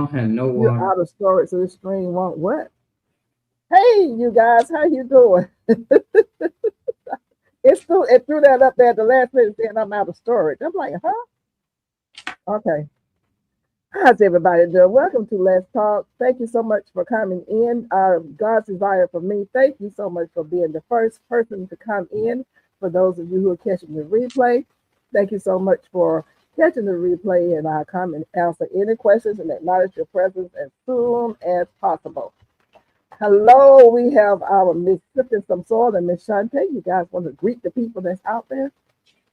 don't have no You're water. out of storage, so this screen won't what? Hey, you guys, how you doing? It threw that up there at the last minute saying I'm out of storage. I'm like, huh? Okay. How's everybody doing? Welcome to Let's Talk. Thank you so much for coming in. God's desire for me. Thank you so much for being the first person to come in. For those of you who are catching the replay, thank you so much for catching the replay. And I'll come and answer any questions and acknowledge your presence as soon as possible. Hello, we have our Miss Sipping Some Soil and Miss Shantae. You guys want to greet the people that's out there?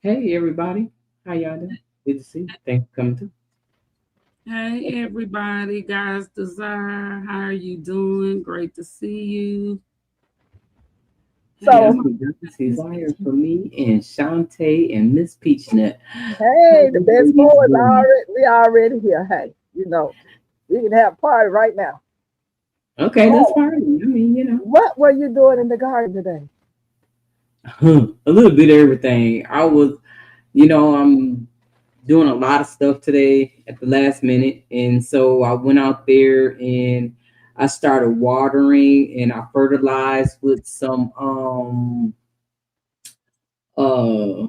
Hey everybody, how y'all doing? Good to see you. Thanks for coming too. Hey everybody, guys Desire, how are you doing? Great to see you. Yes, So, we got this desire for me and Shantae and Miss Peachnut. How hey, the you best ladies boys doing? already we already here. Hey, we can have a party right now. Okay, let's Oh, party. I mean, what were you doing in the garden today? a little bit of everything. I'm doing a lot of stuff today at the last minute, and so I went out there and I started watering and I fertilized with some uh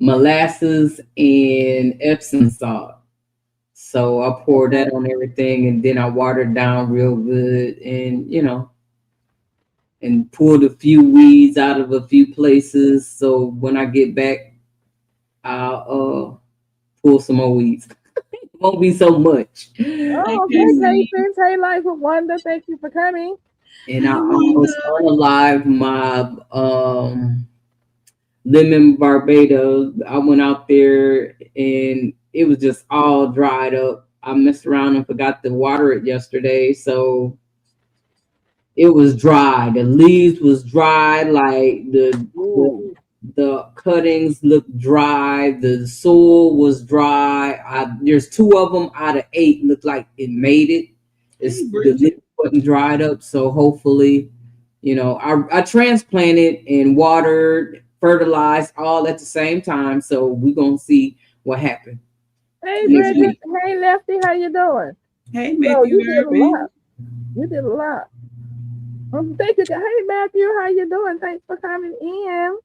molasses and Epsom salt. So I poured Okay. that on everything and then I watered down real good and and pulled a few weeds out of a few places. So when I get back, I'll pull some more weeds. It won't be so much. Hey Oh, okay, Casey. Patience. Hey, Life with Wonder. Thank you for coming. And I Hey almost Wanda. unalived my lemon Barbados. I went out there and it was just all dried up. I messed around and forgot to water it yesterday, so it was dry. The leaves was dry, like the Ooh, the cuttings looked dry. The soil was dry. There's two of them out of eight looked like it made it. Hey It's the Bridget. leaf wasn't dried up, so hopefully, I transplanted and watered, fertilized all at the same time. So we're gonna see what happened hey, next Bridget. week. Hey, Lefty. How you doing? Hey So Matthew you did a Irving. lot. You did a lot. Thank you. Hey, Matthew. How you doing? Thanks for coming in.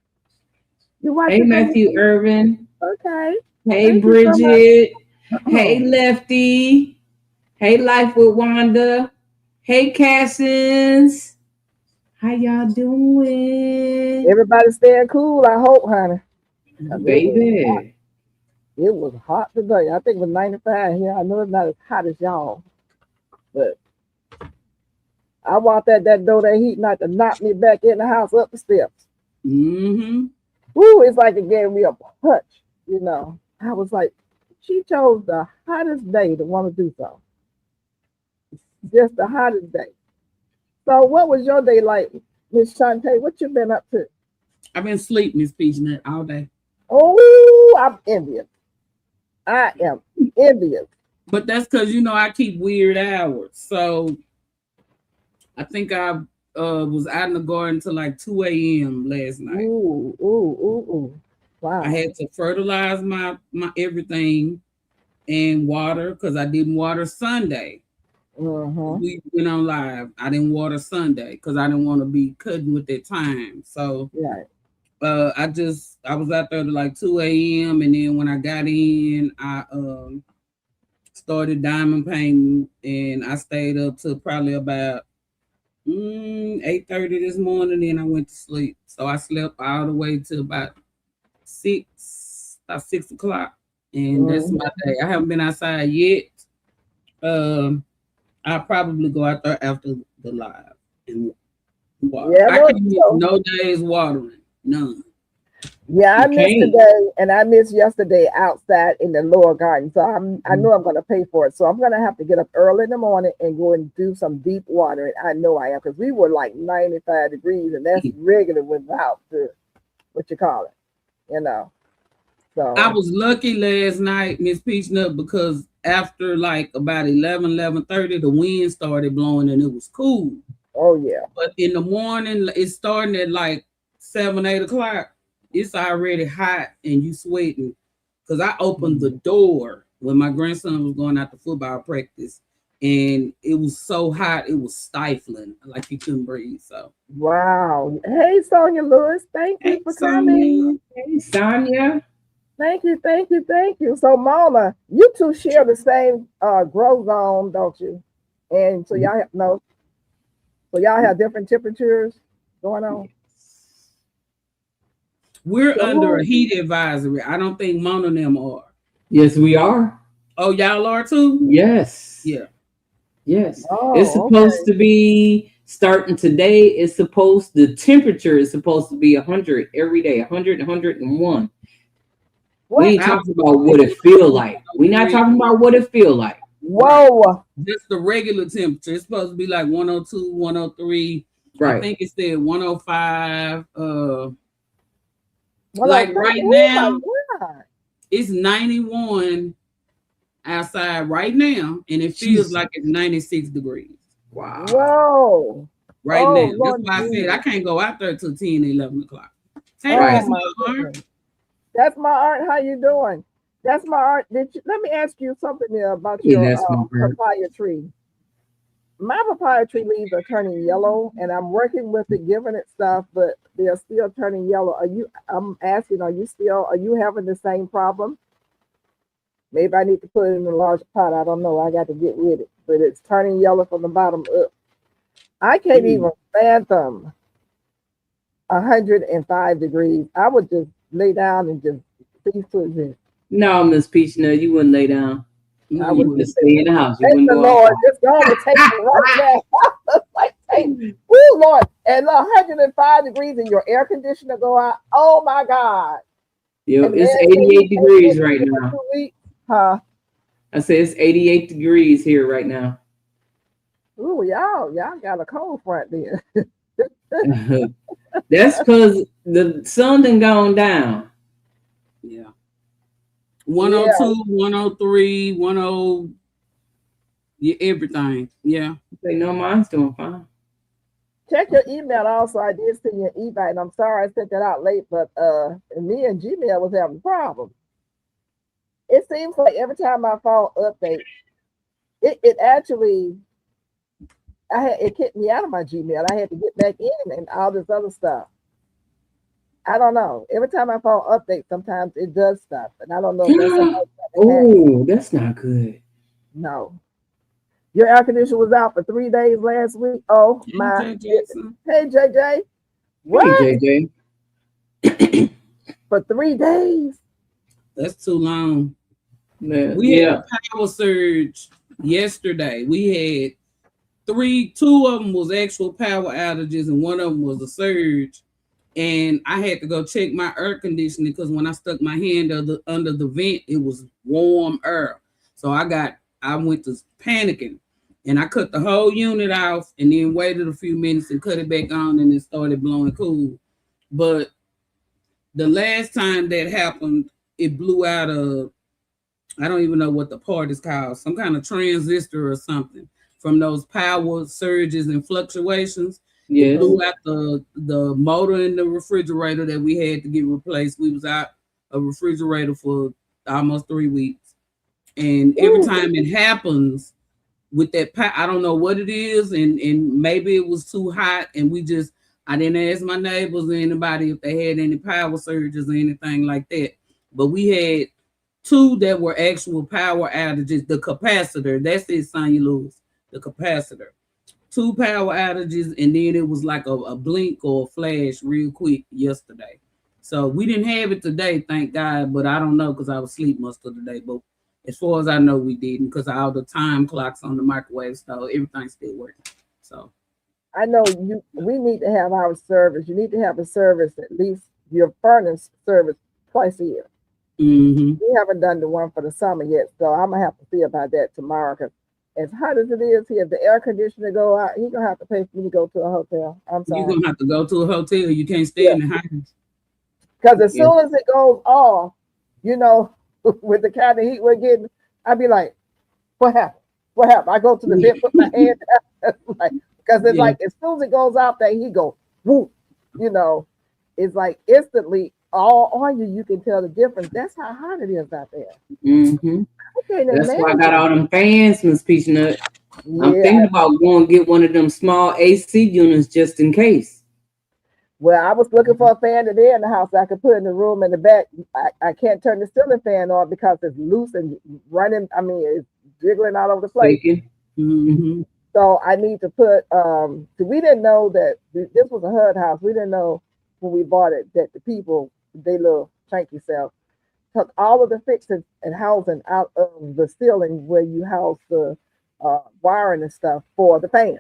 You Hey watching from Matthew the Irvin. okay. Hey Thank you so Bridget. Hey much. Lefty. Hey Life with Wanda. Hey Cassins. How y'all doing? Everybody staying cool, I hope, honey. 'Cause Baby. it was hot today. I think it was 95 here. I know it's not as hot as y'all, but I want that door, that heat not to knock me back in the house up the steps. Mm-hmm. Woo, it's like it gave me a punch. I was like, she chose the hottest day to want to do so. Just the hottest day. So what was your day like, Miss Shantae? What you been up to? I've been sleeping Miss Peachnut all day. Oh, I'm envious. I am envious. But that's because I keep weird hours. So I think I was out in the garden till like 2 a.m. last night. Ooh, ooh, ooh, ooh. I Wow. had to fertilize my everything and water because I didn't water Sunday. Uh-huh. We went on live. I didn't water Sunday because I didn't want to be cutting with that time. So Right. I was out there to like 2 a.m. and then when I got in, I started diamond painting and I stayed up to probably about 8:30 this morning. Then I went to sleep. So I slept all the way to about 6 o'clock, and that's my Mhm. day. I haven't been outside yet. Um, I'll probably go out there after the live and water. Yeah, I no, can miss so no days watering, none. yeah, I You missed can't. today and I missed yesterday outside in the lower garden. So I know I'm gonna pay for it. So I'm gonna have to get up early in the morning and go and do some deep watering. I know I am because we were like 95 degrees and that's regular without the what you call it, you know. I So was lucky last night, Miss Peachnut, because after like about 11:30, the wind started blowing and it was cool. oh yeah. But in the morning, it's starting at like 7, 8 o'clock. It's already hot and you sweating. Cause I opened the door when my grandson was going out to football practice, and it was so hot, it was stifling, like you couldn't breathe. So, Wow. Hey, Sonia Lewis, thank you hey, for coming. Sonia. Hey, Sonia. Thank you, thank you, thank you. So, Mona, you two share the same grow zone, don't you? And so y'all have no, so y'all have different temperatures going on. We're So under a heat advisory. I don't think Mona and them are. Yes, we are. Oh, y'all are too? Yes. Yeah. Yes. Oh, It's supposed okay. to be starting today. The temperature is supposed to be 100 every day, 100, 101. We What? ain't talking about what it feel like. We're not talking about what it feel like. Right. Whoa. Just the regular temperature. It's supposed to be like 102, 103. I Right. think it said 105. What Like else? right Oh my now, God. it's 91 outside right now, and it feels Jeez. like it's 96 degrees Wow. Whoa. right Oh, now. That's Lord why I said I Jesus. can't go out there till 10, 11 o'clock. Hey, Oh Right. Miss my Mar. goodness. That's my art. How you doing? That's my art. Let me ask you something there about Yeah, your that's my bird. papaya tree. My papaya tree leaves are turning yellow, and I'm working with it, giving it stuff, but they're still turning yellow. I'm asking, are you having the same problem? Maybe I need to put it in a large pot. I don't know. I got to get with it, but it's turning yellow from the bottom up. I can't even fathom 105 degrees. I would just lay down and just cease to exist. No, Miss Peachnut, you wouldn't lay down. No, I you would You wouldn't. just stay in the house. You thank wouldn't the go Lord. outside. Just go on and take me right now. Like, woo, Lord. And 105 degrees and your air conditioner go out. Oh my God. Yo, And then it's can you 88 take degrees it right for now. 2 weeks? Huh? I say it's 88 degrees here right now. Ooh, y'all got a cold front there. That's because the sun done gone down. Yeah. Yeah. 102, 103, 10, yeah, everything. Yeah. Say no, mine's doing fine. Check your email also. I did send you an invite, and I'm sorry I sent that out late, but me and Gmail was having problems. It seems like every time my phone updates, it actually it kicked me out of my Gmail. I had to get back in and all this other stuff. I don't know. Every time my phone updates, sometimes it does stuff, and I don't know if that's something that hack. Oh, that's not good. No. Your air conditioner was out for 3 days last week. Oh my MJ goodness. Jackson. Hey JJ. Hey, What? JJ. For 3 days? That's too long. Man, We had yeah. a power surge yesterday. We had two of them was actual power outages, and one of them was a surge. And I had to go check my air conditioning because when I stuck my hand under the vent, it was warm air. So I went to panicking, and I cut the whole unit off, and then waited a few minutes and cut it back on, and it started blowing cool. But the last time that happened, it blew out I don't even know what the part is called, some kind of transistor or something from those power surges and fluctuations. It Yes. blew out the motor in the refrigerator that we had to get replaced. We was out a refrigerator for almost 3 weeks. And every Ooh. time it happens with that I don't know what it is, and maybe it was too hot, and I didn't ask my neighbors or anybody if they had any power surges or anything like that. But we had two that were actual power outages. The capacitor, that's it, Sonya Lewis, the capacitor. Two power outages, and then it was like a blink or a flash real quick yesterday. So we didn't have it today, thank God, but I don't know because I was asleep most of the day. But as far as I know, we didn't because all the time clocks on the microwave stove, everything's still working. So I know we need to have our service. You need to have a service, at least your furnace service twice a year. mm-hmm. We haven't done the one for the summer yet, so I'm gonna have to see about that tomorrow. Because as hot as it is here, if the air conditioner go out, he's gonna have to pay for me to go to a hotel. I'm You're sorry. gonna have to go to a hotel. You can't stay Yeah, in the house. because as Yeah. soon as it goes off, you know, with the kind of heat we're getting, I'd be like, "What happened? What happened?" I go to the vent, put my hand down, like, because it's Yeah. like as soon as it goes out, that he go whoop. You know, it's like instantly all on you. You can tell the difference. That's how hot it is out there. Mm-hmm. I can't That's why I got imagine. all them fans, Miss Peachnut. I'm thinking about going to get one of them small AC units just in case. Well, I was looking for a fan today in the house I could put in the room in the back. I can't turn the ceiling fan on because it's loose and running. I mean, it's jiggling all over the place. Mm-hmm. So I need to put. So we didn't know that this was a HUD house. We didn't know when we bought it that the people, they little chunky self, took all of the fixings and housing out of the ceiling where you house the wiring and stuff for the fans.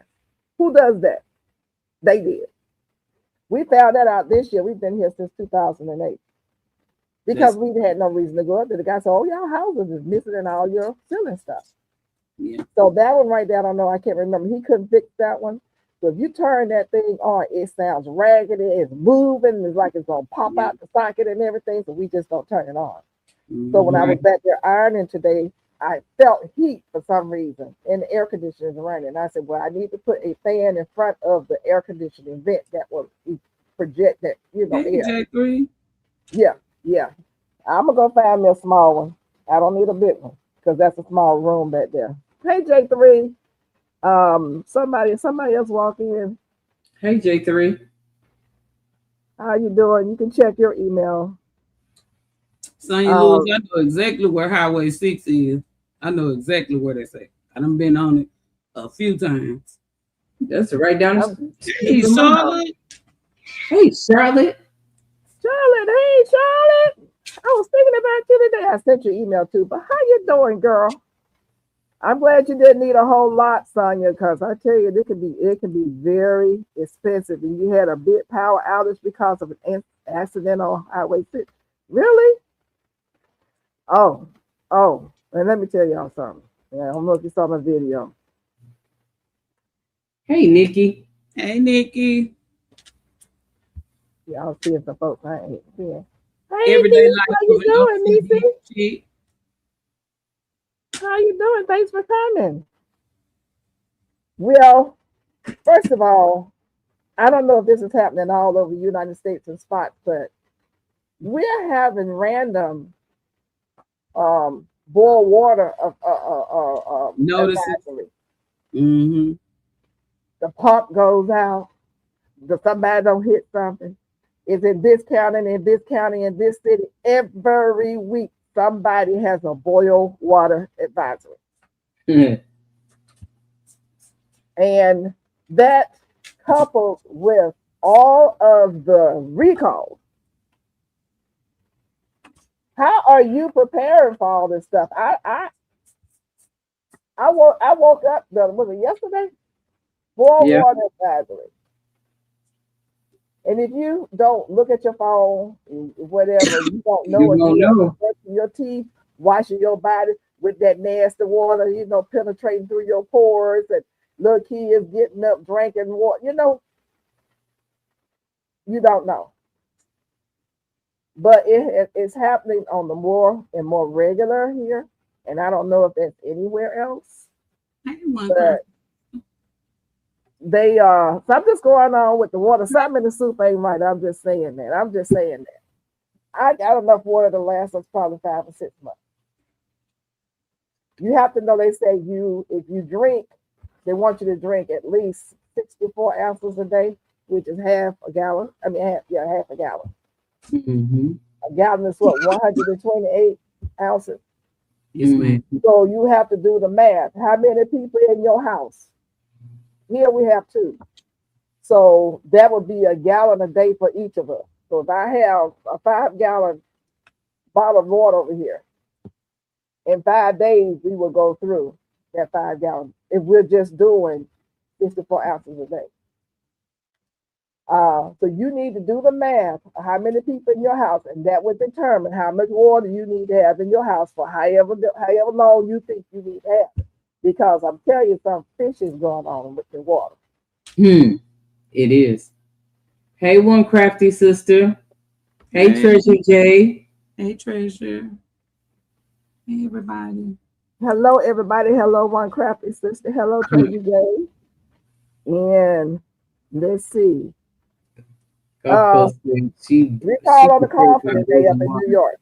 Who does that? They did. We found that out this year. We've been here since 2008 because we had no reason to go up there. The guy said, "Oh, y'all houses is missing in all your ceiling stuff." Yeah. So that one right there, I don't know. I can't remember. He couldn't fix that one. So if you turn that thing on, it sounds raggedy. It's moving. It's like it's gonna pop out the socket and everything. So we just don't turn it on. So when I was back there ironing today, I felt heat for some reason, and the air conditioner is running. And I said, well, I need to put a fan in front of the air conditioning vent that will project that, air. J3. Yeah. I'm gonna go find me a small one. I don't need a big one because that's a small room back there. Hey, J3. Somebody else walk in. Hey, J3. How you doing? You can check your email. Sonya Lewis, I know exactly where Highway 6 is. I know exactly where that's at. I done been on it a few times. That's right down the street. Hey, Charlotte. Hey, Charlotte. Charlotte, hey, Charlotte. I was thinking about you today. I sent you email too, but how you doing, girl? I'm glad you didn't need a whole lot, Sonya, because I tell you, it can be very expensive. And you had a big power outage because of an accident on Highway 6. Really? Oh, and let me tell y'all something. Yeah, I don't know if you saw my video. Hey, Nikki. Hey, Nikki. Y'all seeing some folks I ain't seeing. Hey, Everyday Nikki, life. how you doing, Nikki? How you doing? Thanks for coming. Well, first of all, I don't know if this is happening all over the United States and spots, but we're having random boil water advisory. Mm-hmm. The pump goes out. Somebody don't hit something. It's in this county, in this county, in this city. Every week, somebody has a boil water advisory. And that coupled with all of the recalls. How are you preparing for all this stuff? I woke up, was it yesterday? Boil water advisory. And if you don't look at your phone, whatever, you don't know it. You brushing your teeth, washing your body with that nasty water, penetrating through your pores, and little kids getting up, drinking water, you don't know. But it's happening on the more and more regular here. And I don't know if that's anywhere else. But something's going on with the water. Something in the soup ain't right. I'm just saying that. I got enough water to last us probably 5 or 6 months. You have to know, they say if you drink, they want you to drink at least 64 ounces a day, which is half a gallon. Half a gallon. Mm-hmm. A gallon is what, 128 ounces? Yes, ma'am. So you have to do the math. How many people in your house? Here we have 2. So that would be a gallon a day for each of us. So if I have a 5-gallon bottle of water over here, in 5 days, we will go through that 5 gallons if we're just doing 64 ounces a day. So you need to do the math of how many people in your house, and that would determine how much water you need to have in your house for however long you think you need to have. Because I'm telling you, some fish is going on with the water. It is. Hey, one crafty sister. Hey, Treasure J. Hey, Treasure. Hey, everybody. Hello, everybody. Hello, one crafty sister. Hello, Treasure J. And let's see. Recall on the call for today up in New York.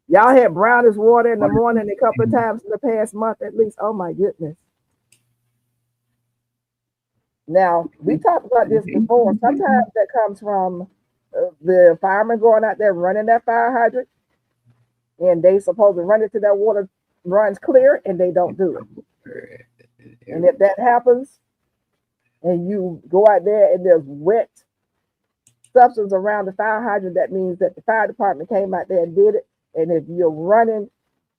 Y'all had brownish water in the morning a couple of times in the past month at least. Oh my goodness. Now, we talked about this before. Sometimes that comes from the fireman going out there running that fire hydrant, and they supposed to run it till that water runs clear, and they don't do it. And if that happens, and you go out there and there's wet substance around the fire hydrant, that means that the fire department came out there and did it. And if you're running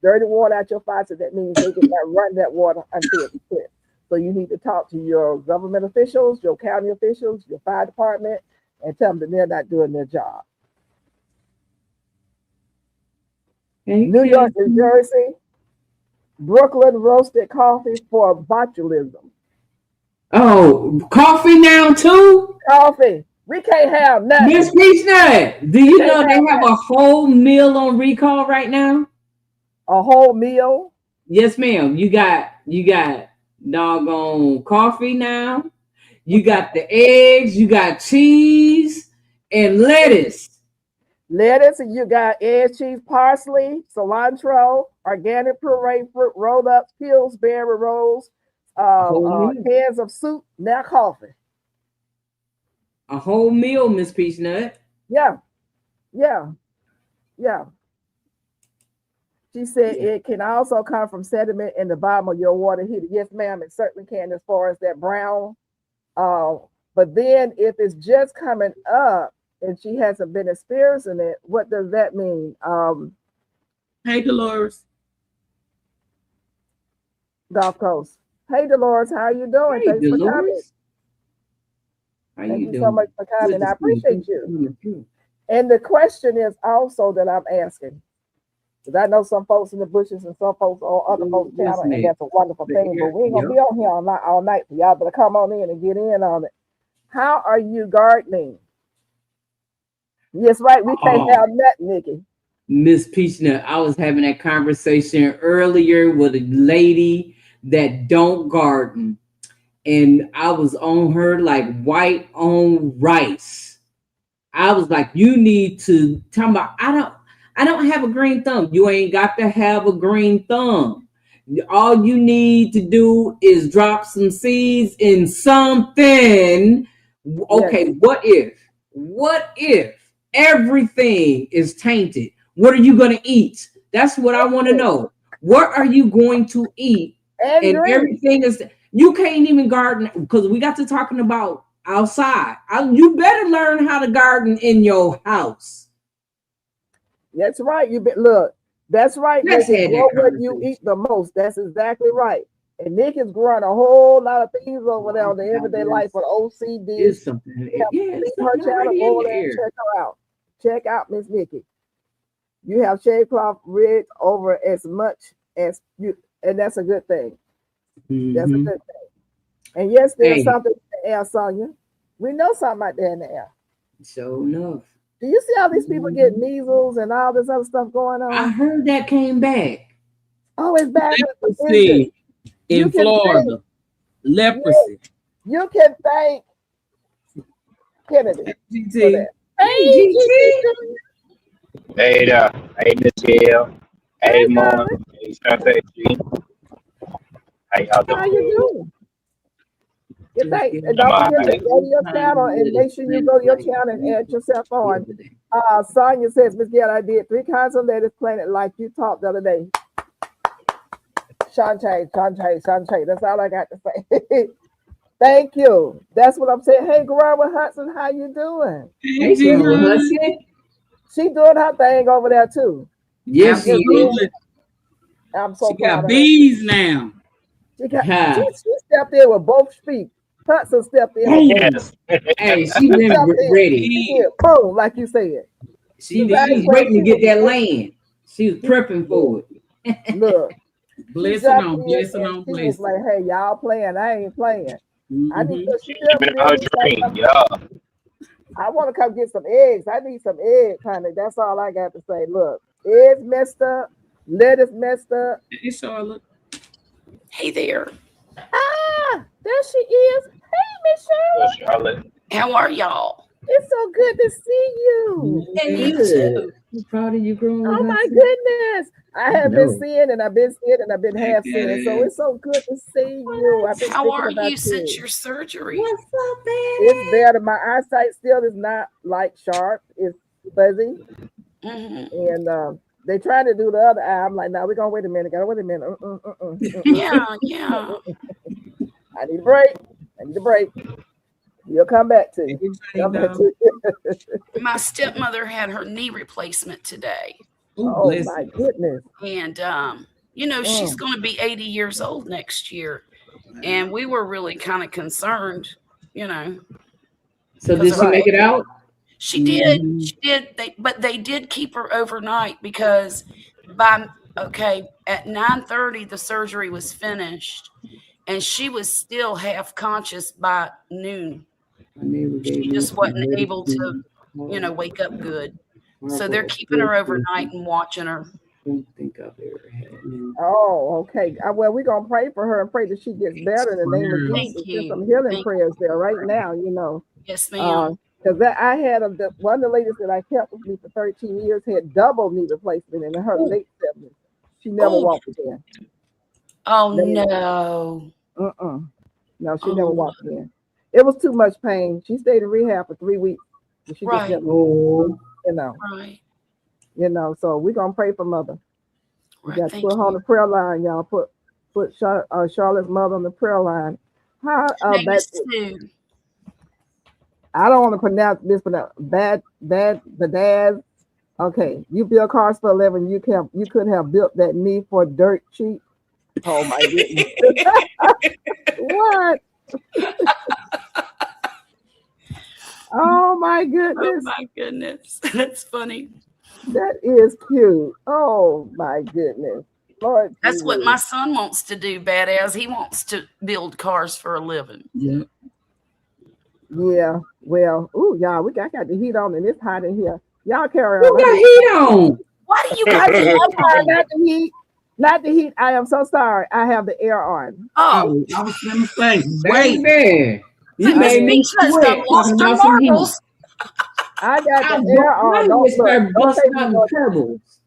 dirty water out your faucet, that means they cannot run that water until it's clear. So you need to talk to your government officials, your county officials, your fire department, and tell them that they're not doing their job. New York, New Jersey, Brooklyn roasted coffee for botulism. Oh, coffee now too? Coffee. We can't have nothing. Miss Peachnut, do you know they have a whole meal on recall right now? A whole meal? Yes, ma'am. You got doggone coffee now. You got the eggs, you got cheese and lettuce. Lettuce, and you got egg, cheese, parsley, cilantro, organic puree, fruit roll-ups, Pillsbury rolls, cans of soup, now coffee. A whole meal, Miss Peachnut. Yeah. She said it can also come from sediment in the bottom of your water heater. Yes, ma'am, it certainly can as far as that brown. But then if it's just coming up and she hasn't been experiencing it, what does that mean? Hey, Dolores. Gulf Coast. Hey, Dolores, how are you doing? Hey, Thanks for coming. Thank you so much for coming. I appreciate you. And the question is also that I'm asking, because I know some folks in the bushes and some folks on other folks' channel, and that's a wonderful thing, but we ain't gonna be on here all night. So y'all better come on in and get in on it. How are you gardening? Yes, right. We can't have nothing, Nikki. Miss Peachnut, I was having that conversation earlier with a lady that don't garden. And I was on her like white on rice. I was like, you need to tell me, I don't have a green thumb. You ain't got to have a green thumb. All you need to do is drop some seeds in something. Okay, yes. What if everything is tainted? What are you going to eat? That's what I want to know. What are you going to eat? And everything is... You can't even garden, because we got to talking about outside. You better learn how to garden in your house. That's right. Look, that's right. Nikki, grow what you eat the most. That's exactly right. And Nick is growing a whole lot of things over there on the everyday life with OCD. It's something. Her channel over there. Check her out. Check out Miss Nikki. You have shade cloth rid over as much as you, and that's a good thing. That's a good thing. And yes, there's something in the air, Sonia. We know something out there in the air. So enough. Do you see how these people get measles and all this other stuff going on? I heard that came back. Oh, it's back. Leprosy in Florida. Leprosy. You can thank Kennedy. GT. Hey, GT. Hey there. Hey, Miss Gail. Hey, Mom. Hey, Shantae G. How you doing? And don't forget to go to your channel and make sure you go to your channel and add yourself on. Sonia says, Miss Gail, I did 3 kinds of lettuce planted like you talked the other day. Shantae. That's all I got to say. Thank you. That's what I'm saying. Hey, Grandma Hudson, how you doing? Hey, Grandma Hudson. She doing her thing over there too. Yes, she is. I'm so she proud got bees now. She stepped in with both feet. Hudson stepped in. Hey, she been ready. Boom, like you said. She was waiting to get that land. She was prepping for it. Look. Blessing on. She was like, hey, y'all playing. I ain't playing. I need to I want to come get some eggs. I need some eggs, honey. That's all I got to say. Look, eggs messed up, lettuce messed up. Hey, Charlotte. Hey there. Ah, there she is. Hey, Miss Charlotte. How are y'all? It's so good to see you. And you too. I'm proud of you growing Oh with my us. goodness. I have been No. seeing and I've been seeing and I've been half seeing. So Yes. it's so good to see you. I've been How thinking are about you since you. your surgery? What's up, It's baby? better. My eyesight still is not like sharp. It's fuzzy. Mhm. And they try to do the other eye. I'm like, no, we're gonna wait a minute. Gotta wait a minute. Yeah, yeah. I need a break. I need a break. You'll come back to you. Everything, Come back dog. to you. My stepmother had her knee replacement today. Oh, Oh bless my you. goodness. And she's going to be 80 years old next year. And we were really kind of concerned, you know, So because did of she her make age. it out? She did. Mhm. She did. But they did keep her overnight because at 9:30 the surgery was finished, and she was still half conscious by noon. My neighbor gave She me just some wasn't able to, medicine. wake up good. So they're Harbor keeping her Association. overnight and watching her. Don't think I've ever had it. Oh, okay. Well, we're gonna pray for her and pray that she gets better in the name of Real. Jesus. Thank There's you. some healing Thank prayers there right now, Yes, ma'am. Because I had one of the ladies that I kept with me for 13 years had double knee replacement in her Oh, late 70s. She never oh, walked again. oh Never. no. No, she never Oh, walked again. It was too much pain. She stayed in rehab for 3 weeks. But she just right, never, Oh, right, So we're gonna pray for mother. We right. got to put Thank her on you. the prayer line, y'all. Put Charlotte's mother on the prayer line. How Her name is Sue. I don't want to pronounce this, but Badaz. Okay, you build cars for a living. You could have built that knee for dirt cheap. Oh my goodness! What? Oh my Oh goodness! my goodness. That's funny. That is cute. Oh my goodness, Lord That's what my Jesus. son wants to do, badass. He wants to build cars for a living. Yeah. Yeah. Well, y'all, I got the heat on and it's hot in here. Y'all carry who on. got heat on? Why do you I'm got the heat sorry, on? not the heat. Not the heat. I am so sorry. I have the air on. Oh, Oh, I was gonna say, wait. Baby, you but Miss made me Peachnut's done sweat lost talking her about some heat. marbles. I got I the air on. don't Don't look. start Don't pay busting me out no the pebbles.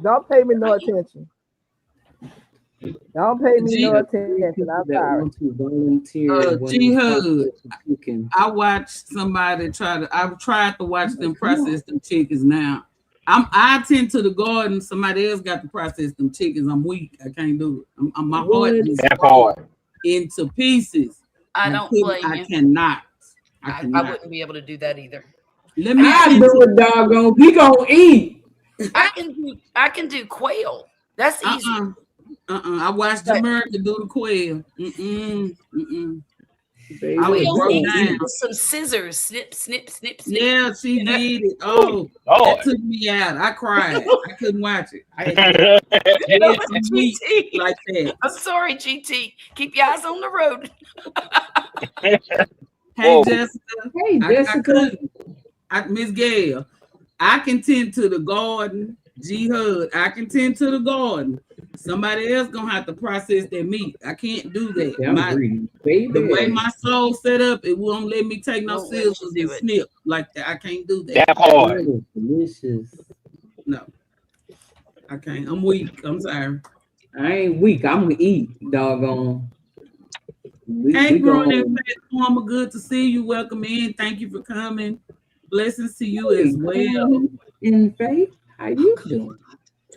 Don't pay me no attention. Don't pay me G, no Three attention. people I'm that sorry. want to volunteer when G they Hud. process the chicken. I watched somebody I've tried to watch them process them chickens now. I tend to the garden. Somebody else got to process them chickens. I'm weak. I can't do it. My heart What? just That broke part. into pieces. I don't blame I you. cannot. I I cannot. wouldn't be able to do that either. Let me I tend do to it, doggone. We gonna eat. I can do quail. That's easy. I watched But Jamaica do the quail. I was Baby, quail's we broke gonna easy down. eat. with some scissors. Snip, snip, snip, snip. Yeah, she You know? did it. Oh, that Lord. took me out. I cried. I couldn't watch it. I had to get some meat GT. like that. I'm sorry, GT. Keep your eyes on the road. Hey Whoa. Jessica, Hey, I Jessica. couldn't. Miss Gail, I can tend to the garden. G Hud, I can tend to the garden. Somebody else gonna have to process their meat. I can't do that. Yeah, I'm greedy. Baby. The way my soul set up, it won't let me take no Won't let you scissors do and it. snip like that. I can't do that. That part. That is delicious. No, I can't. I'm weak. I'm sorry. I ain't weak. I'm gonna eat, doggone. Hey, We growing gonna in faith, Mama, good to see you. Welcome in. Thank you for coming. Blessings to you hey, as well. growing in faith. How you doing?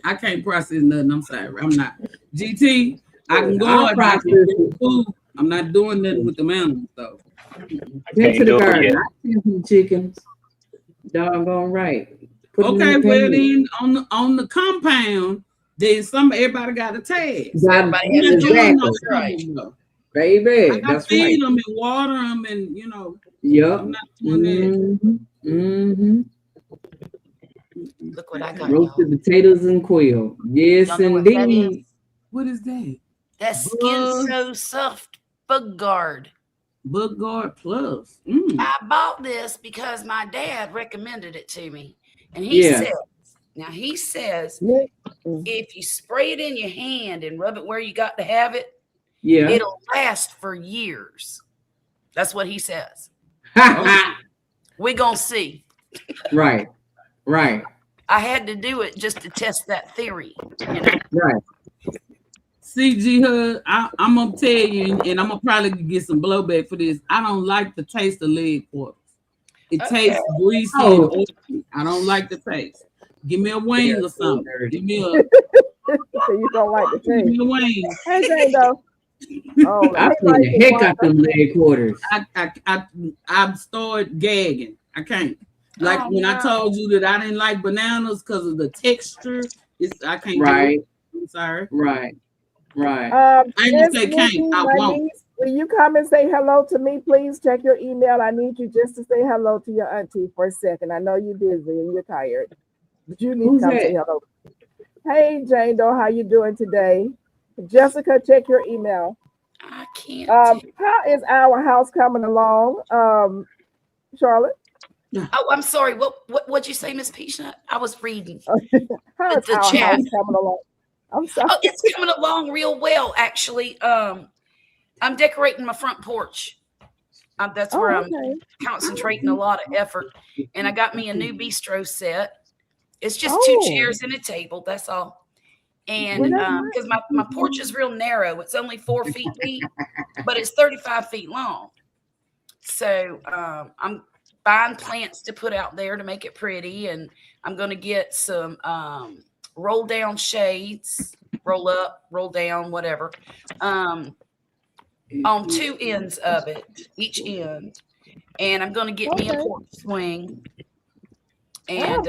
I can't process nothing. I'm sorry. I'm not. GT, I can go I'll and I process can do it. food. I'm not doing nothing with the animals though. I Tend to can't the do it garden. yet. I tend to the chickens. Doggone right. Put them Okay, in the well pan. then on the compound, then everybody got a tag. Got- Everybody I'm has not to doing exactly. no That's right. animals though. Baby, I that's feed right. them and water them and Yep. I'm not doing that. Mm-hmm. Look what I got, y'all. Roasted potatoes and quail. Yes, Y'all know what that is? indeed. What is that? That Skin Bug, So Soft Bug Guard. Bug Guard Plus. I bought this because my dad recommended it to me. And Yeah. he says, Yeah. if you spray it in your hand and rub it where you got to have it, Yeah. it'll last for years. That's what he says. We're going to see. Right. Right. I had to do it just to test that theory, you know. Right. CG Hud, I'm gonna tell you, and I'm gonna probably get some blowback for this. I don't like the taste of leg quarters. It tastes greasy and oily. I don't like the taste. Give me a wing or something. Give me a. So you don't like the Give me taste. a wing. Hey, Jane, oh, I feel the heck out them leg quarters. I'm started gagging. I can't. Like when I told you that I didn't like bananas because of the texture, I can't. Right. Do it. I'm sorry. Right. Right. I ain't gonna say Nikki, can't. I my won't. niece, will you come and say hello to me, please? Check your email. I need you just to say hello to your auntie for a second. I know you're busy and you're tired, but you need Who's to come that? say hello. Hey, Jane Doe, how you doing today? Jessica, check your email. I can't. How is our house coming along, Charlotte? Oh, I'm sorry. What'd you say, Miss Peachnut? I was reading. How is The our chat. house coming along? I'm sorry. Oh, it's coming along real well, actually. I'm decorating my front porch. That's where I'm concentrating a lot of effort. And I got me a new bistro set. It's just 2 chairs and a table. That's all. And because my porch is real narrow, it's only 4 feet deep, but it's 35 feet long. So I'm buying plants to put out there to make it pretty, and I'm going to get some roll down shades, roll up, roll down, whatever, on 2 ends of it, each end. And I'm going to get me a porch swing. And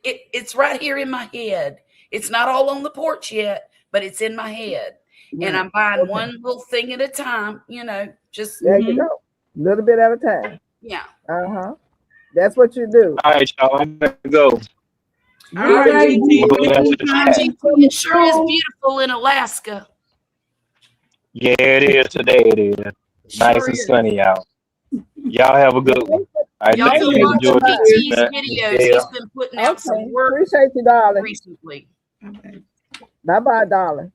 it's right here in my head. It's not all on the porch yet, but it's in my head. And I'm buying one little thing at a time, you know, just there you go. A little bit at a time. Yeah. That's what you do. All right, y'all. I'm gonna go. All right. It sure is beautiful in Alaska. Yeah, it is today. It is nice and sunny out. Y'all have a good one. Y'all been watching BT's videos. He's been putting out some work. Appreciate you, darling. Recently. Bye-bye, darling.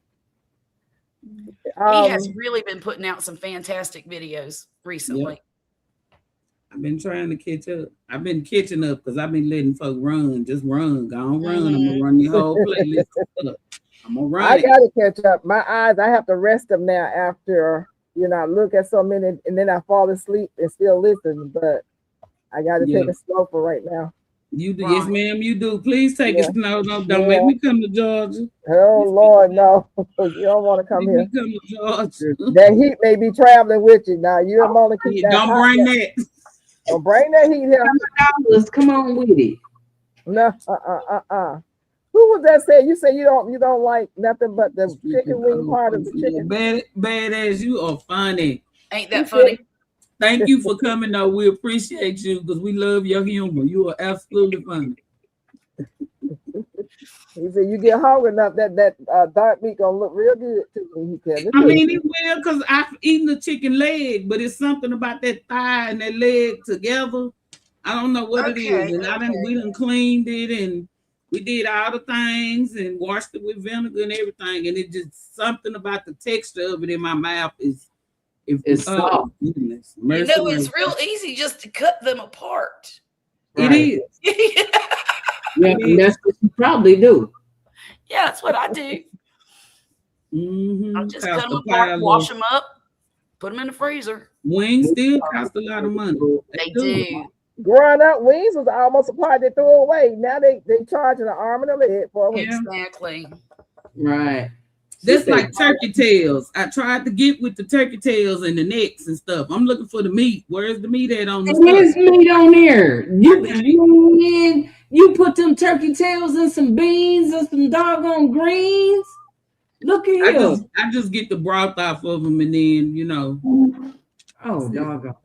He has really been putting out some fantastic videos recently. Yep. I've been trying to catch up. I've been catching up because I've been letting folk run. Just run. Go on, run. I'm going to run the whole playlist up. I'm going to run I got to catch up. My eyes, I have to rest them now after, you know, I look at so many and then I fall asleep and still listen. But I got to take it slow for right now. You do. Yes, ma'am, you do. Please take it slow. No, don't make me come to Georgia. Oh, Lord, no. You don't want to come here. Come to Georgia. That heat may be traveling with you. Now, you don't want to keep that. Don't bring that. Don't bring that heat here. Come on with it. No, Who was that saying? You say you don't like nothing but the chicken wing part of the chicken. Bad ass, you are funny. Ain't that funny? Thank you for coming though. We appreciate you because we love your humor. You are absolutely funny. He said you get hungry enough that dark meat gonna look real good to me. He said. I mean, it will because I've eaten the chicken leg, but it's something about that thigh and that leg together. I don't know what it is, and we done cleaned it and we did all the things and washed it with vinegar and everything, and it just something about the texture of it in my mouth is. It's soft. You know, it's real easy just to cut them apart. Right. It is. Yeah, and that's what you probably do. Yeah, that's what I do. Mm-hmm. I just cut them apart, wash them up, put them in the freezer. Wings still cost a lot of money. They do. Growing up, wings was almost a part they threw away. Now they charging an arm and a leg for them. Exactly. Right. That's like turkey tails. I tried to get with the turkey tails and the necks and stuff. I'm looking for the meat. Where's the meat at on this? There's meat on there. You put them turkey tails and some beans and some doggone greens. Look at here. I just get the broth off of them and then, you know. Oh, doggone.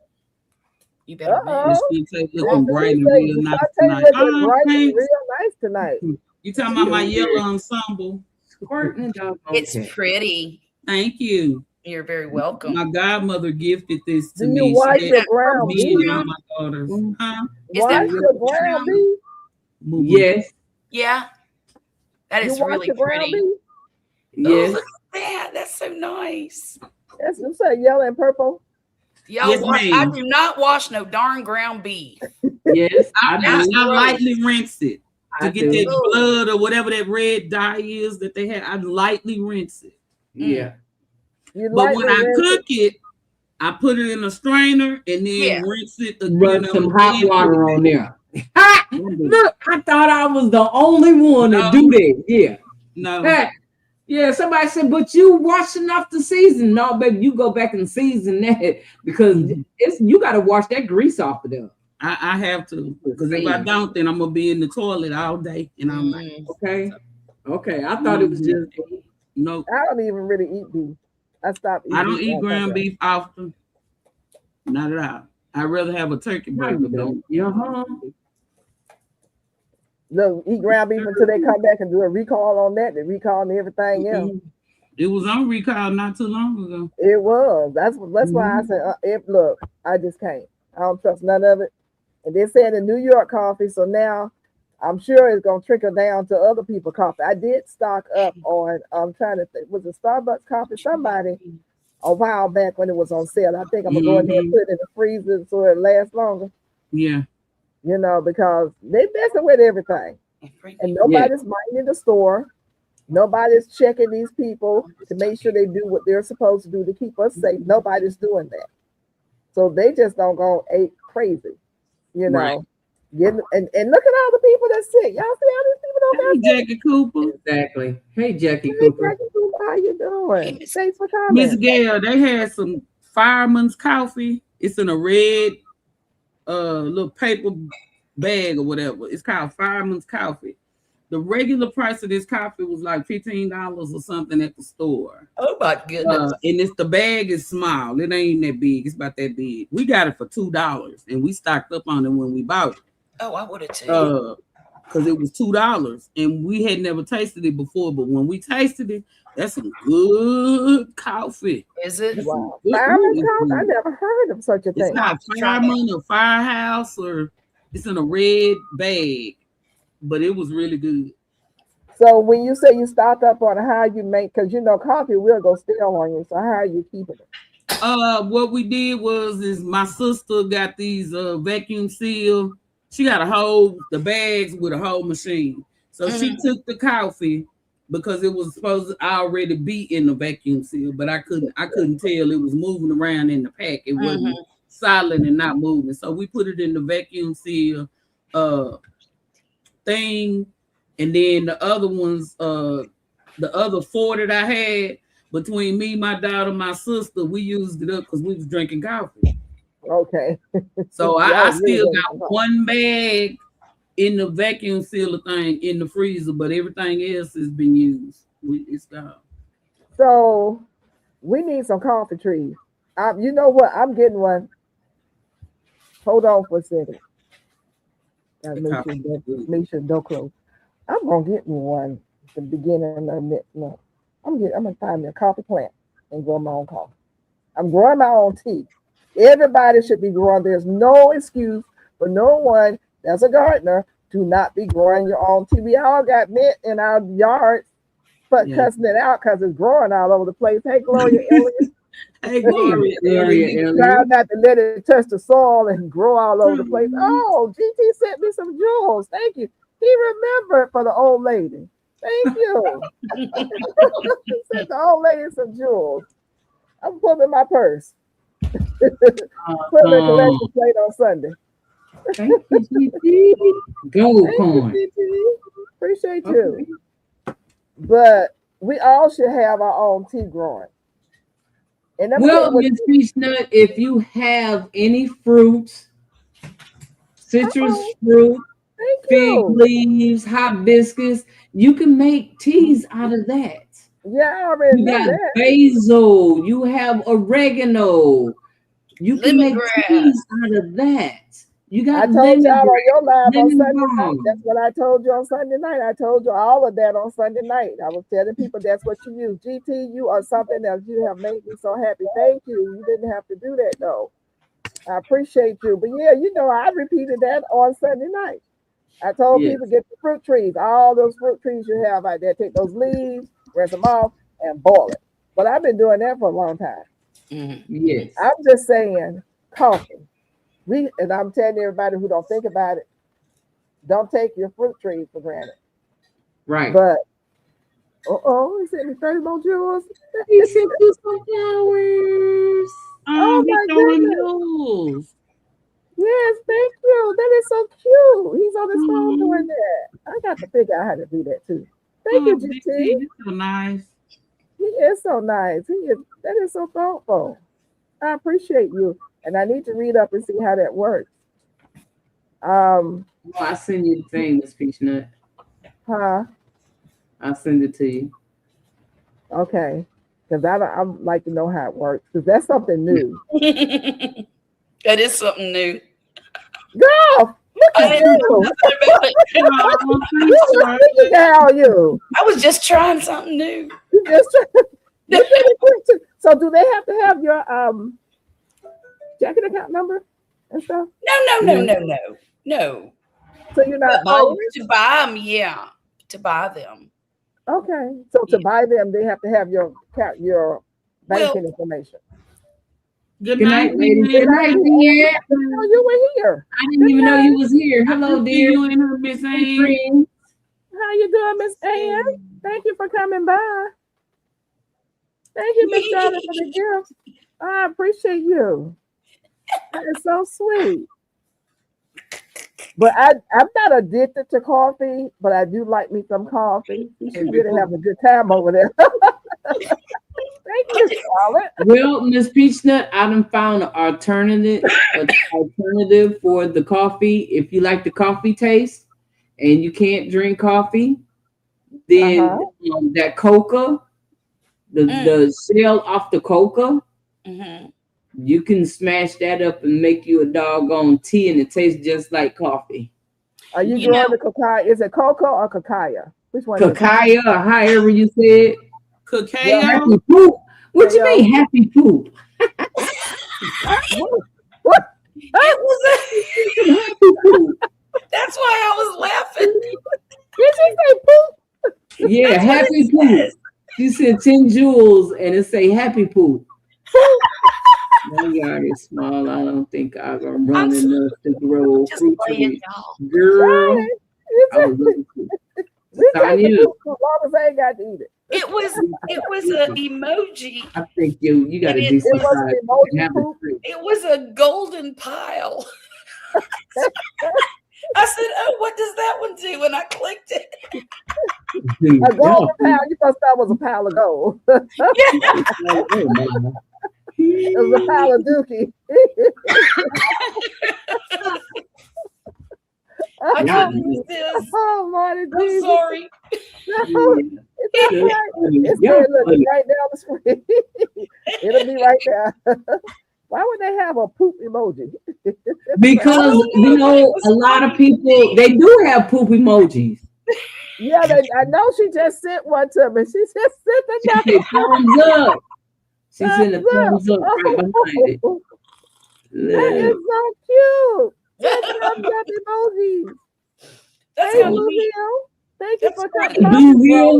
You better looking bright and real nice tonight. Real nice tonight. You talking about my yellow ensemble? It's pretty. Thank you. You're very welcome. My godmother gifted this to me. You wash your ground beef? My daughters. Wash your ground beef? Yes. Yeah. That is really pretty. Yes. Oh, look at that. That's so nice. That's yellow and purple. Y'all I do not wash no darn ground beef. Yes, I lightly rinse it to get that do. blood or whatever that red dye is that they have. I lightly rinse it. Yeah. You But when I lightly rinse cook it, I put it in a strainer and then Yeah. rinse it. Run some hot then water put it on there. back. Look, I thought I was the only one to No. do that. Yeah. No. Hey, yeah, somebody said, but you washing off the season. No, baby, you go back and season that because it's you got to wash that grease off of there. I have to, because if I don't, then I'm gonna be in the toilet all day, and I'm like, Okay. Okay. I thought it was just no. I don't even really eat beef. I stopped eating. I don't beef eat like ground that. beef often. Not at all. I'd rather have a turkey no, burger. you don't. Yeah, Look, eat ground beef until they come back and do a recall on that. They recall and everything else. It was on recall not too long ago. It was. That's why I said, if look, I just can't. I don't trust none of it. And they said in New York coffee, so now I'm sure it's gonna trickle down to other people's coffee. I did stock up on. I'm trying to think. Was it Starbucks coffee? Somebody a while back when it was on sale. I think I'm gonna go in there and put it in the freezer so it lasts longer. Yeah. You know, because they messing with everything, and nobody's minding the store. Nobody's checking these people to make sure they do what they're supposed to do to keep us safe. Nobody's doing that. So they just don't go ape crazy, you know. Right. And look at all the people that's sick. Y'all see all these people don't Hey, Jackie Cooper. exactly. Hey, Jackie Hey, Cooper. Jackie Cooper, how you doing? Thanks for Miss coming. Gail, they had some fireman's coffee. It's in a red little paper bag or whatever. It's called fireman's coffee. The regular price of this coffee was like $15 or something at the store. Oh my goodness. And the bag is small. It ain't that big. It's about that big. We got it for $2 and we stocked up on it when we bought it. Oh, I would have too. Because it was $2 and we had never tasted it before. But when we tasted it, that's some good coffee. Is it? Wow. Fireman's coffee? I never heard of such a thing. It's not Fireman or Firehouse, or it's in a red bag, but it was really good. So when you say you stocked up on how you make, because you know coffee will go stale on you. So how are you keeping it? What we did is my sister got these vacuum seal. She got the bags with a whole machine. So she took the coffee because it was supposed to already be in the vacuum seal, but I couldn't tell it was moving around in the pack. It wasn't solid and not moving. So we put it in the vacuum seal thing, and then the other ones, the other 4 that I had, between me, my daughter, my sister, we used it up because we was drinking coffee. Okay. So I still got 1 bag in the vacuum sealer thing in the freezer, but everything else has been used. It's gone. So we need some coffee trees. You know what? I'm getting one. Hold on for a second. Make sure don't close. I'm gonna get me one at the beginning of next month. I'm gonna find me a coffee plant and grow my own coffee. I'm growing my own tea. Everybody should be growing. There's no excuse for no one that's a gardener to not be growing your own tea. We all got mint in our yards, but cussing it out because it's growing all over the place. Hey, Gloria Elliott. Hey, Gloria Elliott. Try not to let it touch the soil and grow all over the place. Oh, GT sent me some jewels. Thank you. He remembered for the old lady. Thank you. He sent the old lady some jewels. I'm putting in my purse. Put in a collection plate on Sunday. Thank you, GT. Gold coin. Appreciate you. But we all should have our own tea growing. And well, Miss Peachnut, if you have any fruits, citrus fruit, fig leaves, hibiscus, you can make teas out of that. Yeah, I already know got that. basil, you have oregano, you can make teas out of that. You got I told y'all on your live on Sunday night. That's what I told you on Sunday night. I told you all of that on Sunday night. I was telling people that's what you use. GT, you are something else. You have made me so happy. Thank you. You didn't have to do that though. I appreciate you. But yeah, you know, I repeated that on Sunday night. I told people get the fruit trees, all those fruit trees you have out there. Take those leaves, rinse them off, and boil it. But I've been doing that for a long time. Yes. I'm just saying, coffee. And I'm telling everybody who don't think about it, don't take your fruit trees for granted. Right. But he sent me 30 more jewels. He sent you some flowers. Oh He's my showing goodness. news. Yes, thank you. That is so cute. He's on his phone doing that. I got to figure out how to do that too. Thank you, Big GT. T, this so nice. He is so nice. That is so thoughtful. I appreciate you. And I need to read up and see how that works. Well, I send you the thing, Miss Peachnut. Huh? I'll send it to you. Okay. Because I like to know how it works. Because that's something new. That is something new. Girl, look I at didn't know you. nothing about it. I was just trying something new. You just so do they have to have your checking account number and stuff? No. So you're not buying it? To buy them, yeah. To buy them. Okay. So to buy them, they have to have your banking information. Good night, night, ladies. dear. Good night, dear. Oh, you were here. I didn't even know you was here. Hello, I see dear. you in her, Miss Ann. How you doing, Miss Ann? Thank you for coming by. Thank you, Miss Charlotte, for the gift. I appreciate you. That is so sweet. But I'm not addicted to coffee, but I do like me some coffee. She's really having a good time over there. Thank you, Charlotte. Well, Miss Peachnut, I done found an alternative for the coffee. If you like the coffee taste and you can't drink coffee, then that cocoa, the shell off the cocoa, you can smash that up and make you a doggone tea, and it tastes just like coffee. Are you growing the cacao? Is it cocoa or cacao? Which one? Cacao, or however you say it. Cacao. Happy poop. What you mean, happy poop? What? It was Happy poop. That's why I was laughing. Did she say poop? Yeah, happy poop. She said 10 jewels and it say happy poop. My yard is small. I don't think I'm gonna run enough to grow fruit trees. Girl, I was looking for as long as I ain't got to eat it. It was an emoji. I think you got to It decide. was an emoji poop. It was a golden pile. I said, "Oh, what does that one do?" When I clicked it, a golden pile. You thought that was a pile of gold. It was a pile of dookie. I couldn't resist. Oh, Lordy I'm Jesus. sorry. No, it's okay. It's there, look, right down the screen. It'll be right there. Why would they have a poop emoji? Because a lot of people, they do have poop emojis. Yeah, I know she just sent one to me. She just sent the thumbs up. She sent a thumbs up right behind it. That is so cute. Thumbs up emojis. Hey, Blueville. Thank you for coming. Blueville.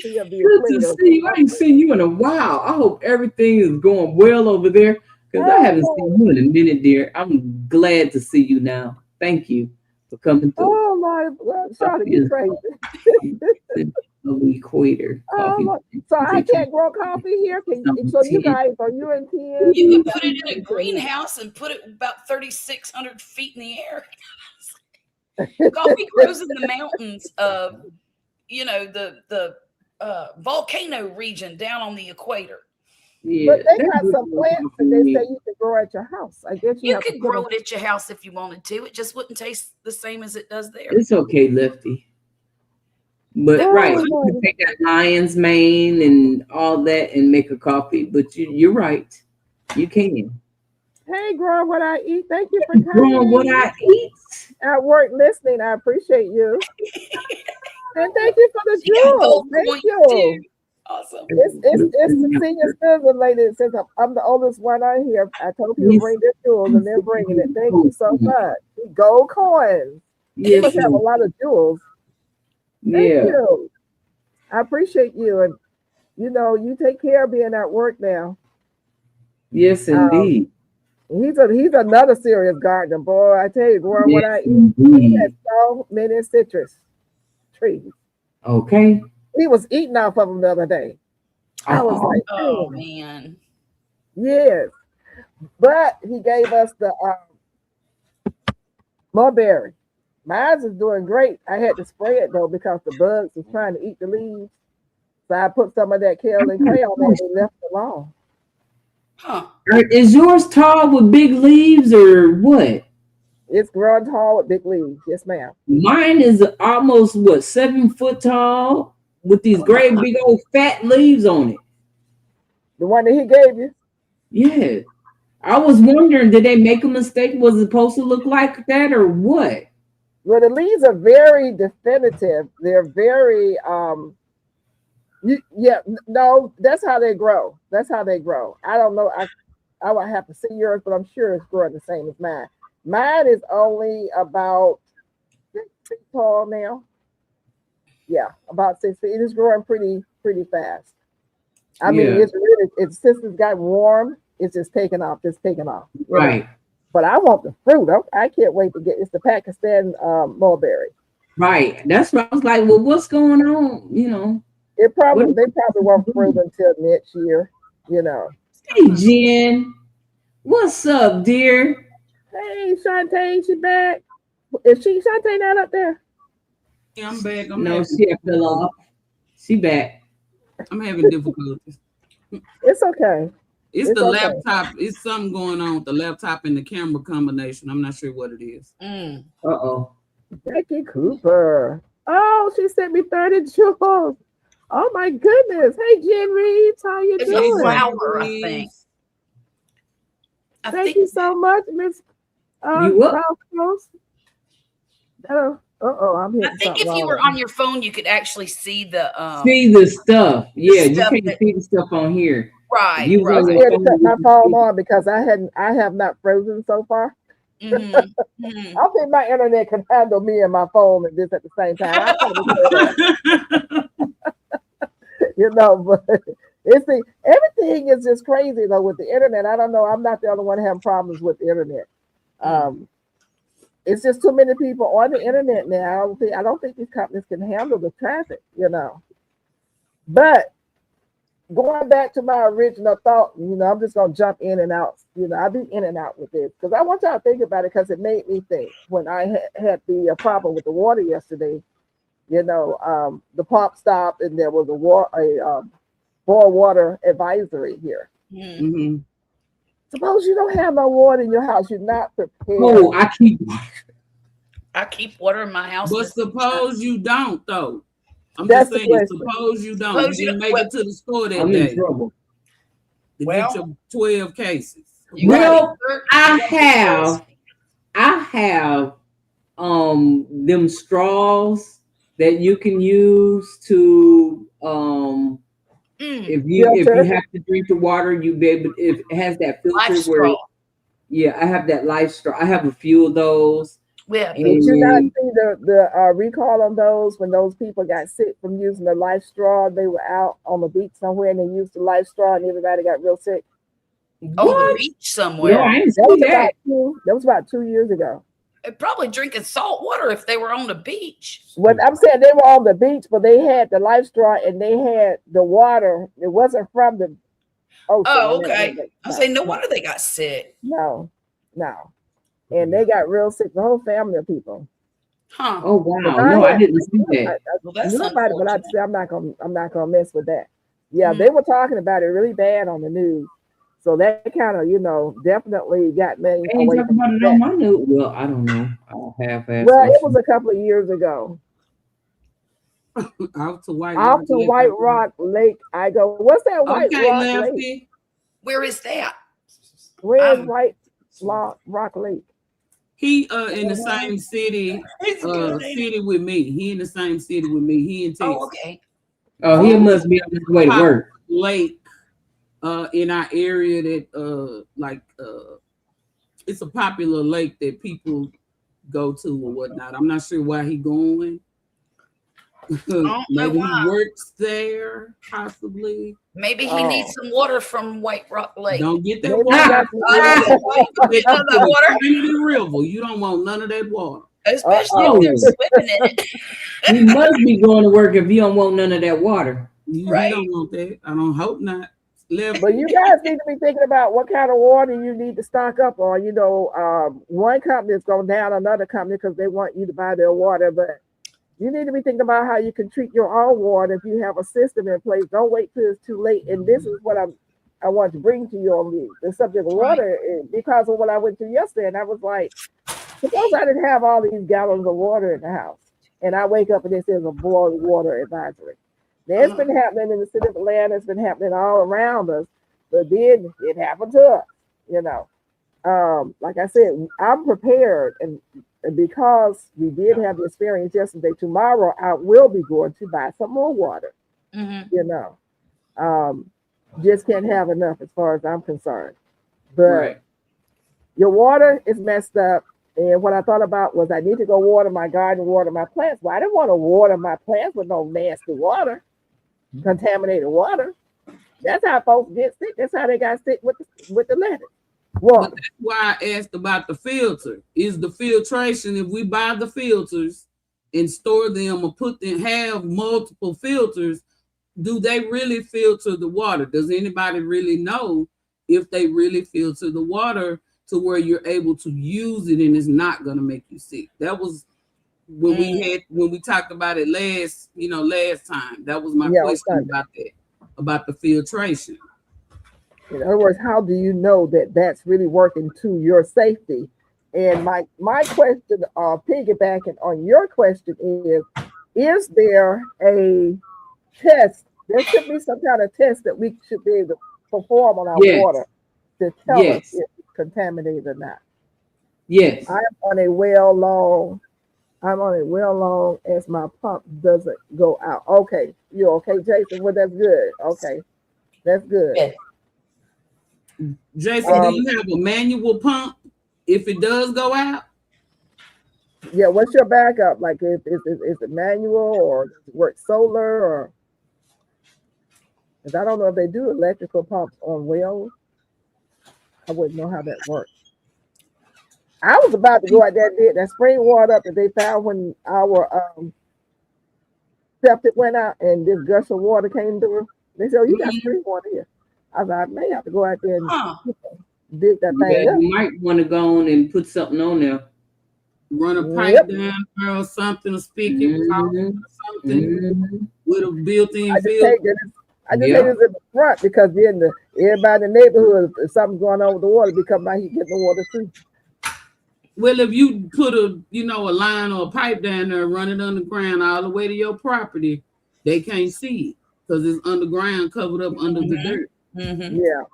Good to see you. I ain't seen you in a while. I hope everything is going well over there because I haven't seen you in a minute, dear. I'm glad to see you now. Thank you for coming through. Oh my God, Charlotte, you crazy. Equator. So I can't grow coffee here. So you guys, are you in 10? You can put it in a greenhouse and put it about 3,600 feet in the air. Coffee grows in the mountains of, the volcano region down on the equator. Yeah, but they got some plants that they say you can grow at your house. I guess you could grow it at your house if you wanted to. It just wouldn't taste the same as it does there. It's okay, Lefty. But you can take that lion's mane and all that and make a coffee. But you're right, you can. Hey, growing what I eat. Thank you for coming. Growing what I eat. At work listening. I appreciate you. And thank you for the jewels. Thank you. Awesome. It's the senior citizen lady. Since I'm the oldest one out here, I told people to bring their jewels, and they're bringing it. Thank you so much. Gold coins. You must have a lot of jewels. Thank you. I appreciate you, and you take care of being at work now. Yes, indeed. He's another serious gardener, boy. I tell you, boy, what Yes, I eat. He indeed. has so many citrus trees. Okay. He was eating off of them the other day. I was Oh, like, Oh "Damn, man. yes." But he gave us the mulberry. Mine is doing great. I had to spray it though because the bugs was trying to eat the leaves. So I put some of that kaolin clay on there and they left it alone. Huh. is yours tall with big leaves or what? It's growing tall with big leaves. Yes, ma'am. Mine is almost what 7 foot tall with these great big old fat leaves on it. The one that he gave you. Yeah. I was wondering, did they make a mistake? Was it supposed to look like that or what? Well, the leaves are very definitive. They're very no, that's how they grow. That's how they grow. I don't know. I would have to see yours, but I'm sure it's growing the same as mine. Mine is only about 6 feet tall now. Yeah, about 6 feet. It is growing pretty fast. I mean, Yeah. it's really since it's got warm, it's just taking off, you know. Right. But I want the fruit. I can't wait to get it's the Pakistan mulberry. Right. That's what I was like, well, what's going on? You know. They What probably won't fruit until next year, you know. Hey Jen. What's up, dear? Hey, Shantae, she back. Is Shantae not up there? Yeah, I'm back. No, she fell off. She back. I'm having difficulties. It's okay. It's It's the okay. laptop. It's something going on with the laptop and the camera combination. I'm not sure what it is. Mm. Uh-oh. Becky Cooper. Oh, she sent me 30 jewels. Oh my goodness. Hey, Jen Reeves, how you It's a doing? flower, I think. Thank you so much, Miss You up? Ralph. I'm hitting I think something if you wrong. were on your phone, you could actually see the See the stuff. Yeah, you stuff can't that- see the stuff on here. right. You was I'm on Right. your scared to cut phone, my you can phone see- on because I have not frozen so far. Mhm. Mhm. I think my internet can handle me and my phone and this at the same time. I probably could, you know, but everything is just crazy though with the internet. I don't know. I'm not the only one having problems with the internet. It's just too many people on the internet now. I don't think these companies can handle the traffic, you know. But going back to my original thought, you know, I'm just gonna jump in and out. You know, I'll be in and out with this because I want y'all to think about it because it made me think when I had the problem with the water yesterday. You know, the pump stopped and there was a boil water advisory here. Mhm. Mm-hmm. Suppose you don't have no water in your house, you're not prepared. Oh, I keep water in my house. But suppose you don't, though. I'm That's just the saying, question. suppose you don't. Suppose You you didn't don't- make it to the store that I'm in day trouble. to Well, get your 12 cases. You gotta Well, be certain I you don't get have them straws that you can use to Mm, if you Filter. have to drink the water, you be able if it has that filter life where straw. yeah, I have that life straw. I have a few of those. We have Did you not And see the recall on those when those people got sick from using the life straw? They were out on the beach somewhere and they used the life straw and everybody got real sick. on the what? beach No, somewhere. I didn't That see was that. about 2 years ago. They're probably drinking salt water if they were on the beach. When I'm saying they were on the beach, but they had the life straw and they had the water. It wasn't from the ocean. Oh, okay. I say no no, wonder they got sick. no. And they got real sick. The whole family of people. Huh. Oh wow, But no, I had- didn't see that. Well, I that's knew about it, but unfortunate. I'm not gonna mess with that. Yeah, Mhm. they were talking about it really bad on the news. So that kind of, definitely got me They ain't away talking from about it that. on my news. Well, I don't know. I'll half-ass Well, it listen. was a couple of years ago. Out to White Off Rock. to White Rock Lake, I go. What's that White Okay, Rock Lake? Lefty. Where is that? Where's I'm- White Rock Lake? He in the same city city with me. He in the same city with me. He in Texas. Oh, okay. Oh, he must be on his way to work. Lake in our area that it's a popular lake that people go to or whatnot. I'm not sure why he going. know Maybe why. he works there, possibly. Maybe he needs some water from White Rock Lake. Don't get that Maybe water. he got That water, Trinity River. You don't want none of that water. especially if they're swimming in it. You must be going to work if you don't want none of that water. You Right. don't want that. I don't hope not. Left. But you guys need to be thinking about what kind of water you need to stock up on. You know, one company is going down another company because they want you to buy their water, but you need to be thinking about how you can treat your own water if you have a system in place. Don't wait till it's too late. And this is what I want to bring to you on the subject of water, because of what I went through yesterday. And I was like, suppose I didn't have all these gallons of water in the house, and I wake up and it says a boil water advisory. Now, it's been happening in the city of Atlanta. It's been happening all around us, but then it happened to us, you know. Like I said, I'm prepared, and because we did have the experience yesterday, tomorrow I will be going to buy some more water. You know, just can't have enough as far as I'm concerned. But your water is messed up. And what I thought about was I need to go water my garden, water my plants. Well, I didn't want to water my plants with no nasty water, contaminated water. That's how folks get sick. That's how they got sick with the lettuce. But that's why I asked about the filter. Is the filtration, if we buy the filters and store them or have multiple filters, do they really filter the water? Does anybody really know if they really filter the water to where you're able to use it and it's not going to make you sick? That was when we talked about it last time. That was my question about the filtration. In other words, how do you know that that's really working to your safety? And my question, piggybacking on your question, is there a test? There should be some kind of test that we should be able to perform on our water to tell us if it's contaminated or not. Yes. I'm on a well long as my pump doesn't go out. Okay, you okay, Jason? Well, that's good. Okay, that's good. Yeah. Jason, do you have a manual pump if it does go out? Yeah, what's your backup? Like, is it manual or does it work solar? Or because I don't know if they do electrical pumps on wells. I wouldn't know how that works. I was about to go out there and get that spring water up that they found when our septic went out and this gush of water came through. They said, "Oh, you got spring water here." I was like, I may have to go out there and dig that thing up. You might want to go on and put something on there. Run a pipe down there or something, a spigot or something with a built-in filter. I just say this in the front because then everybody in the neighborhood, if something's going on with the water, because now he getting the water too. Well, if you put a line or a pipe down there, run it underground all the way to your property, they can't see it because it's underground, covered up under the dirt. Yeah.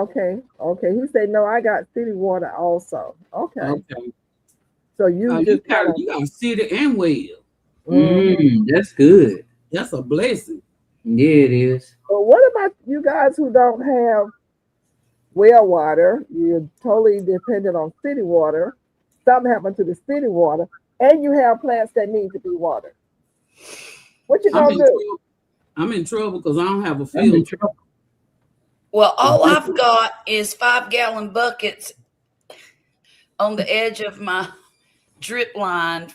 Okay. He said, no, I got city water also. Okay. So you got city and well. That's good. That's a blessing. Yeah, it is. But what about you guys who don't have well water? You're totally dependent on city water. Something happened to the city water, and you have plants that need to be watered. What you gonna do? I'm in trouble because I don't have a filter. Well, all I've got is 5-gallon buckets on the edge of my drip line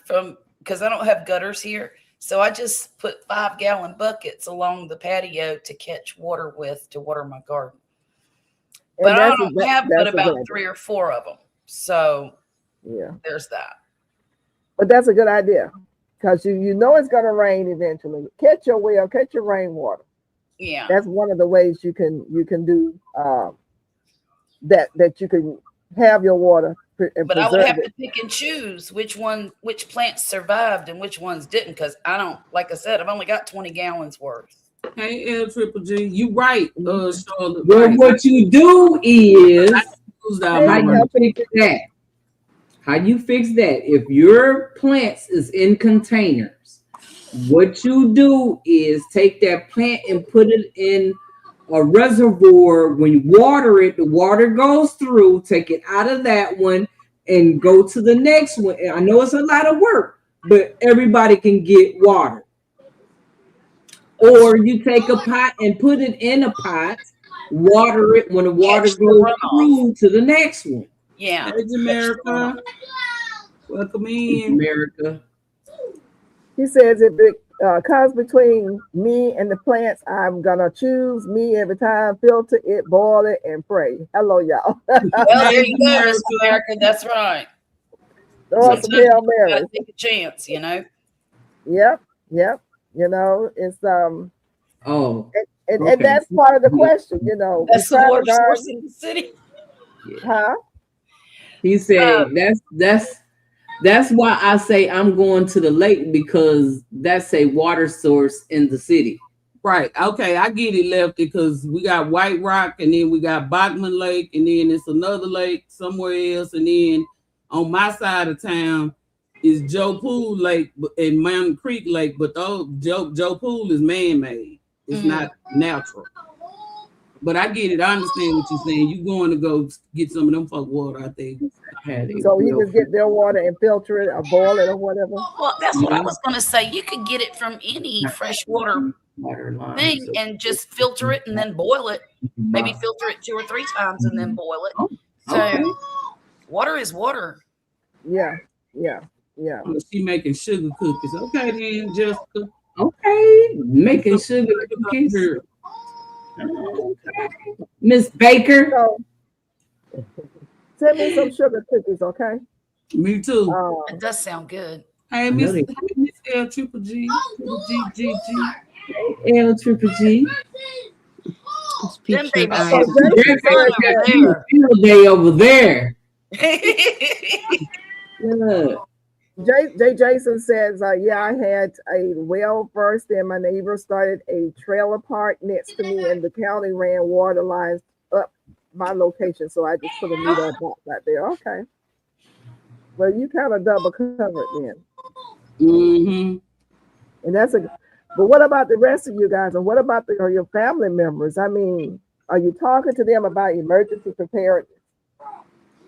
because I don't have gutters here. So I just put 5-gallon buckets along the patio to catch water with to water my garden. But I don't have but about 3 or 4 of them. So there's that. But that's a good idea because you know it's going to rain eventually. Catch your rainwater. Yeah, that's one of the ways you can do that you can have your water. But I would have to pick and choose which plants survived and which ones didn't, because I don't, like I said, I've only got 20 gallons worth. Hey, L Triple G, you right, Charlotte. Well, what you do is how you fix that. If your plants is in containers, what you do is take that plant and put it in a reservoir. When you water it, the water goes through, take it out of that one and go to the next one. I know it's a lot of work, but everybody can get water. Or you take a pot and put it in a pot, water it when the water Catch the goes runoff. through to the next one. Yeah. Hey, America. Welcome in. America. He says if it comes between me and the plants, I'm gonna choose me every time. Filter it, boil it, and pray. Hello, y'all. Well, there you go, Miss America. That's right. Throw us some Sometimes Hail you gotta Marys. take a chance, you know. Yep. You know, it's Oh, and okay. that's part of the question. You know, That's the we try to water source garden, in the city. huh? He said that's why I say I'm going to the lake, because that's a water source in the city. Right. Okay, I get it, Lefty, because we got White Rock, and then we got Bachman Lake, and then it's another lake somewhere else, and then on my side of town is Joe Pool Lake and Mountain Creek Lake, but those Joe Pool is man-made. It's not natural. But I get it. I understand what you're saying. You going to go get some of them fuck water out there. So you just get their water and filter it or boil it or whatever. Well, that's what I was going to say. You could get it from any freshwater thing and just filter it and then boil it. Maybe filter it 2 or 3 times and then boil it. So water is water. Yeah. Oh, she making sugar cookies. Okay, then, Jessica. Okay, making sugar cookies. Miss Baker. So, send me some sugar cookies, okay? Me too. It does sound good. Hey, Miss L Triple G. G. L Triple G. Them babies So over Day over there. there. Yeah. Jason says, yeah, I had a well first and my neighbor started a trailer park next to me and the county ran water lines up my location. So I just put a meter box out there. Okay. Well, you kind of double covered then. Mm-hmm. And but what about the rest of you guys? And what about your family members? I mean, are you talking to them about emergency preparedness?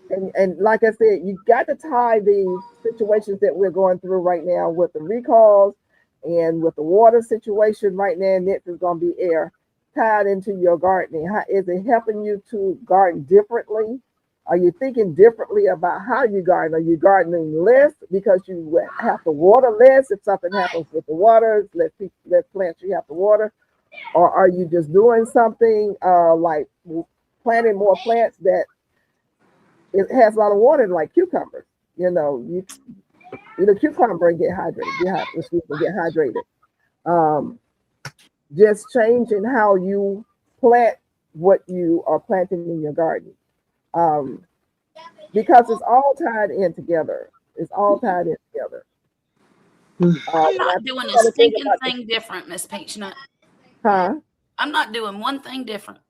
And like I said, you got to tie these situations that we're going through right now with the recalls and with the water situation right now. Next is going to be air tied into your gardening. How is it helping you to garden differently? Are you thinking differently about how you garden? Are you gardening less because you have to water less if something happens with the water? Less plants you have to water, or are you just doing something like planting more plants that it has a lot of water, like cucumbers? You know, you eat a cucumber and get hydrated. Just changing how you plant what you are planting in your garden. Because it's all tied in together. I'm not doing a stinking thing different, Miss Peachnut. Huh? I'm not doing one thing different.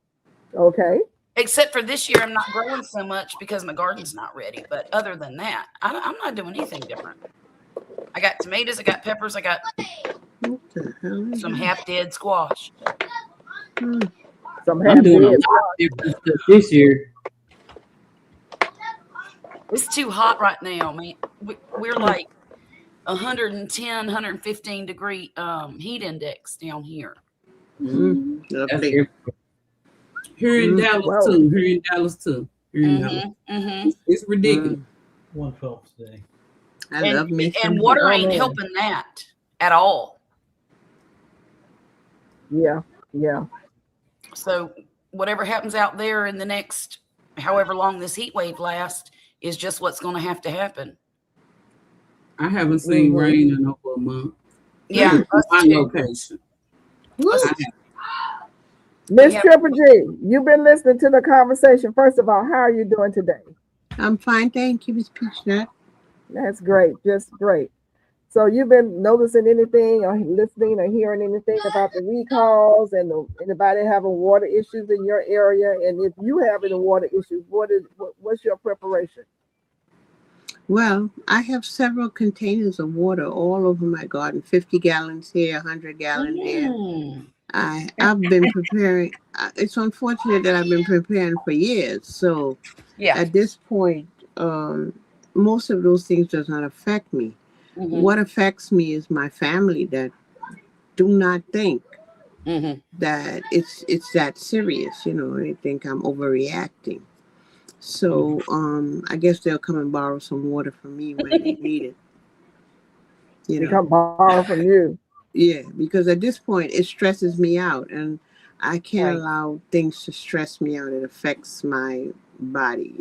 Okay. Except for this year, I'm not growing so much because my garden's not ready. But other than that, I'm not doing anything different. I got tomatoes, I got peppers, I got some half-dead squash. I'm doing a lot different stuff this year. It's too hot right now, man. We're like 110, 115 degree heat index down here. Here in Dallas too. Here in Dallas too. It's ridiculous. 112 today. And water ain't helping that at all. Yeah. So whatever happens out there in the next however long this heat wave lasts is just what's going to happen. I haven't seen rain in over a month. Yeah, my location. Miss Triple G, you've been listening to the conversation. First of all, how are you doing today? I'm fine, thank you, Miss Peachnut. That's great, just great. So you've been noticing anything or listening or hearing anything about the recalls and anybody having water issues in your area? And if you have any water issues, what's your preparation? Well, I have several containers of water all over my garden, 50 gallons here, 100 gallons there. I've been preparing. It's unfortunate that I've been preparing for years. So at this point, most of those things does not affect me. What affects me is my family that do not think that it's that serious. They think I'm overreacting. So I guess they'll come and borrow some water from me when they need it. They come borrow from you. Yeah, because at this point it stresses me out, and I can't allow things to stress me out. It affects my body.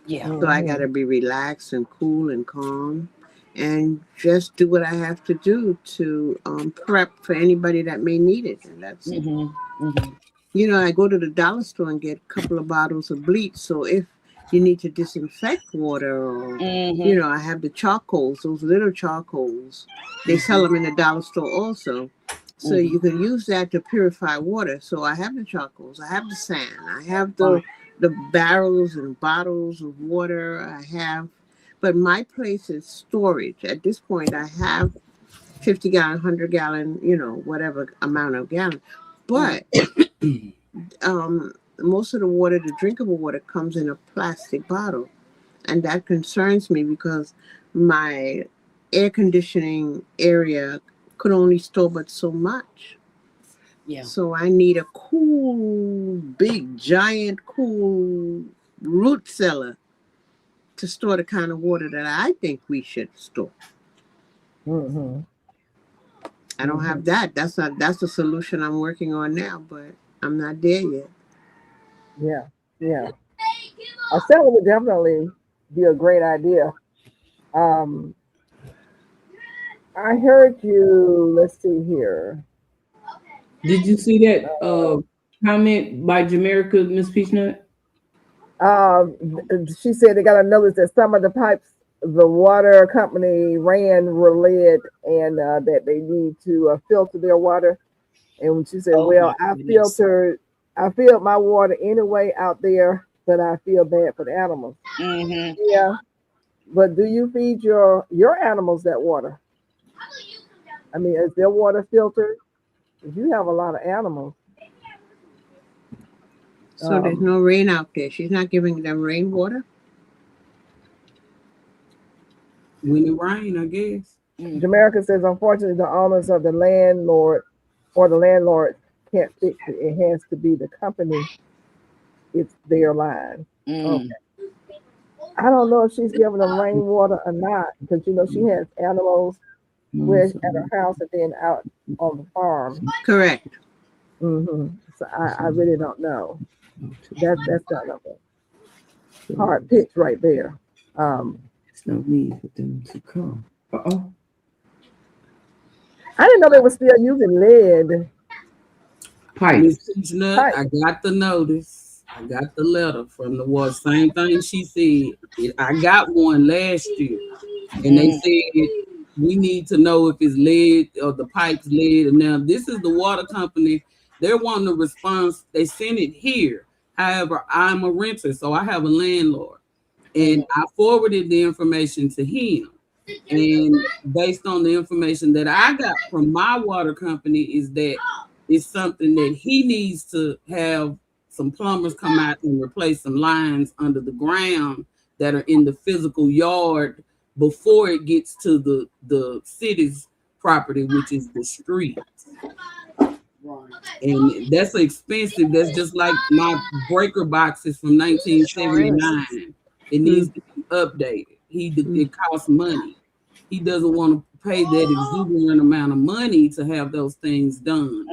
Yeah. So I got to be relaxed and cool and calm, and just do what I have to do to prep for anybody that may need it, and that's it. I go to the dollar store and get a couple of bottles of bleach. So if you need to disinfect water, or I have the charcoals, those little charcoals. They sell them in the dollar store also. So you can use that to purify water. So I have the charcoals, I have the sand, I have the barrels and bottles of water. But my place is storage. At this point, I have 50 gallon, 100 gallon, whatever amount of gallon. But most of the water, the drinkable water, comes in a plastic bottle. And that concerns me because my air conditioning area could only store but so much. Yeah. So I need a cool, big, giant, cool root cellar to store the kind of water that I think we should store. I don't have that. That's the solution I'm working on now, but I'm not there yet. Yeah. A cellar would definitely be a great idea. I heard you. Let's see here. Did you see that comment by Jamaica, Miss Peachnut? She said they got a notice that some of the pipes the water company ran were lead, and that they need to filter their water. And she said, "Well, I filtered my water anyway out there, but I feel bad for the animals." Yeah, but do you feed your animals that water? I mean, is their water filtered? You have a lot of animals. So there's no rain out there. She's not giving them rainwater? When it rain, I guess. Jamaica says, unfortunately, the owners of the landlord or the landlord can't fix it. It has to be the company. It's their line. Okay. I don't know if she's giving them rainwater or not, because she has animals at her house and then out on the farm. Correct. So I really don't know. That's kind of a hard pitch right there. There's no need for them to come. I didn't know they were still using lead pipes. I got the notice. I got the letter from the water. Same thing she said. I got one last year, and they said we need to know if it's lead or the pipe's lead. And now this is the water company. They're wanting a response. They sent it here. However, I'm a renter, so I have a landlord, and I forwarded the information to him. And based on the information that I got from my water company, is that it's something that he needs to have some plumbers come out and replace some lines under the ground that are in the physical yard before it gets to the city's property, which is the street. And that's expensive. That's just like my breaker boxes from 1979. It needs to be updated. It costs money. He doesn't want to pay that exuberant amount of money to have those things done.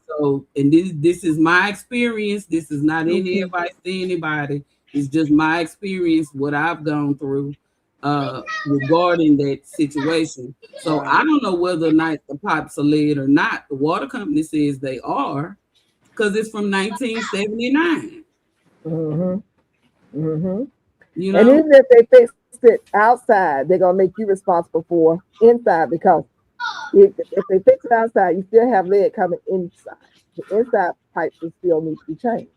So, and this is my experience. This is not any advice to anybody. It's just my experience, what I've gone through regarding that situation. So I don't know whether or not the pipes are lead or not. The water company says they are, because it's from 1979. And even if they fix it outside, they're gonna make you responsible for inside, because if they fix it outside, you still have lead coming inside. The inside pipes will still need to be changed.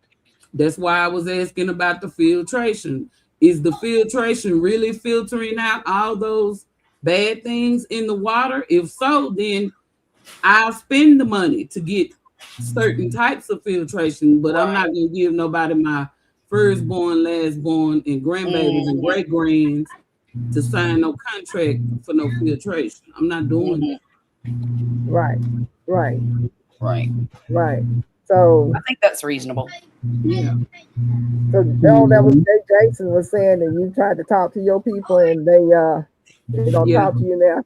That's why I was asking about the filtration. Is the filtration really filtering out all those bad things in the water? If so, then I'll spend the money to get certain types of filtration, but I'm not going to give nobody my firstborn, lastborn, and grandbabies and great grands to sign no contract for no filtration. I'm not doing that. Right. Right. Right. So, I think that's reasonable. Yeah. so that was Jason was saying that you tried to talk to your people and they don't Yeah. talk to you now.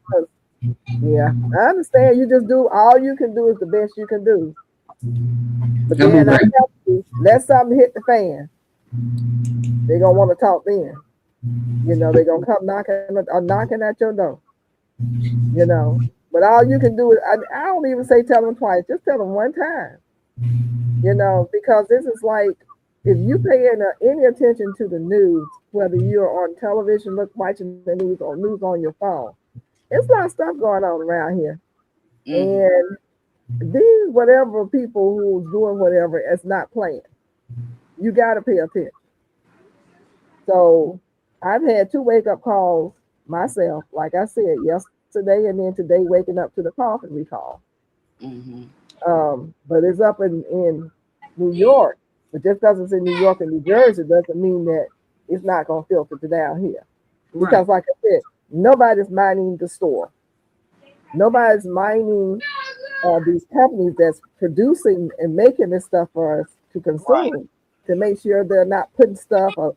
Yeah, I understand. You just do all you can do is the best you can do. But then I tell you, let something hit the fan. They're gonna want to talk then. You know, they're gonna come knocking at your door. You know. But all you can do is I don't even say tell them twice, just tell them one time. You know, because this is like if you pay any attention to the news, whether you're on television, watching the news or news on your phone, it's a lot of stuff going on around here. And these whatever people who's doing whatever is not playing. You got to pay attention. So I've had 2 wake-up calls myself, like I said, yesterday and then today waking up to the coffin recall. But it's up in New York. But just because it's in New York and New Jersey doesn't mean that it's not going to filter to down here. Because like I said, nobody's mining the store. Nobody's mining these companies that's producing and making this stuff for us to consume, to make sure they're not putting stuff or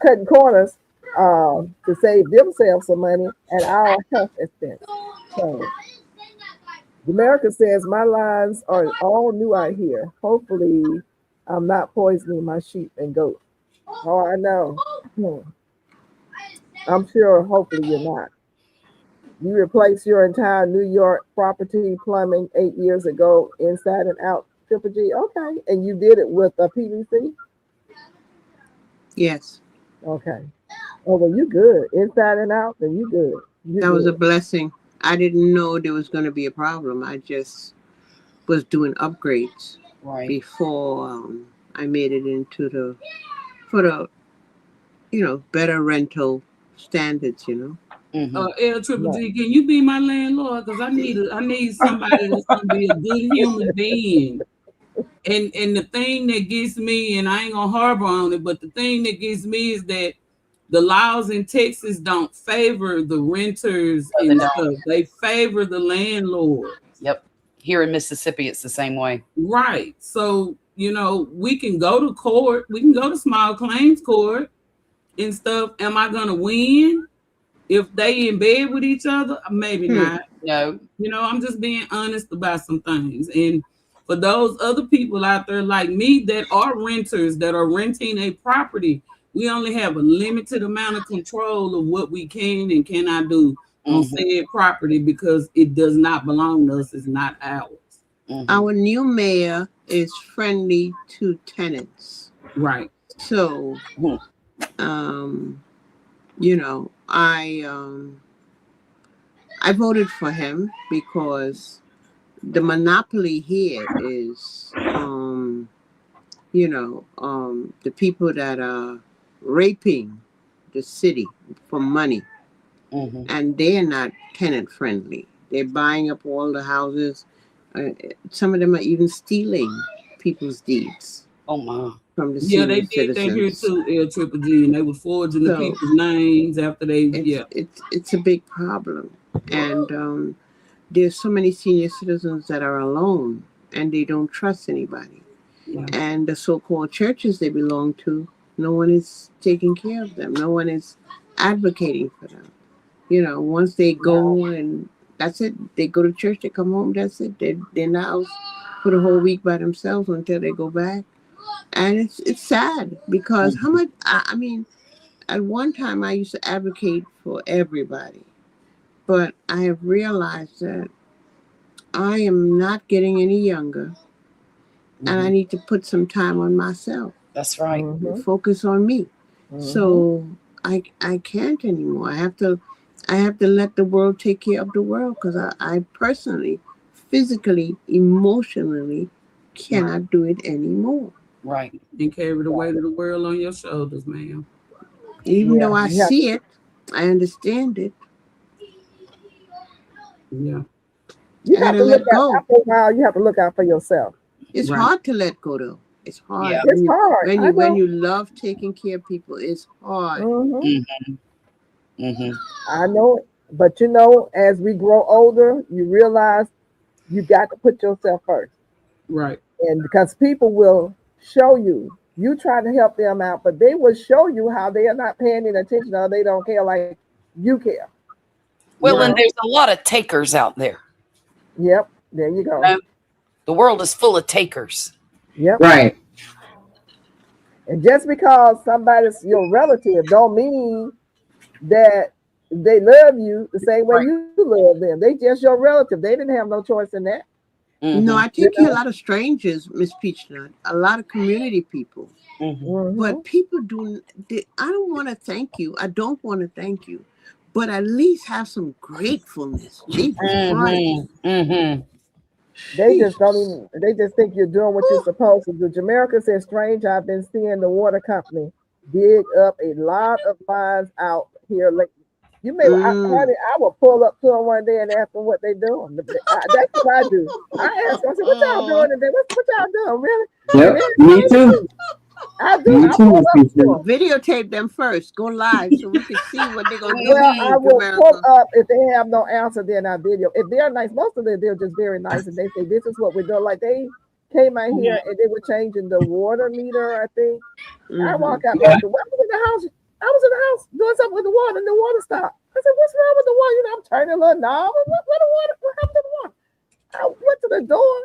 cutting corners to save themselves some money at our health expense. So America says my lines are all new out here. Hopefully I'm not poisoning my sheep and goats. Oh, I know. I'm sure hopefully you're not. You replaced your entire New York property plumbing 8 years ago, inside and out, Triple G. Okay. And you did it with a PVC? Yes. Okay. Oh, well, you good. Inside and out, then you good. That was a blessing. I didn't know there was going to be a problem. I just was doing upgrades before I made it into for the, better rental standards, L Triple G, can you be my landlord? Because I need somebody that's gonna be a good human being. And the thing that gets me, and I ain't gonna harbor on it, but the thing that gets me is that the laws in Texas don't favor the renters and stuff. They favor the landlord. Yep. Here in Mississippi, it's the same way. Right. So, we can go to court. We can go to small claims court and stuff. Am I gonna win? If they in bed with each other, maybe not. No. I'm just being honest about some things. And for those other people out there like me that are renters, that are renting a property, we only have a limited amount of control of what we can and cannot do on said property because it does not belong to us. It's not ours. Our new mayor is friendly to tenants. Right. So, I voted for him because the monopoly here is, the people that are raping the city for money, and they're not tenant friendly. They're buying up all the houses. Some of them are even stealing people's deeds. Oh my! From the they did that here too, L Triple G, and they were forging the people's names after they. It's a big problem, and there's so many senior citizens that are alone and they don't trust anybody. Yeah. And the so-called churches they belong to, no one is taking care of them. No one is advocating for them. Once they go and that's it, they go to church, they come home, that's it. They're in the house for the whole week by themselves until they go back. And it's sad because how much, I mean, at one time I used to advocate for everybody, but I have realized that I am not getting any younger and I need to put some time on myself. That's right. Focus on me. So I can't anymore. I have to let the world take care of the world because I personally, physically, emotionally cannot do it anymore. Right. And carry the weight of the world on your shoulders, ma'am. Even though I see it, I understand it. Yeah. You have to look out after a while. You have to look out for yourself. It's hard to let go, though. It's hard. Yeah. It's hard. When you love taking care of people, it's hard. I know it. But as we grow older, you realize You got to put yourself first. Right. And because people will show you, you try to help them out, but they will show you how they are not paying any attention or they don't care like you care. Well, and there's a lot of takers out there. Yep. There you go. The world is full of takers. Yep. Right. And just because somebody's your relative don't mean that they love you the same way you love them. They just your relative. They didn't have no choice in that. No, I take care of a lot of strangers, Miss Peachnut, a lot of community people. But people I don't want to thank you. I don't want to thank you. But at least have some gratefulness. Jesus Christ. They just don't even, they just think you're doing what you're supposed to do. Jamaica says, strange, I've been seeing the water company dig up a lot of lines out here lately. You may, honey, I will pull up to them one day and ask them what they're doing. That's what I do. I ask them, I say, what y'all doing today? What y'all doing, really? Yep, me too. I do. Me too, Miss Peachnut. Videotape them first. Go live so we can see what they're going to do. Well, I will pull up if they have no answer. Then I video. If they're nice, most of them they're just very nice, and they say this is what we're doing. Like they came out here and they were changing the water meter. I think I walk out. I was in the house. I was in the house doing something with the water, and the water stopped. I said, "What's wrong with the water?" You know, I'm turning a little knob. What the water? What happened to the water? I went to the door.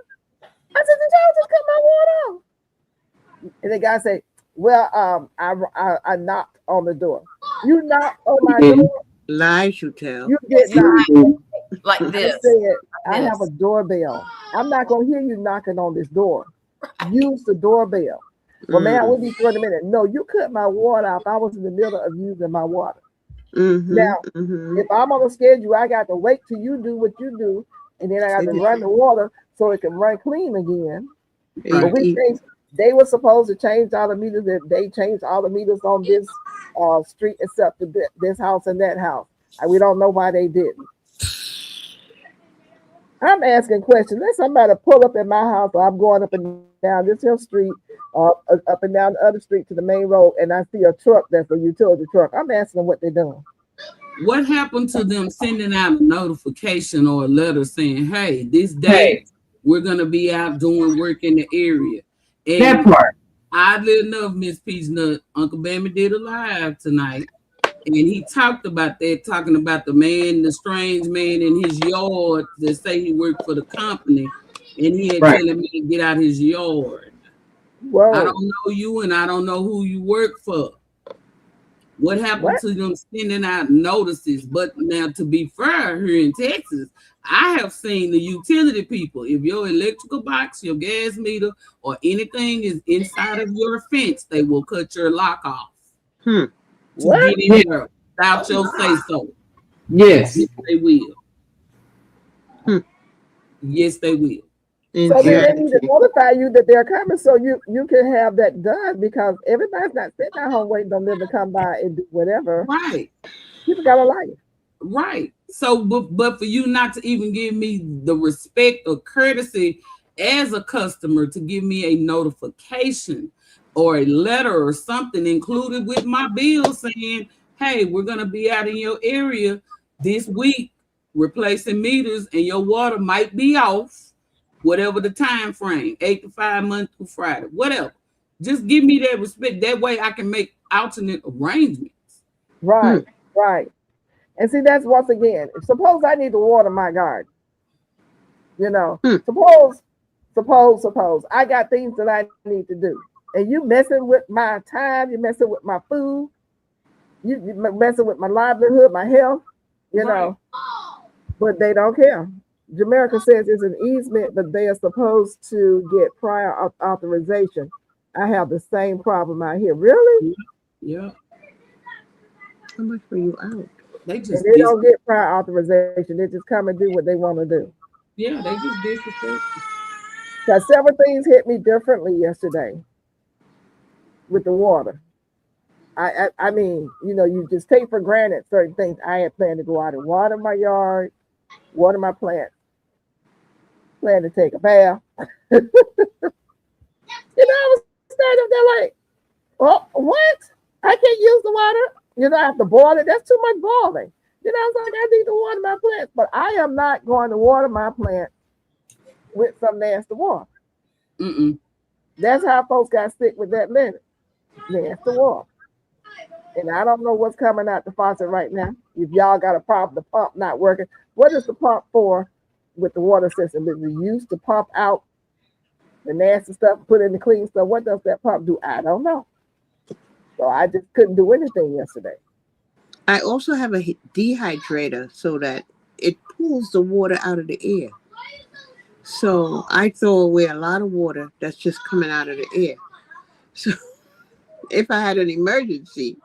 I said, "Did y'all just cut my water off?" And the guy said, "Well, I knocked on the door. You knocked on my door." Lies you tell. You get knocked. Like this. I said, I have a doorbell. I'm not going to hear you knocking on this door. Use the doorbell. Well, man, we'll be through in a minute. No, you cut my water off. I was in the middle of using my water. Now, if I'm on a schedule, I got to wait till you do what you do, and then I got to run the water so it can run clean again. But we changed. They were supposed to change all the meters. They changed all the meters on this street except this house and that house. And we don't know why they didn't. I'm asking questions. Let somebody pull up in my house, or I'm going up and down this hill street, up and down the other street to the main road, and I see a truck that's a utility truck. I'm asking them what they're doing. What happened to them sending out a notification or a letter saying, "Hey, this day we're gonna be out doing work in the area"? And that part. Oddly enough, Miss Peachnut, Uncle Bammy did a live tonight, and he talked about that, talking about the strange man in his yard that say he worked for the company, and he had telling me to get out his yard. Whoa. I don't know you, and I don't know who you work for. What happened to them sending out notices? But now, to be fair, here in Texas, I have seen the utility people. If your electrical box, your gas meter, or anything is inside of your fence, they will cut your lock off. To get in there without your say so. Yes. Yes, they will. Yes, they will. So they need to notify you that they're coming, so you can have that done, because everybody's not sitting at home waiting on them to come by and do whatever. Right. People got a life. Right. So, but for you not to even give me the respect or courtesy as a customer to give me a notification or a letter or something included with my bill saying, "Hey, we're gonna be out in your area this week replacing meters, and your water might be off." Whatever the time frame, 8 to 5 months to Friday, whatever. Just give me that respect. That way I can make alternate arrangements. Right, right. And see, that's once again, suppose I need to water my garden. You know, suppose I got things that I need to do. And you messing with my time, you messing with my food, you messing with my livelihood, my health, you know, but they don't care. Jamaica says it's an easement, but they are supposed to get prior authorization. I have the same problem out here. Really? Yeah. How much were you out? They don't get prior authorization. They just come and do what they want to do. Yeah, they just disrespect. Because several things hit me differently yesterday with the water. I mean, you know, you just take for granted certain things. I had planned to go out and water my yard, water my plants. Plan to take a bath. You know, I was standing up there like, "Oh, what? I can't use the water. You know, I have to boil it. That's too much boiling." You know, I was like, "I need to water my plants," but I am not going to water my plants with some nasty water. Mm-mm. That's how folks got sick with that minute. Nasty water. And I don't know what's coming out the faucet right now. If y'all got a problem, the pump not working. What is the pump for with the water system? Is it used to pump out the nasty stuff, put in the clean stuff? What does that pump do? I don't know. So I just couldn't do anything yesterday. I also have a dehydrator so that it pulls the water out of the air. So I throw away a lot of water that's just coming out of the air. So if I had an emergency,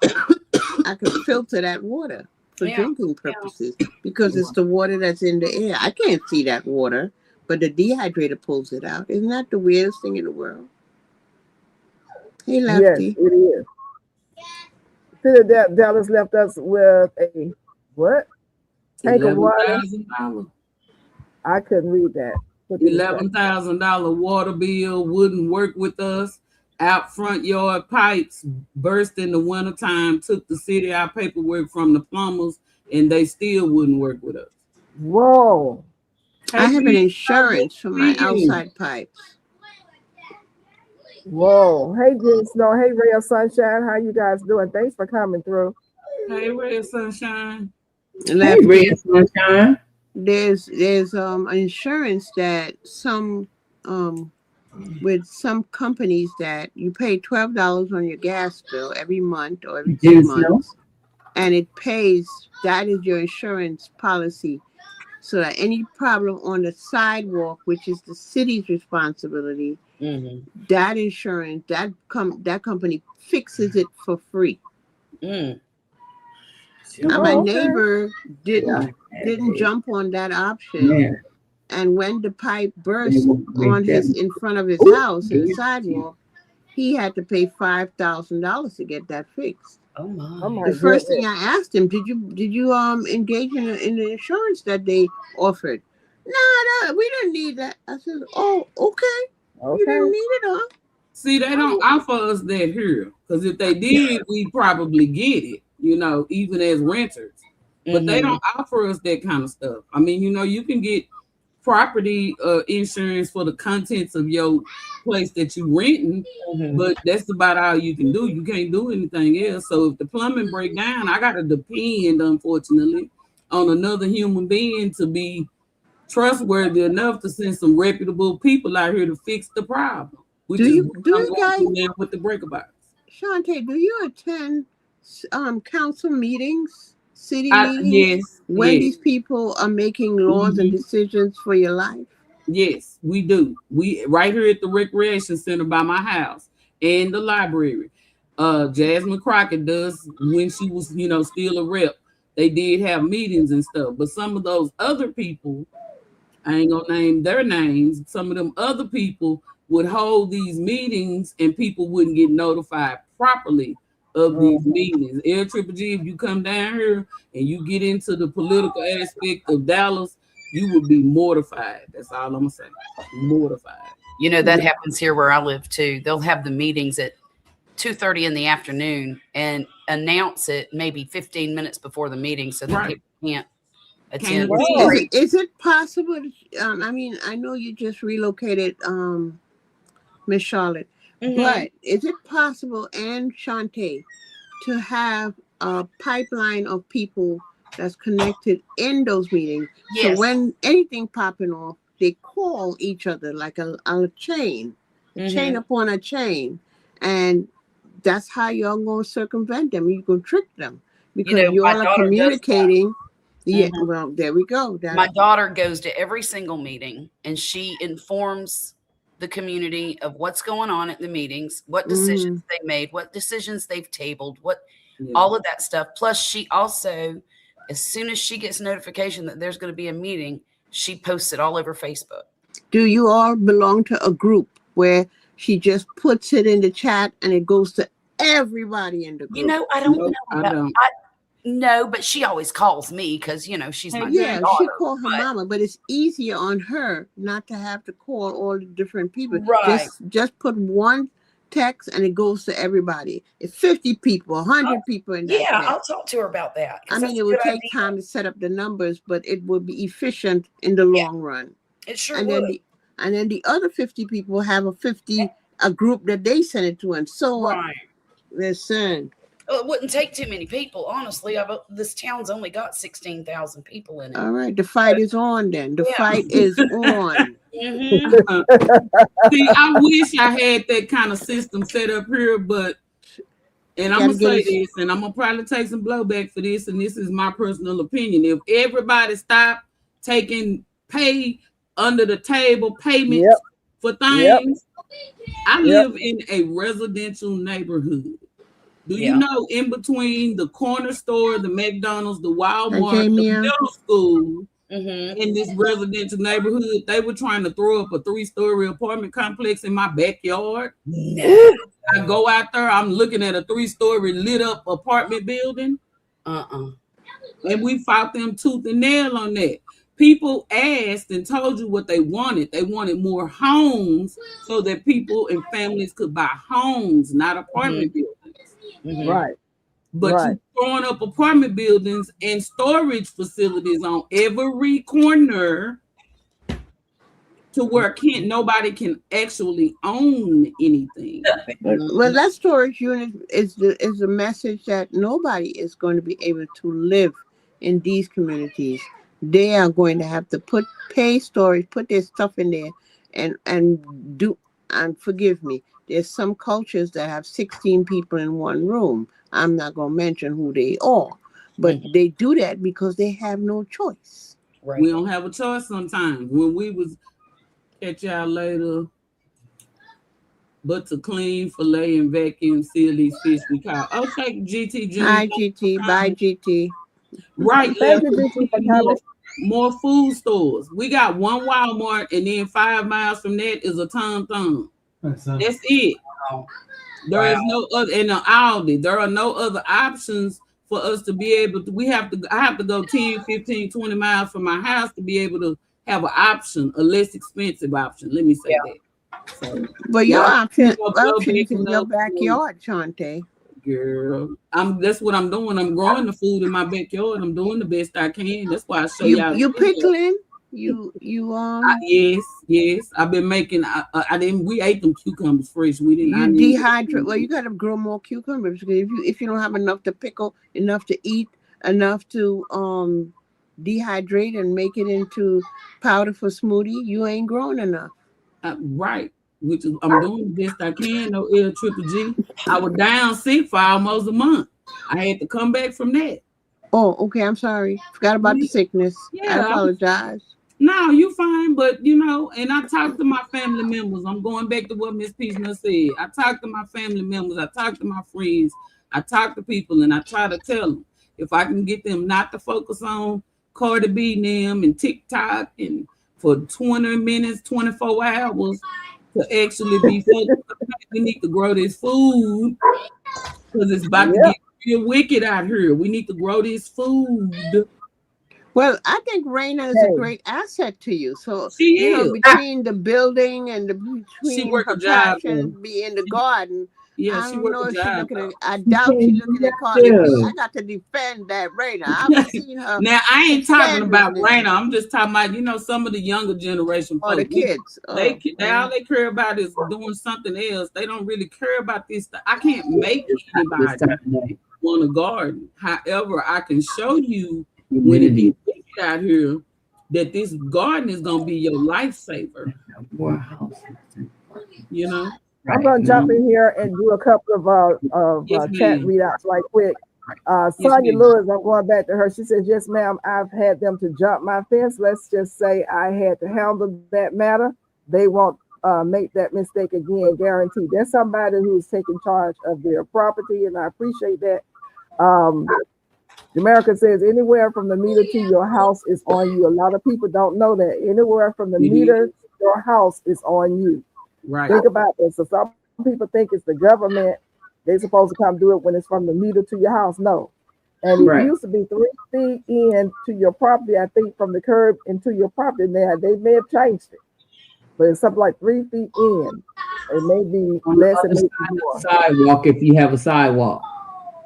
I could filter that water for drinking purposes because it's the water that's in the air. I can't see that water, but the dehydrator pulls it out. Isn't that the weirdest thing in the world? Hey, Lefty. Yes, it is. Senator Dallas left us with a what? Tank of water. $11,000. I couldn't read that. $11,000 water bill, wouldn't work with us. Out front yard pipes burst in the wintertime, took the city our paperwork from the plumbers, and they still wouldn't work with us. Whoa. I have an insurance for my outside pipes. Whoa. Hey, Jen Snow. Hey, Ray of Sunshine. How you guys doing? Thanks for coming through. Hey, Ray of Sunshine. Hey, Ray of Sunshine. There's insurance that some with some companies that you pay $12 on your gas bill every month or every 2 months, and it pays. That is your insurance policy, so that any problem on the sidewalk, which is the city's responsibility, that insurance that company fixes it for free. Now, my neighbor didn't jump on that option. And when the pipe burst in front of his house in the sidewalk, he had to pay $5,000 to get that fixed. Oh my! The first thing I asked him, did you engage in the insurance that they offered? No, we didn't need that. I said, oh, okay. You didn't need it, huh? See, they don't offer us that here, because if they did, we'd probably get it. Even as renters, but they don't offer us that kind of stuff. I mean, you can get property insurance for the contents of your place that you renting, but that's about all you can do. You can't do anything else. So if the plumbing break down, I gotta depend, unfortunately, on another human being to be trustworthy enough to send some reputable people out here to fix the problem. Do you guys with the breaker box? Shante, do you attend council meetings? City meetings, yes, when these people are making laws and decisions for your life? Yes, we do. We right here at the recreation center by my house and the library. Jasmine Crockett does when she was, still a rep. They did have meetings and stuff, but some of those other people, I ain't gonna name their names. Some of them other people would hold these meetings and people wouldn't get notified properly of these meetings. L-Triple-G, if you come down here and you get into the political aspect of Dallas, you would be mortified. That's all I'm gonna say. Mortified. That happens here where I live too. They'll have the meetings at 2:30 in the afternoon and announce it maybe 15 minutes before the meeting so that people can't attend. Is it possible? I know you just relocated, Miss Charlotte. But is it possible, and Shante, to have a pipeline of people that's connected in those meetings? Yes. So when anything popping off, they call each other like a chain, chain upon a chain. And that's how y'all going to circumvent them. You can trick them because you all are communicating. Yeah, well, there we go. My daughter goes to every single meeting and she informs the community of what's going on at the meetings, what decisions they made, what decisions they've tabled, all of that stuff. Plus, she also, as soon as she gets notification that there's going to be a meeting, she posts it all over Facebook. Do you all belong to a group where she just puts it in the chat and it goes to everybody in the group? I don't know. No, but she always calls me because, she's my daughter. She calls her mama, but it's easier on her not to have to call all the different people. Right. Just put one text and it goes to everybody. It's 50 people, 100 people in that text. I'll talk to her about that. It would take time to set up the numbers, but it would be efficient in the long run. It sure would. and then the other 50 people have a group that they send it to, and so Right. listen. Well, it wouldn't take too many people, honestly. This town's only got 16,000 people in it. All right, the fight is on then. The fight is on. Mm-hmm. See, I wish I had that kind of system set up here, but, and I'm going to say this, and I'm going to probably take some blowback for this, and this is my personal opinion. If everybody stopped taking pay under the table payments for things, I live in a residential neighborhood. Do you know in between the corner store, the McDonald's, the Walmart, the middle school, in this residential neighborhood, they were trying to throw up a 3-story apartment complex in my backyard. No. I go out there, I'm looking at a 3-story lit up apartment building. And we fought them tooth and nail on that. People asked and told you what they wanted. They wanted more homes so that people and families could buy homes, not apartment buildings. Right. But you're throwing up apartment buildings and storage facilities on every corner to where nobody can actually own anything. Well, that storage unit is a message that nobody is going to be able to live in these communities. They are going to have to pay storage, put their stuff in there, and forgive me. There's some cultures that have 16 people in one room. I'm not going to mention who they are, but they do that because they have no choice. Right. We don't have a choice sometimes. When we was, catch y'all later, but to clean, fillet, and vacuum, seal these fish we caught. Okay, GT Junior. Hi, GT. Bye, GT. Right. More food stores. We got one Walmart, and then 5 miles from that is a Tom Thumb. That's it. There is no other, in an Aldi, there are no other options for us to be able to, I have to go 10, 15, 20 miles from my house to be able to have an option, a less expensive option. Let me say that. So, but your option is in your backyard, Chante. Girl, that's what I'm doing. I'm growing the food in my backyard. I'm doing the best I can. That's why I show y'all. You pickling? Yes. I've been making. We ate them cucumbers fresh. We didn't. You dehydrate. Well, you got to grow more cucumbers because if you don't have enough to pickle, enough to eat, enough to dehydrate and make it into powder for smoothie, you ain't growing enough. Right. Which is, I'm doing the best I can. No L triple G. I was down sick for almost a month. I had to come back from that. Oh, okay. I'm sorry. Forgot about the sickness. I apologize. No, you fine, but and I talk to my family members. I'm going back to what Miss Peachnut said. I talk to my family members. I talk to my friends. I talk to people, and I try to tell them if I can get them not to focus on Cardi B, them, and TikTok, and for 20 minutes, 24 hours, to actually be focused. We need to grow this food because it's about to get real wicked out here. We need to grow this food. Well, I think Raina is a great asset to you. So between the building and between her passion, be in the garden. Yeah, she works a job. I doubt she's looking at Cardi B. I got to defend that Raina. I've seen her. Now I ain't talking about Raina. I'm just talking about some of the younger generation. Or the kids. They all they care about is doing something else. They don't really care about this stuff. I can't make anybody want a garden. However, I can show you when it gets out here that this garden is gonna be your lifesaver. Wow. I'm gonna jump in here and do a couple of chat readouts right quick. Sonia Lewis, I'm going back to her. She says, "Yes, ma'am. I've had them to jump my fence. Let's just say I had to handle that matter. They won't make that mistake again, guaranteed." There's somebody who's taking charge of their property, and I appreciate that. America says anywhere from the meter to your house is on you. A lot of people don't know that. Anywhere from the meter to your house is on you. Right. Think about this. So some people think it's the government. They're supposed to come do it when it's from the meter to your house. No. And it used to be 3 feet in to your property. I think from the curb into your property now, they may have changed it. But it's something like 3 feet in. It may be less than sidewalk if you have a sidewalk.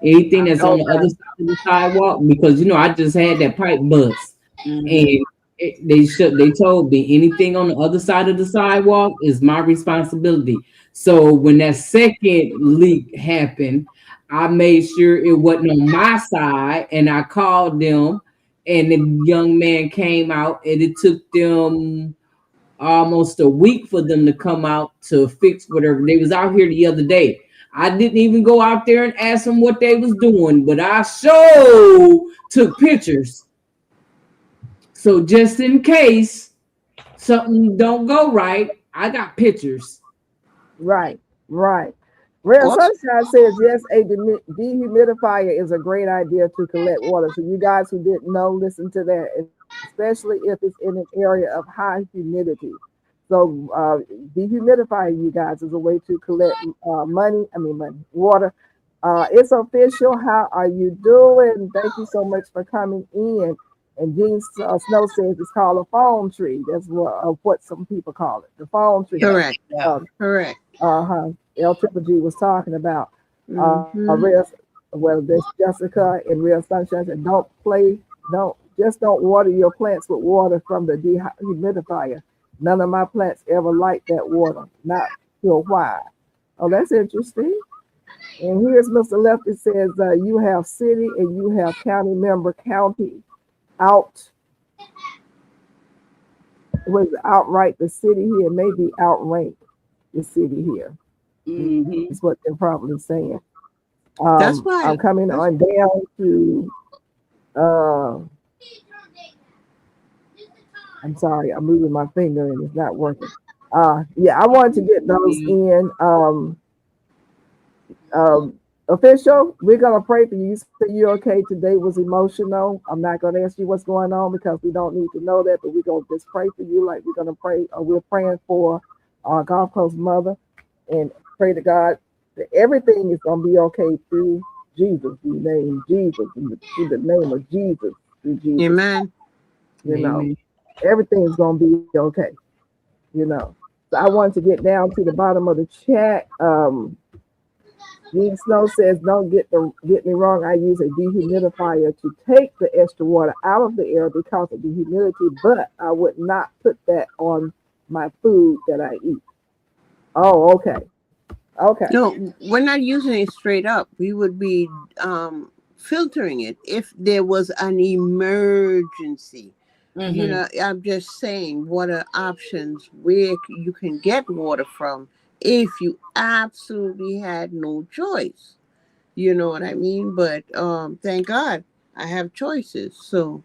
Anything that's on the other side of the sidewalk, because I just had that pipe bust, and They told me anything on the other side of the sidewalk is my responsibility. So when that second leak happened, I made sure it wasn't on my side, and I called them, and the young man came out, and it took them almost a week for them to come out to fix whatever. They was out here the other day. I didn't even go out there and ask them what they was doing, but I took pictures. So just in case something don't go right, I got pictures. Right, right. Real Also, Sunshine says yes, a dehumidifier is a great idea to collect water. So you guys who didn't know, listen to that, especially if it's in an area of high humidity. So dehumidifier, you guys, is a way to collect water. It's official. How are you doing? Thank you so much for coming in. And Jean Snow says it's called a phone tree. That's what some people call it, the phone tree. correct. Yeah. Correct. L Triple G was talking about. Mhm. There's Jessica and Real Sunshine said, don't water your plants with water from the dehumidifier. None of my plants ever like that water. Not sure why. Oh, that's interesting. And here's Mr. Left. It says you have city and you have county member county out. Was outright the city here, maybe outrank the city here. Mhm. Is what they're probably saying. That's why. I'm coming on down to. I'm sorry, I'm moving my finger and it's not working. Yeah, I wanted to get those in. Official, we're gonna pray for you. You say you're okay. Today was emotional. I'm not gonna ask you what's going on because we don't need to know that, but we're gonna just pray for you like we're gonna pray, or we're praying for our Gulf Coast mother, and pray to God that everything is gonna be okay through Jesus, through the name Jesus, through the name of Jesus, through Jesus. Amen. You know, Amen. everything's gonna be okay. You know. So I wanted to get down to the bottom of the chat. Gene Snow says, "Don't get me wrong. I use a dehumidifier to take the extra water out of the air because of the humidity, but I would not put that on my food that I eat." Oh, okay, okay, No, we're not using it straight up. We would be filtering it if there was an emergency. You Mhm. know, I'm just saying what are options where you can get water from if you absolutely had no choice. You know what I mean? But thank God I have choices. So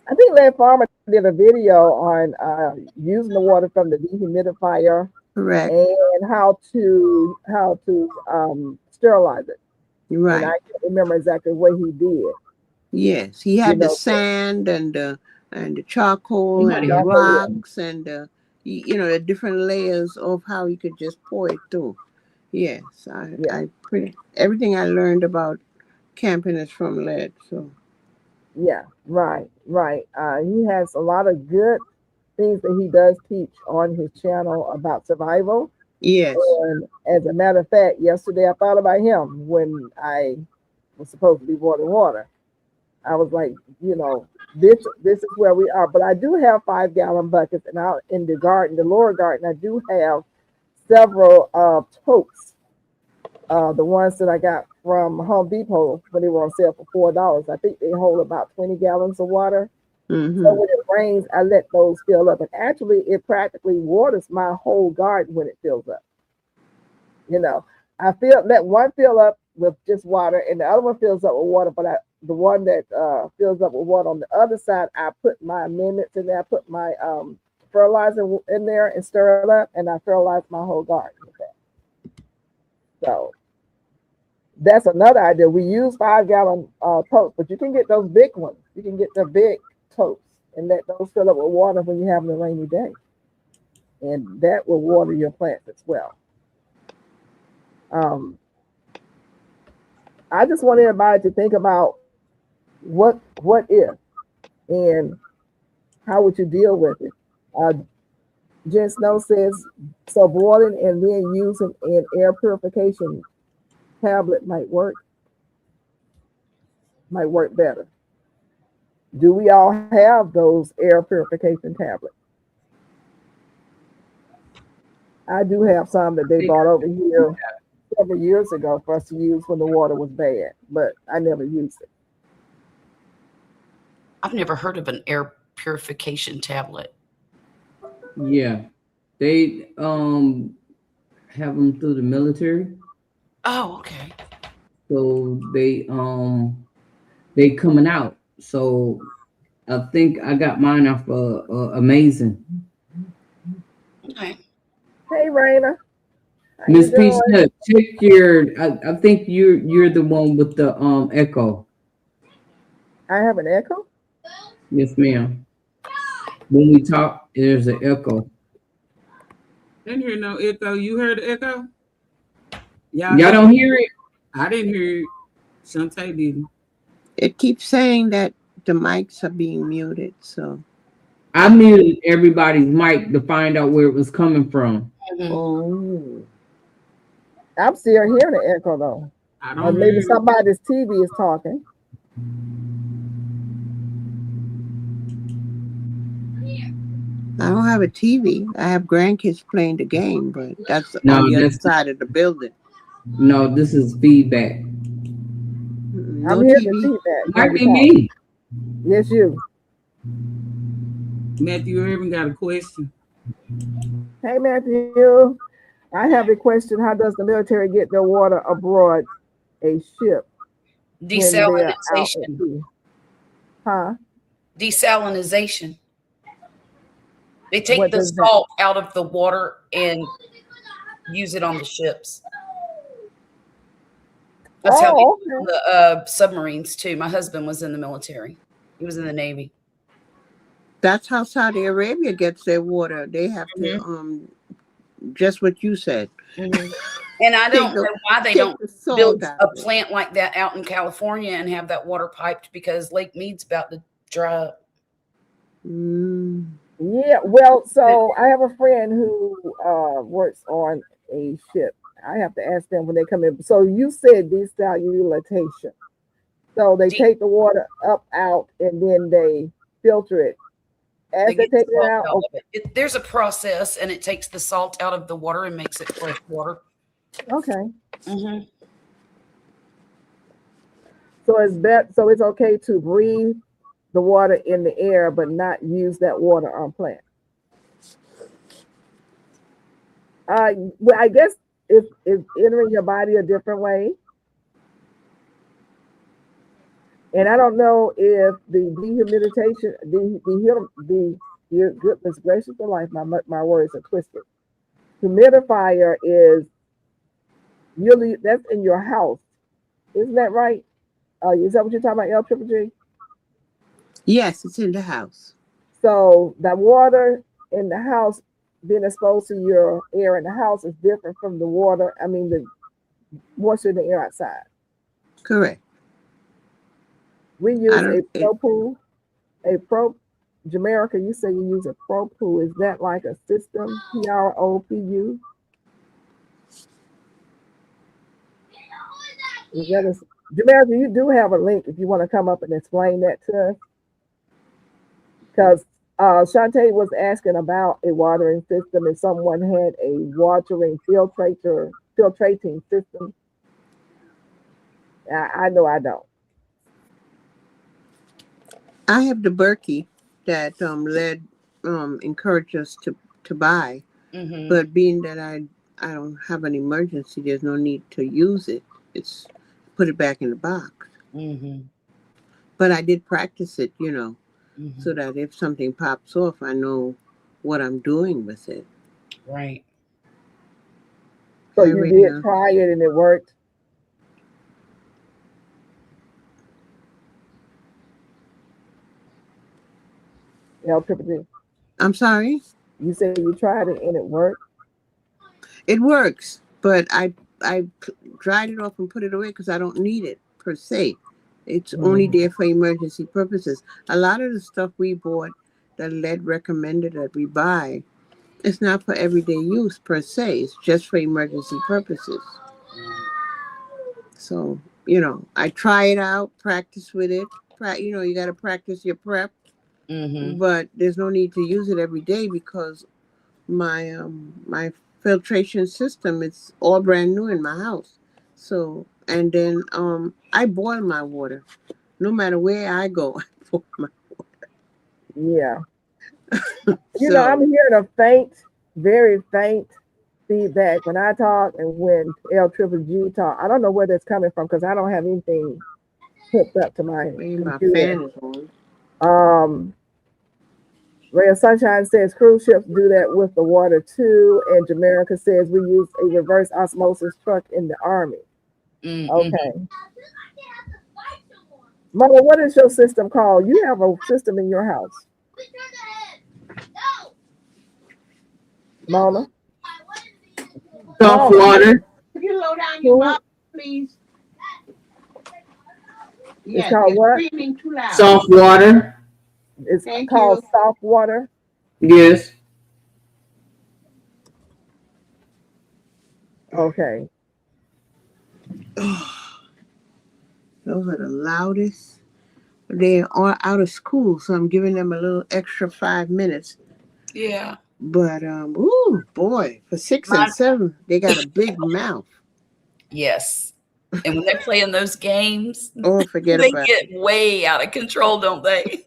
I think Led Farmer did a video on using the water from the dehumidifier correct. and how to sterilize it. And I Right. can't remember exactly what he did. Yes. He You had the know, sand and the You charcoal might and the have rocks and the different layers of how you could just pour it through. Yes. yeah. I pretty everything I learned about camping is from lead. So Yeah, right, right. He has a lot of good things that he does teach on his channel about survival. yes. And as a matter of fact, yesterday I thought about him when I was supposed to be watering water. I was like, this is where we are. But I do have 5-gallon buckets, and out in the garden, the lower garden, I do have several totes. The ones that I got from Home Depot when they were on sale for $4. I think they hold about 20 gallons of water. So Mm-hmm. when it rains, I let those fill up. And actually, it practically waters my whole garden when it fills up. I let one fill up with just water, and the other one fills up with water. But the one that fills up with water on the other side, I put my amendments in there. I put my fertilizer in there and stir it up, and I fertilize my whole garden with that. So that's another idea. We use 5-gallon totes, but you can get those big ones. You can get the big totes and let those fill up with water when you're having a rainy day. And that will water your plants as well. I just want everybody to think about what if and how would you deal with it. Jen Snow says, so boiling and then using an air purification tablet might work better. Do we all have those air purification tablets? I do have some that they brought over here several years ago for us to use when the water was bad, but I never used it. I've never heard of an air purification tablet. Yeah, they have them through the military, Oh, okay. so they coming out. So I think I got mine off Amazing. Okay. Hey, Raina. How you Miss doing? Peachnut, check your. I think you're the one with the echo. I have an echo. Yes, ma'am. When we talk, there's an echo. Didn't hear no echo. You heard the echo? Y'all heard don't it? hear it? I didn't hear it. Shantae didn't. It keeps saying that the mics are being muted, so. I muted everybody's mic to find out where it was coming from. Mhm. Oh. I'm still hearing the echo though. I Or don't maybe hear it. somebody's TV is talking. I don't have a TV. I have grandkids playing the game, but that's No, on the other that's side of the building. no. This is feedback. No I'm hearing the TV. feedback. Might when be you talk. me. Yes, you. Matthew Irving got a question. Hey, Matthew. I have a question. How does the military get their water aboard a ship when they're out at Desalinization. sea? Huh? Desalinization. They take What the does that? salt out of the water and use it on the ships. That's how they Oh, do okay. the submarines too. My husband was in the military. He was in the Navy. That's how Saudi Arabia gets their water. They have to just what you said. Mhm. And I Take don't the know why they take don't the salt build out a of it. plant like that out in California and have that water piped because Lake Mead's about to dry up. Mm. Yeah. Well, so I have a friend who works on a ship. I have to ask them when they come in. So you said desalination. So they De- take the water up out and then they filter it as They they get the take it salt out. out of it. There's a process, and it takes the salt out of the water and makes it fresh water. Okay. Mm-hmm. So is that so? It's okay to breathe the water in the air, but not use that water on plants. Well, I guess it's entering your body a different way. And I don't know if the dehumidification, your goodness gracious of life, my words are twisted. Humidifier is that's in your house, isn't that right? Is that what you're talking about, L Triple G? Yes, it's in the house. So the water in the house being exposed to your air in the house is different from the water. I mean, the moisture in the air outside. Correct. We I use don't. Jamaica, you say you use a pro pool. Is that like a system? PROPU? Is that a Jamaica? You do have a link if you want to come up and explain that to us. Because Shantae was asking about a watering system and someone had a watering filtrating system. I know I don't. I have the Berkey that led encouraged us to buy, Mm-hmm. but being that I don't have an emergency, there's no need to use it. It's put it back in the box. Mm-hmm. But I did practice it, Mm-hmm. so that if something pops off, I know what I'm doing with it. Right. So you did try it and it worked. I'm sorry? You said you tried it and it worked? It works, but I dried it off and put it away because I don't need it per se. It's only there for emergency purposes. A lot of the stuff we bought that Led recommended that we buy, it's not for everyday use per se. It's just for emergency purposes. So, I try it out, practice with it, you got to practice your prep, Mm-hmm. but there's no need to use it every day because my filtration system, it's all brand new in my house. So, and then I boil my water. No matter where I go, I boil my Yeah. You know, so I'm hearing a faint, very faint feedback when I talk and when L Triple G talk. I don't know where that's coming from because I don't have anything hooked up to my maybe my computer. fan is on. Ray of Sunshine says cruise ships do that with the water too. And Jamaica says we use a reverse osmosis truck in the Army. Mm-hmm. Okay. Mama, what is your system called? You have a system in your house. Mama? Soft water. Could you low down your mouth, please? It's called what? Screaming too loud. Soft water. It's called soft water. Yes. Okay. Those are the loudest. They are out of school, so I'm giving them a little extra 5 minutes. Yeah. But ooh boy, for 6 and 7, they got a big mouth. Yes. And when they're playing those games, Oh, forget they about get way out of control, don't they?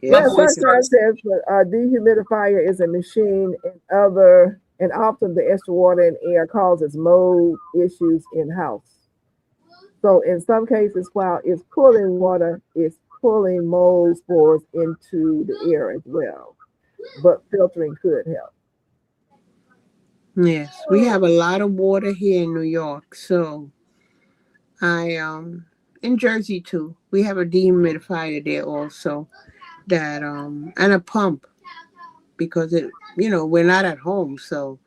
Yeah, voice Sunshine says a dehumidifier is a machine and often the extra water and air causes mold issues in house. So in some cases, while it's pulling water, it's pulling mold spores into the air as well. But filtering could help. Yes, we have a lot of water here in New York. So in Jersey too, we have a dehumidifier there also. That and a pump because we're not at home, so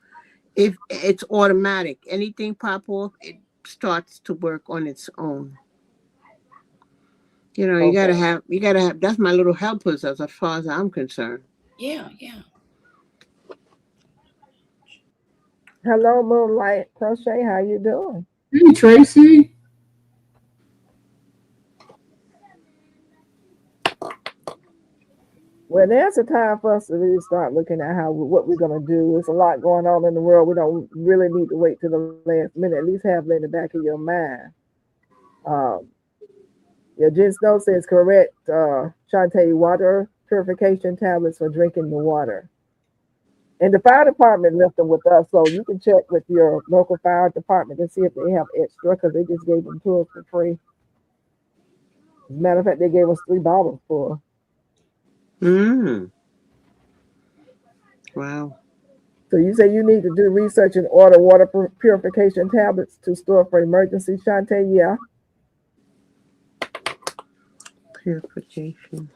if it's automatic, anything pop off, it starts to work on its own. You Okay. gotta have that's my little helpers as far as I'm concerned. Yeah, yeah. Hello, Moonlight Crochet. How you doing? Hey, Tracy. Well, there's a time for us to really start looking at what we're gonna do. There's a lot going on in the world. We don't really need to wait to the last minute. At least have it in the back of your mind. Yeah, Jen Snow says correct. Shantae, water purification tablets for drinking the water. And the fire department left them with us, so you can check with your local fire department and see if they have extra because they just gave them to us for free. As a matter of fact, they gave us 3 bottles for. Wow. So you say you need to do research and order water purification tablets to store for emergency, Shantae? Yeah. Purification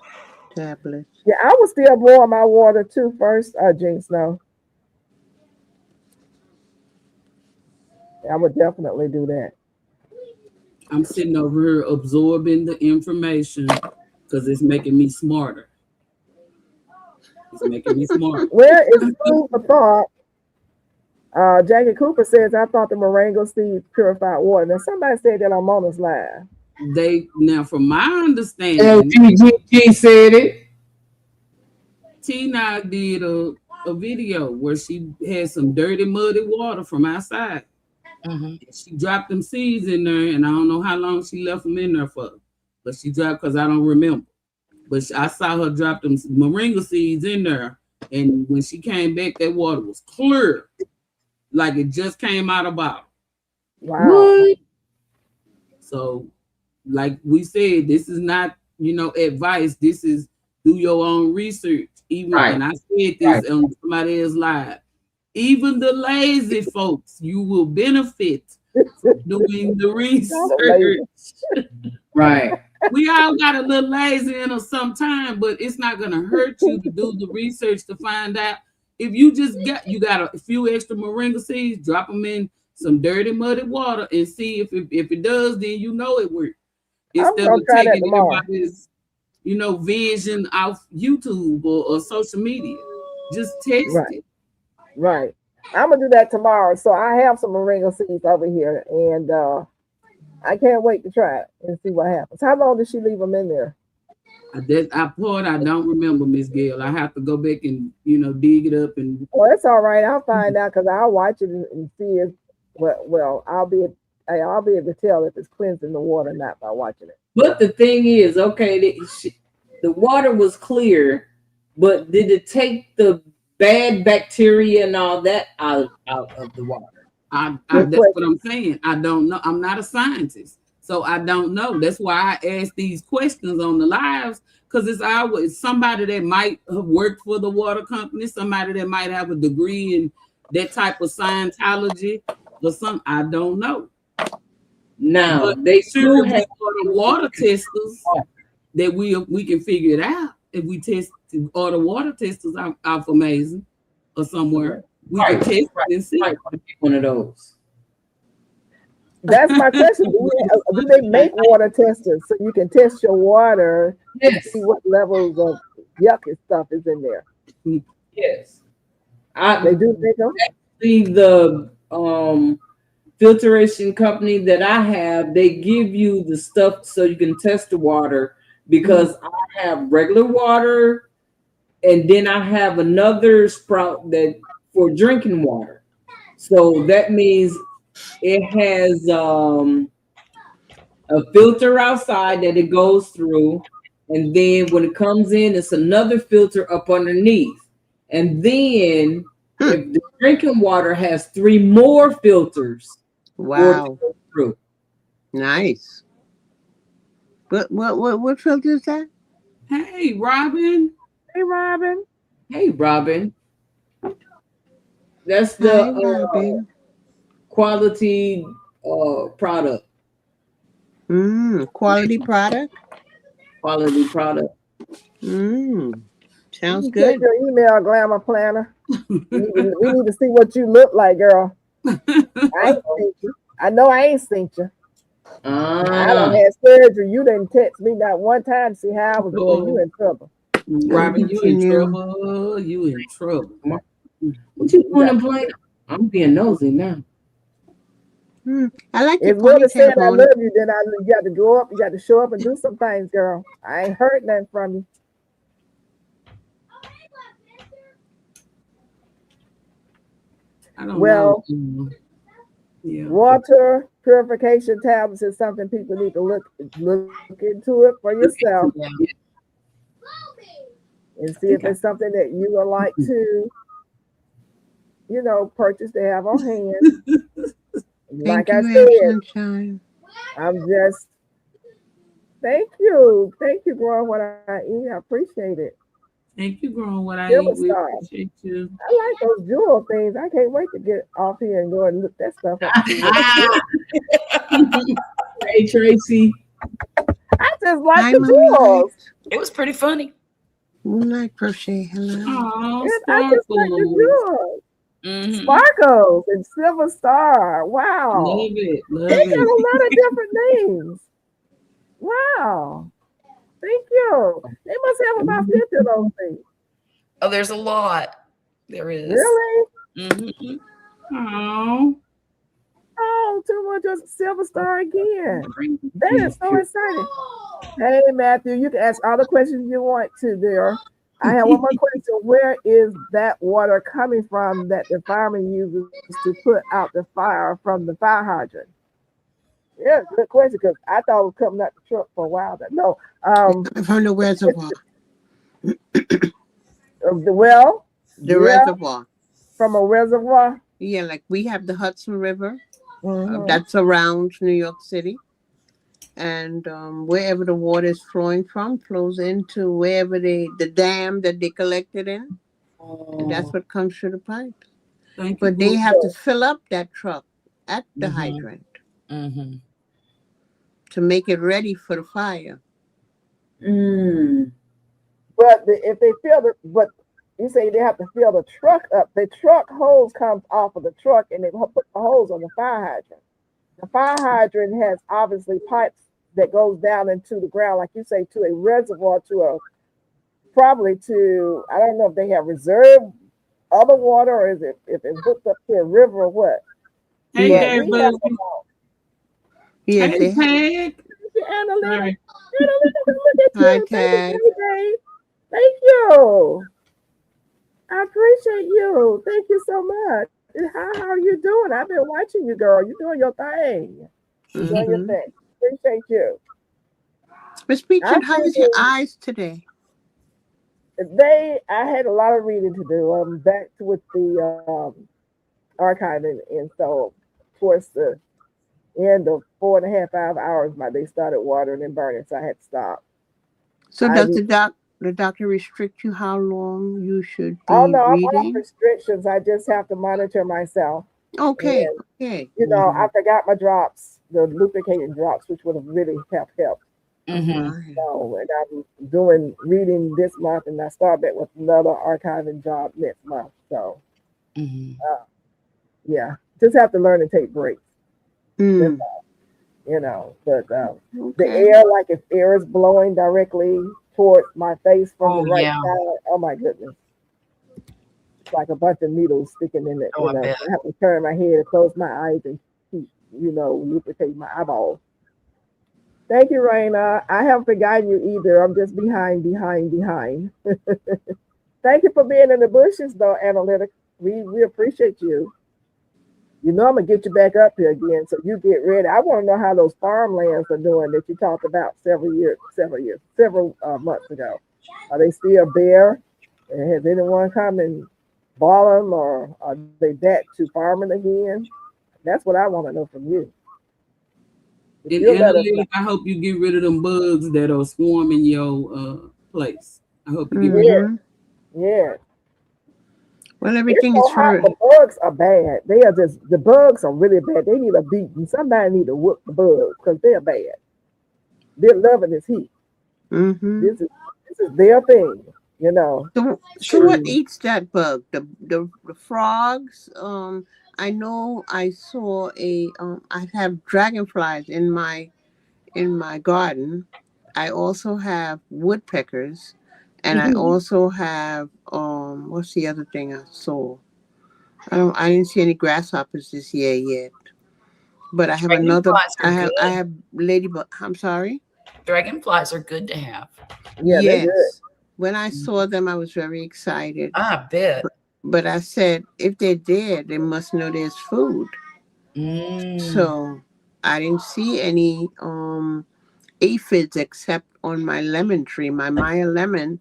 tablets. Yeah, I would still boil my water too first, Jen Snow. I would definitely do that. I'm sitting over here absorbing the information because it's making me smarter. It's making me smarter. Well, it's food for thought. Jackie Cooper says, I thought the moringa seeds purified water. Now, somebody said that on Mona's Live. From my understanding, G said it. Tina did a video where she had some dirty, muddy water from outside. Mm-hmm. She dropped them seeds in there, and I don't know how long she left them in there for. But she dropped because I don't remember. But I saw her drop them moringa seeds in there, and when she came back, that water was clear, like it just came out of a bottle. Wow. What? So, like we said, this is not advice. This is do your own research. Even and I said this on somebody else's live. Even the lazy folks, you will benefit from doing the research. Right. We all got a little lazy in us sometime, but it's not gonna hurt you to do the research to find out. If you got a few extra moringa seeds, drop them in some dirty, muddy water and see if it does, then you know it works. Instead of taking anybody's vision off YouTube or social media. Just test it. Right. I'm gonna do that tomorrow. So I have some moringa seeds over here, and I can't wait to try it and see what happens. How long did she leave them in there? I don't remember, Miss Gail. I have to go back and dig it up and. Well, it's all right. I'll find out because I'll watch it and see if well I'll be able to tell if it's cleansing the water or not by watching it. But the thing is, okay, the water was clear, but did it take the bad bacteria and all that out of the water? That's what I'm saying. I don't know. I'm not a scientist, so I don't know. That's why I ask these questions on the lives, because it's always somebody that might have worked for the water company, somebody that might have a degree in that type of Scientology or something. I don't know. Now but they do have water testers that we can figure it out if we test or the water testers out for Amazing or somewhere. We can test it and see. One of those. That's my question. Do they make water testers so you can test your water and see what levels of yuck and stuff is in there? Yes. They do make them? Actually, the filtration company that I have, they give you the stuff so you can test the water, because I have regular water and then I have another sprout that for drinking water. So that means it has a filter outside that it goes through, and then when it comes in, it's another filter up underneath. And then if the drinking water has 3 more filters. Wow. Nice. What filter is that? Hey, Robin. Hey, Robin. Hey, Robin. That's the quality product. Quality product? Quality product. Sounds good. Check your email, Glamour Planner. We need to see what you look like, girl. I ain't seen you. I know I ain't seen you. I done had surgery. You didn't text me not one time to see how I was doing. You in trouble. Robin, you in trouble. You in trouble. What you doing, Blaine? I'm being nosy now. I like if Willie said I love you, then you got to go up, you got to show up and do some things, girl. I ain't heard nothing from you. I don't know. Water purification tablets is something people need to look into it for yourself. And see if it's something that you would like to, purchase to have on hand. Like I said, sunshine. I'm just thank you, growing what I eat. I appreciate it. Thank you, growing what I eat. We appreciate you. I like those jewel things. I can't wait to get off here and go and look that stuff up. Hey, Tracy. I just like the jewels. It was pretty funny. Moonlight crochet. Hello. Oh, I just like the jewels. Mm-hmm. Sparkles and Silver Star. Wow. Love it. They got a lot of different names. Wow. Thank you. They must have about 50 of those things. Oh, there's a lot. There is. Really? Mm-hmm. Oh, too much of Silver Star again. That is so exciting. Hey, Matthew, you can ask all the questions you want to there. I have one more question. Where is that water coming from that the fireman uses to put out the fire from the fire hydrant? Yeah, good question, because I thought it was coming out the truck for a while. But no. From the reservoir. The well? The reservoir. From a reservoir? Yeah, like we have the Hudson River. That surrounds New York City. And wherever the water is flowing from flows into wherever the dam that they collected in. And that's what comes through the pipes. But they have to fill up that truck at the hydrant to make it ready for the fire. But if they fill it, but you say they have to fill the truck up. The truck hose comes off of the truck and they put the hose on the fire hydrant. The fire hydrant has obviously pipes that goes down into the ground, like you say, to a reservoir, probably to, I don't know if they have reserved other water or if it's hooked up to a river or what. Hey, Yes, Hey, they have. Tag. Analytic. Sorry. Analytic, look at Hi, you. Thank Tag. you, baby. Thank you. I appreciate you. Thank you so much. And how are you doing? I've been watching you, girl. You're doing your thing. You're doing your Mm-hmm. thing. Appreciate you. Miss I Peachnut, how think is your eyes today? I had a lot of reading to do. I'm back to with the archiving, and so towards the end of 4.5 5 hours, they started watering and burning, so I had to stop. So I does re- the doctor restrict you how long you should oh be no, I'm off reading? restrictions. I just have to monitor myself. Okay, And okay. I forgot my drops, the lubricating drops, which would have really helped. Oh my. So, and I'm doing reading this month, and I start back with another archiving job next month. So, uh, yeah, just have to learn to take breaks. That's Mm, But the okay. air, like if air is blowing directly towards my face from the Oh right yeah. side, oh my goodness, it's like a bunch of needles sticking in it. Oh, I bet. I have to turn my head and close my eyes and keep, lubricating my eyeballs. Thank you, Raina. I haven't forgotten you either. I'm just behind. Thank you for being in the bushes, though, Analytic. We appreciate you. You know I'm gonna get you back up here again, so you get ready. I want to know how those farmlands are doing that you talked about several months ago. Are they still bare? And has anyone come and bought them, or are they back to farming again? That's what I want to know from you. If In you'll let us know. analytic, I hope you get rid of them bugs that are swarming your place. I hope you get rid of Yeah, Mm-hmm. yeah. Well, It's everything so is hot. for. The bugs are bad. The bugs are really bad. They need a beating. Somebody need to whoop the bugs because they're bad. They're loving this heat. Mm-hmm. This is their thing, you know. So what eats that bug? The frogs? I know I saw I have dragonflies in my garden. I also have woodpeckers, and I also have what's the other thing I saw? I didn't see any grasshoppers this year yet. But I have another. Dragonflies are good. I have ladybug. I'm sorry. Dragonflies are good to have. Yeah, they're good. Yes. When I saw them, I was very excited. I bet. But I said, if they're there, they must know there's food. Mm. So I didn't see any aphids except on my lemon tree, my Maya lemon.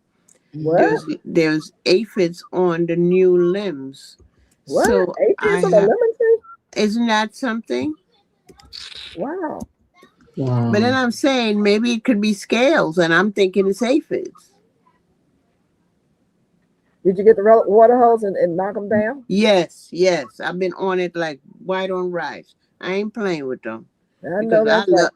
What? There's aphids on the new limbs. What? So I Aphids on a have. lemon tree? Isn't that something? Wow. But then Wow. I'm saying maybe it could be scales, and I'm thinking it's aphids. Did you get the water hose and knock them down? Yes, yes. I've been on it like white on rice. I ain't playing with them I know because I that's right.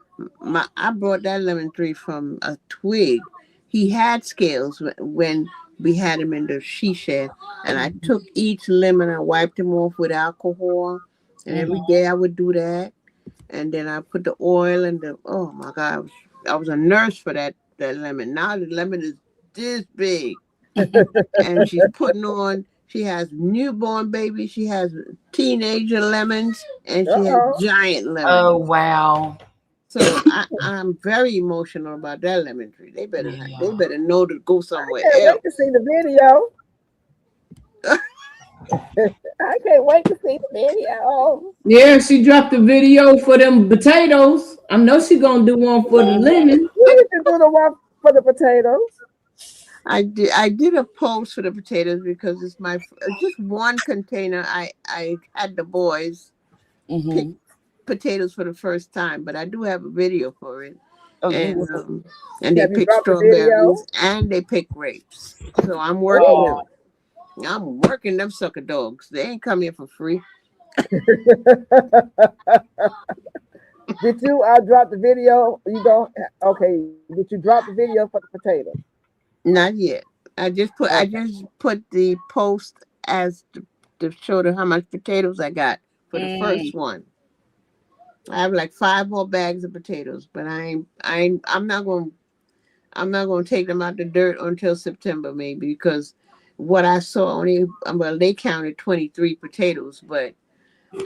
love I brought that lemon tree from a twig. He had scales when we had him in the she shed, and I took each lemon and I wiped him off with alcohol, and every day I would do that, and then I put the oil and the oh my God, I was a nurse for that lemon. Now the lemon is this big and she's putting on. She has newborn babies. She has teenager lemons, and she has Uh-oh. giant Oh lemons. wow. So I'm very emotional about that lemon tree. They Yeah. better know to go I somewhere can't wait to else. see the video. I can't wait to see the video. Yeah, she dropped a video for them potatoes. I know she gonna do one for the lemon. We need to do the one for the potatoes. I did a post for the potatoes because it's just one container. I had the boys pick Mm-hmm. potatoes for the first time, but I do have a video for it. Oh, you And will. they Have you pick dropped the video? strawberries and they pick grapes. So I'm working Oh. them. I'm working them sucker dogs. They ain't come here for free. Did you drop the video? You don't. Okay. Did you drop the video for the potatoes? Not yet. I Okay. just put the post as to show them how much potatoes I got for the Mm. first one. I have like 5 more bags of potatoes, but I'm not going to take them out the dirt until September maybe because what I saw only well they counted 23 potatoes, but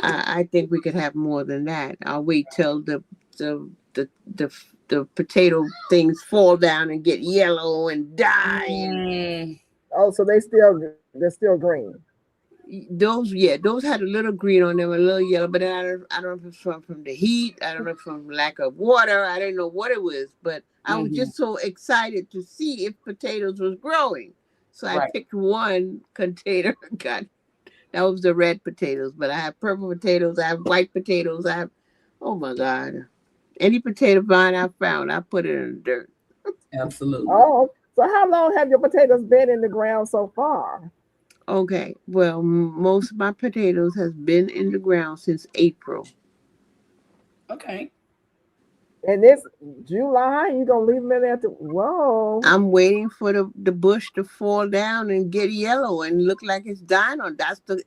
I think we could have more than that. I'll wait till the potato things fall down and get yellow and die. And Oh, so they're still green. those had a little green on them, a little yellow, but I don't know if it's from the heat. I don't know if from lack of water. I didn't know what it was, but I was just so excited to see if potatoes was growing. So I picked one container. That was the red potatoes, but I have purple potatoes. I have white potatoes. I have, oh my God, any potato vine I found, I put it in the dirt. Absolutely. Oh, so how long have your potatoes been in the ground so far? Okay, well, most of my potatoes has been in the ground since April. Okay. And this July, you gonna leave them in there? Whoa! I'm waiting for the bush to fall down and get yellow and look like it's dying. On that's the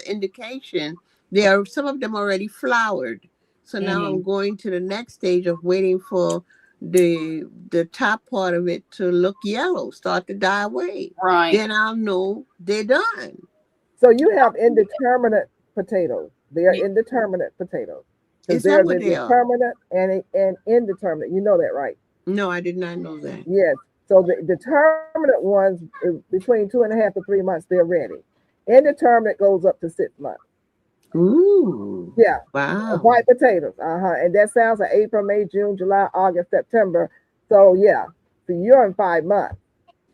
indication. There are some of them already flowered. So now I'm going to the next stage of waiting for the top part of it to look yellow, start to die away. Right. Then I'll know they're done. So you have indeterminate potatoes. They are indeterminate potatoes. Because there's a determinate and indeterminate. You know that, right? No, I did not know that. Yes. So the determinate ones, between 2.5 to 3 months, they're ready. Indeterminate goes up to 6 months. Ooh. Yeah. Wow. White potatoes. And that sounds like April, May, June, July, August, September. So yeah. So you're in 5 months.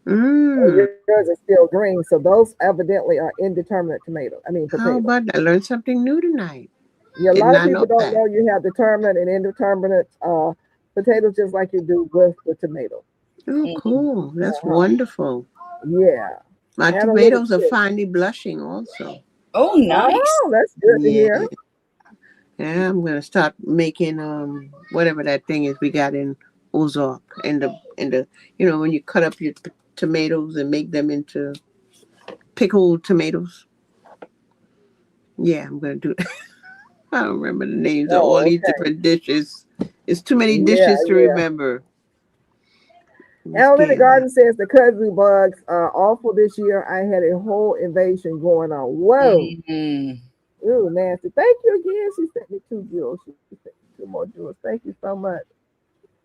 So yours are still green. So those evidently are indeterminate potatoes. How about that? I learned something new tonight. Yeah, a lot of people don't know you have determinate and indeterminate potatoes, just like you do with the tomato. Oh, cool. That's wonderful. Yeah. My tomatoes are finely blushing also. Oh, nice. Oh, that's good to hear. Yeah, I'm gonna start making whatever that thing is we got in Ozark in the when you cut up your tomatoes and make them into pickled tomatoes. Yeah, I'm gonna do that. I don't remember the names of all these different dishes. It's too many dishes to remember. Analytic Garden says the kudzu bugs are awful this year. I had a whole invasion going on. Whoa. Ooh, nasty. Thank you again. She sent me 2 jewels. She sent me 2 more jewels. Thank you so much.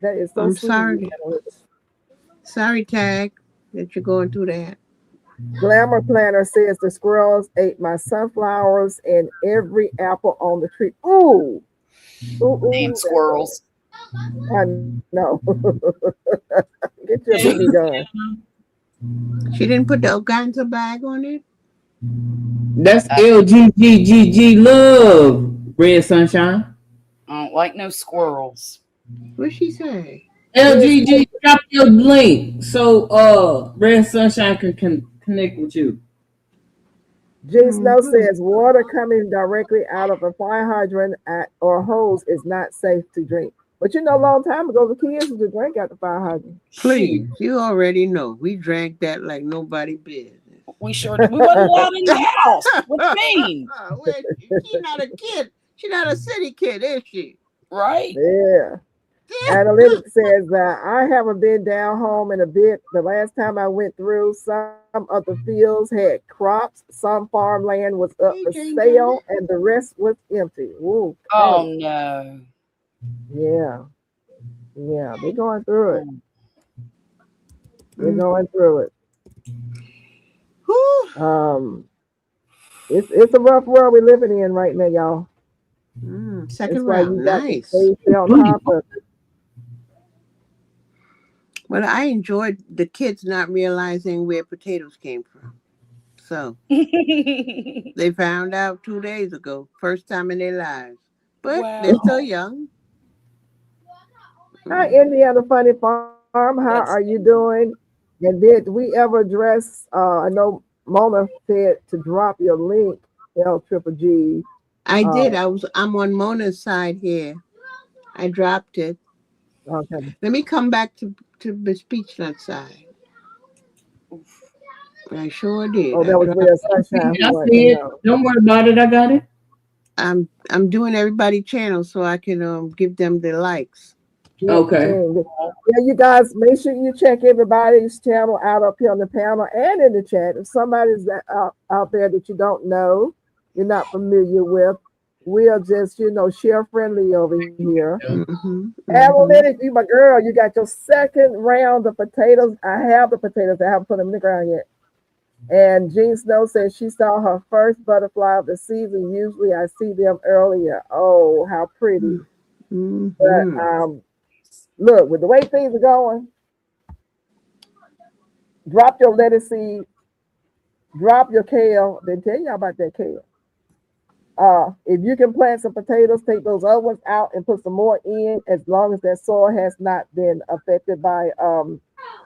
That is so sweet. Sorry. Sorry, Tag, that you're going through that. Glamour Planner says the squirrels ate my sunflowers and every apple on the tree. Ooh. Damn squirrels. I know. Get your BB gun. She didn't put the organza bag on it? That's LGGGG love, Red Sunshine. I don't like no squirrels. What'd she say? LGG, drop your link so Red Sunshine can connect with you. J Snow says water coming directly out of a fire hydrant or hose is not safe to drink. But a long time ago, the kids used to drink out the fire hydrant. Please, you already know. We drank that like nobody business. We sure did. We wasn't allowed in the house. What do you mean? She's not a kid. She's not a city kid, is she? Right. Yeah. Analytics says I haven't been down home in a bit. The last time I went through, some of the fields had crops, some farmland was up for sale, and the rest was empty. Ooh, oh no. Yeah. Yeah, they're going through it. They're going through it. It's a rough world we're living in right now, y'all. Second round, nice. Well, I enjoyed the kids not realizing where potatoes came from. So they found out 2 days ago, first time in their lives. But they're still young. Hi, Indiana Funny Farm. How are you doing? And did we ever address? I know Mona said to drop your link, L-Triple-G. I did. I'm on Mona's side here. I dropped it. Okay. Let me come back to Miss Peachnut side. I sure did. Oh, that was Red Sunshine. Don't worry about it. I got it. I'm doing everybody channels so I can give them the likes. Okay. Yeah, you guys, make sure you check everybody's channel out up here on the panel and in the chat. If somebody's out there that you don't know, you're not familiar with, we are just, share friendly over here. Mhm, Analytic, you my girl, you got your second round of potatoes. I have the potatoes. I haven't put them in the ground yet. And Jean Snow says she saw her first butterfly of the season. Usually I see them earlier. Oh, how pretty. mhm. But look, with the way things are going, drop your lettuce seed, drop your kale. They tell you about that kale. If you can plant some potatoes, take those other ones out and put some more in, as long as that soil has not been affected by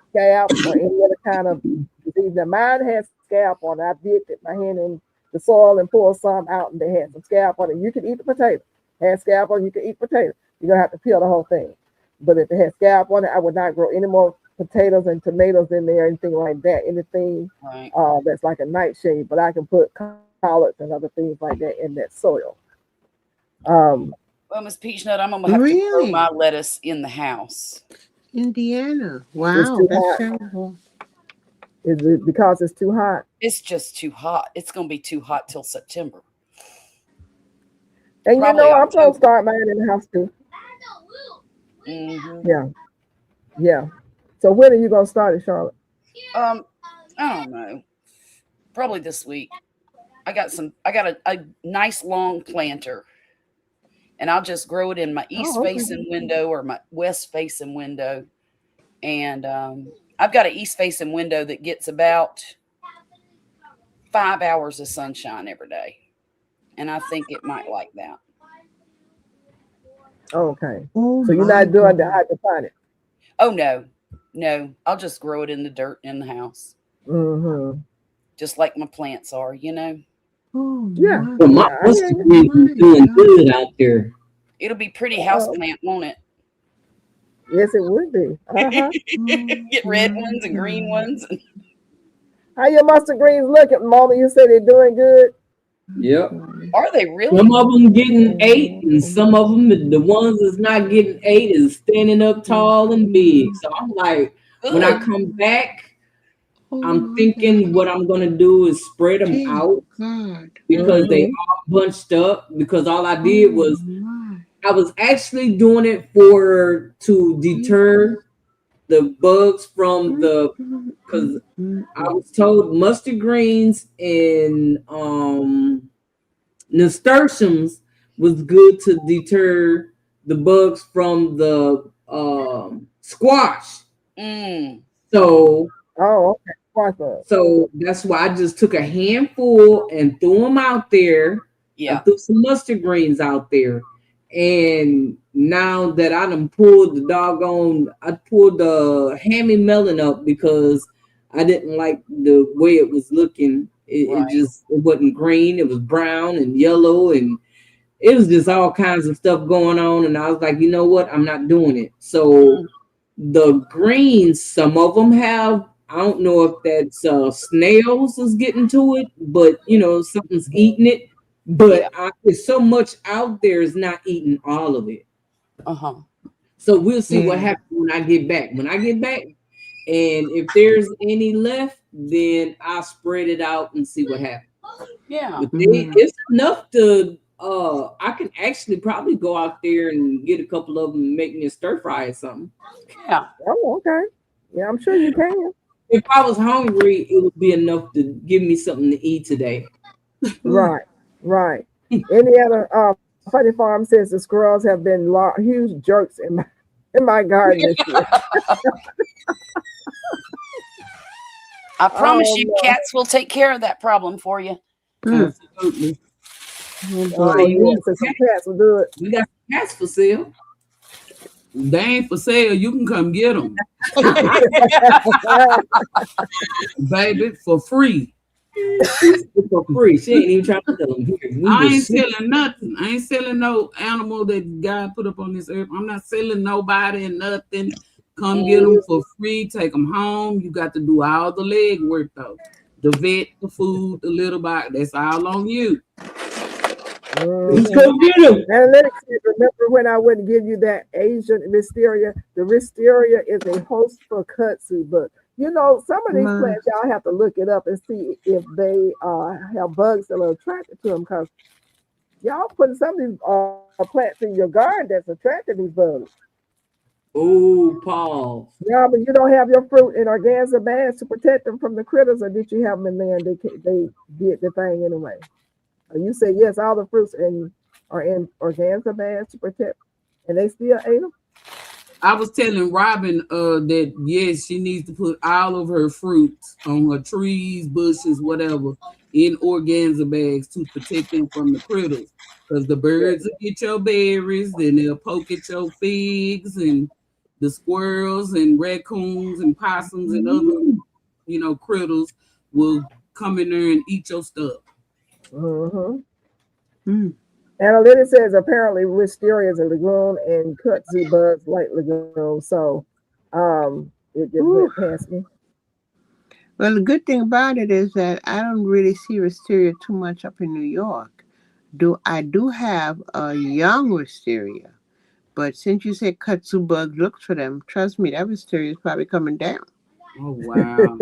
scab or any other kind of disease. Now mine has scab on it. I did dip my hand in the soil and pull some out, and they had some scab on it. You can eat the potato. Has scab on it, you can eat potato. You're gonna have to peel the whole thing. But if it has scab on it, I would not grow any more potatoes and tomatoes in there, anything like that. Anything Right. that's like a nightshade, but I can put collards and other things like that in that soil. Well, Miss Peachnut, I'm gonna have to grow Really? my lettuce in the house. Indiana. It's Wow, too that's hot. terrible. Is it because it's too hot? It's just too hot. It's gonna be too hot till September. And Probably I'm gonna October. start mine in the house too. Hmm. Yeah. So when are you gonna start it, Charlotte? I don't know. Probably this week. I got a nice long planter, and I'll just grow it in my east Oh, okay. facing window or my west facing window. And I've got an east facing window that gets about 5 hours of sunshine every day, and I think it might like that. Okay. Oh So you're my not doing the God. hydroponic. Oh no, I'll just grow it in the dirt in the house, Mm-hmm. just like my plants are. You know, Oh Yeah. my Well, my Yeah. I hear mustard you. greens is my doing God. good out there. it'll be pretty Uh-oh. houseplant, won't it? Yes, it would be. Uh-huh. Oh Get red my ones and green God. ones. How your mustard greens looking, Mama? You say they're doing good? Yep. Okay. Are they really? Some of them getting 8, and some of them, the ones that's not getting 8, is standing up tall and big. So I'm like, when I Good. come back, Oh I'm my thinking God. what I'm gonna do is spread them Dear out God. because they Mm-hmm. are bunched up. Because all I did Oh was my. I was actually doing it to deter the bugs from the, because I was told mustard greens and nasturtiums was good to deter the bugs from the squash. Mm. So Oh, okay. Squash bug. so that's why I just took a handful and threw them out there. I Yeah. threw some mustard greens out there. And now that I done pulled I pulled the hammy melon up because I didn't like the way it was looking. Right. It wasn't green, it was brown and yellow, and it was just all kinds of stuff going on. And I was like, you know what? I'm not doing it. So Mm. the greens, some of them have, I don't know if that's snails is getting to it, but something's eating it. Yeah. But there's so much out there is not eating all of it. Uh-huh. So we'll see what Yeah. happens when I get back. When I get back, and if there's any left, then I'll spread it out and see what happens. Yeah. But Mm. it's enough to I can actually probably go out there and get a couple of them and make me a stir fry or something. Yeah. Oh, okay. Yeah, I'm sure you can. If I was hungry, it would be enough to give me something to eat today. Right. Right. Any other Funny Farm says the squirrels have been huge jerks in my garden this year. I promise Oh you, no. cats will take care of that problem for you. Mm. Absolutely. Oh Oh boy. You yeah, want so some some cats will do it. We got some cats for sale. They ain't for sale. You can come get them, baby, for free. For free. She ain't even trying to tell them. Here, we I will ain't ship. selling nothing. I ain't selling no animal that God put up on this earth. I'm not selling nobody and nothing. Come get them for free. Take them home. You got to do all the leg work though. The vet, the food, the little bite. That's all on you. Let's Mhm. go get them. Analytics said, remember when I wouldn't give you that Asian wisteria? The wisteria is a host for kudzu, but some of these My. plants, y'all have to look it up and see if they have bugs that are attracted to them, because y'all putting some of these plants in your garden that's attracting these bugs. Oh, Paul. Yeah, but you don't have your fruit in organza bags to protect them from the critters, or did you have them in there and they did the thing anyway? You say yes, all the fruits are in organza bags to protect, and they still ate them. I was telling Robin that yes, she needs to put all of her fruits on her trees, bushes, whatever, in organza bags to protect them from the critters. Because the birds will get your berries, then they'll poke at your figs, and the squirrels and raccoons and possums and other, critters will come in there and eat your stuff. Analytics says apparently wisteria is a legume and kudzu bugs like legumes, so it just went past me. Well, the good thing about it is that I don't really see wisteria too much up in New York. I do have a young wisteria, but since you said kudzu bugs look for them, trust me, that wisteria is probably coming down. Oh wow!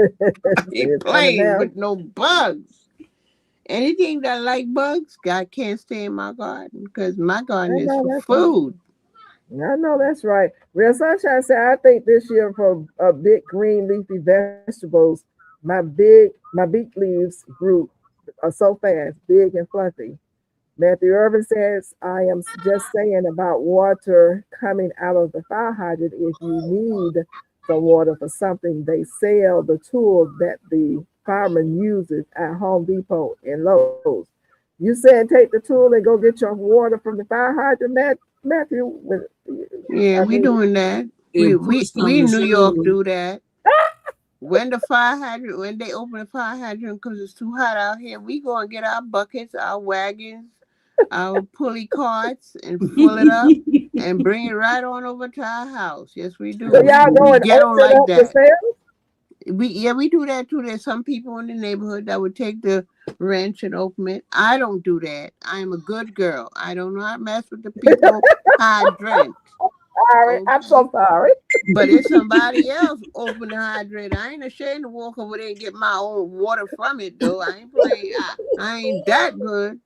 Ain't playing with no bugs. Anything that like bugs, God can't stay in my garden because my garden is for food. I know that's right. Real Sunshine said, I think this year for big green leafy vegetables, my beet leaves grew so fast, big and fluffy. Matthew Irvin says, I am just saying about water coming out of the fire hydrant. If you need some water for something, they sell the tool that the fireman uses at Home Depot and Lowe's. You said take the tool and go get your water from the fire hydrant, Matthew? Yeah, we doing that. We in New York do that. When they open the fire hydrant because it's too hot out here, we go and get our buckets, our wagons, our pulley carts, and fill it up and bring it right on over to our house. Yes, we do. So y'all go and get on like that. Yourself? We do that too. There's some people in the neighborhood that would take the wrench and open it. I don't do that. I am a good girl. I do not mess with the people hydrant. Sorry, I'm so sorry. But if somebody else open the hydrant, I ain't ashamed to walk over there and get my own water from it though. I ain't playing. I ain't that good.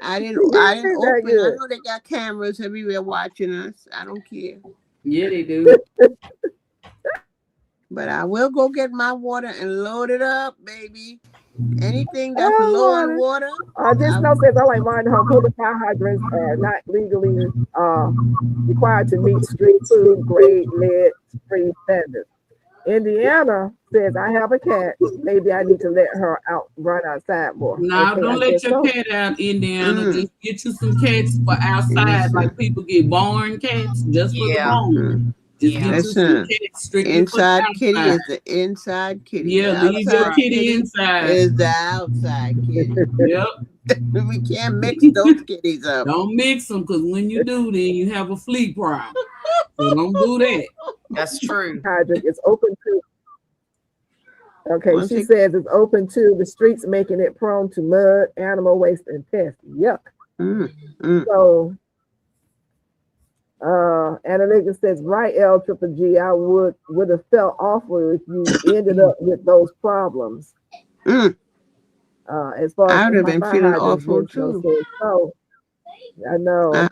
I didn't open. I know they got cameras everywhere watching us. I don't care. Yeah, they do. But I will go get my water and load it up, baby. Anything that's low in water. This note says I like mine home. Public fire hydrants are not legally required to meet street food grade lead-free standards. Indiana says I have a cat. Maybe I need to let her run outside more. No, don't let your cat out, Indiana. Just get you some cats for outside, like people get barn cats just for the barn. Just get you some cats strictly inside kitty is the inside kitty. Yeah, leave your kitty inside. Is the outside kitty. Yep. We can't mix those kitties up. Don't mix them, because when you do, then you have a flea problem. So don't do that. That's true. It's open to. Okay, she says it's open to the streets, making it prone to mud, animal waste, and pests. Yuck. So, Analytics says, right, L triple G, I would have felt awful if you ended up with those problems. As far as I would have been feeling awful too. So, I know.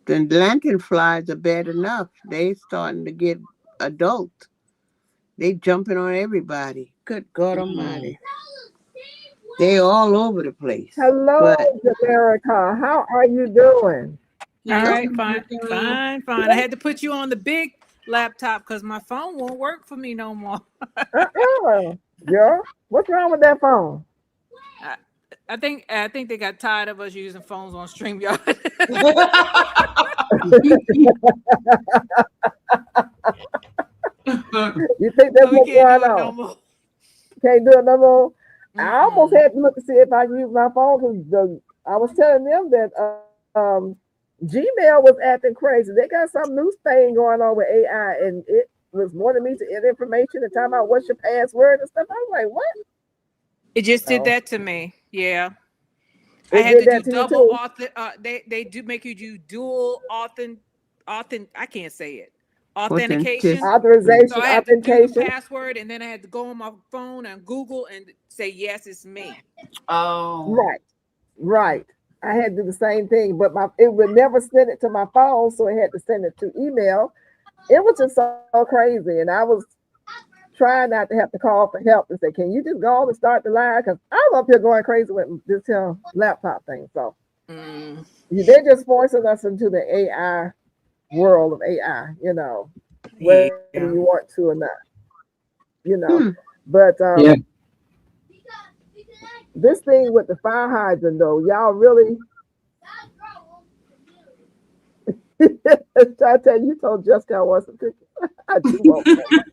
The lantern flies are bad enough. They starting to get adult. They jumping on everybody. Good God Almighty. They all over the place. Hello, America. How are you doing? All right, fine. I had to put you on the big laptop because my phone won't work for me no more. Yeah. What's wrong with that phone? I think they got tired of us using phones on StreamYard. You think that's what's going on? No, can't do it no more. I almost had to look to see if I can use my phone because I was telling them that Gmail was acting crazy. They got some new thing going on with AI, and it was wanting me to enter information and talking about what's your password and stuff. I was like, what? It just did that to me. Yeah. I had to do double author. They do make you do dual I can't say it. Authentication. Authorization. So I had to do the password, and then I had to go on my phone and Google and say, yes, it's me. Oh. Right. Right. I had to do the same thing, but it would never send it to my phone, so it had to send it to email. It was just so crazy, and I was trying not to have to call for help and say, "Can you just go and start the line?" Because I'm up here going crazy with this here laptop thing. So they're just forcing us into the AI world of AI, whether you want to or not, But this thing with the fire hydrant, though, y'all really. I tell you told Jessica I want some cookies. I do want that.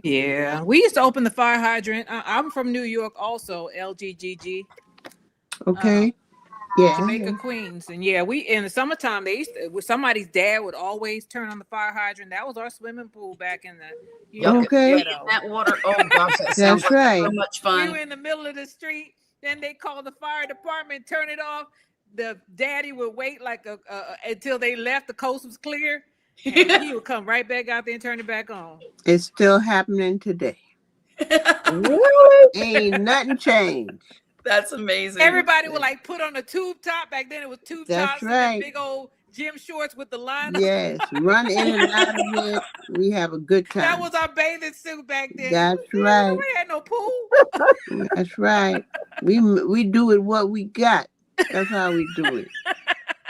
Yeah, we used to open the fire hydrant. I'm from New York, also LGGG. Okay. Yeah. Jamaica, Queens, and we in the summertime they used to, somebody's dad would always turn on the fire hydrant. That was our swimming pool back in the Okay. That water. Oh gosh, that sounds That's like right. so much fun. We were in the middle of the street. Then they called the fire department, turn it off. The daddy would wait like until they left. The coast was clear, and he would come right back out there and turn it back on. It's still happening today. Really? Ain't nothing changed. That's amazing. Everybody would like put on a tube top. Back then it was tube tops and big old gym shorts with the line. Yes, run in and out of it. We have a good time. That was our bathing suit back then. That's right. We had no pool. That's right. We do it what we got. That's how we do it.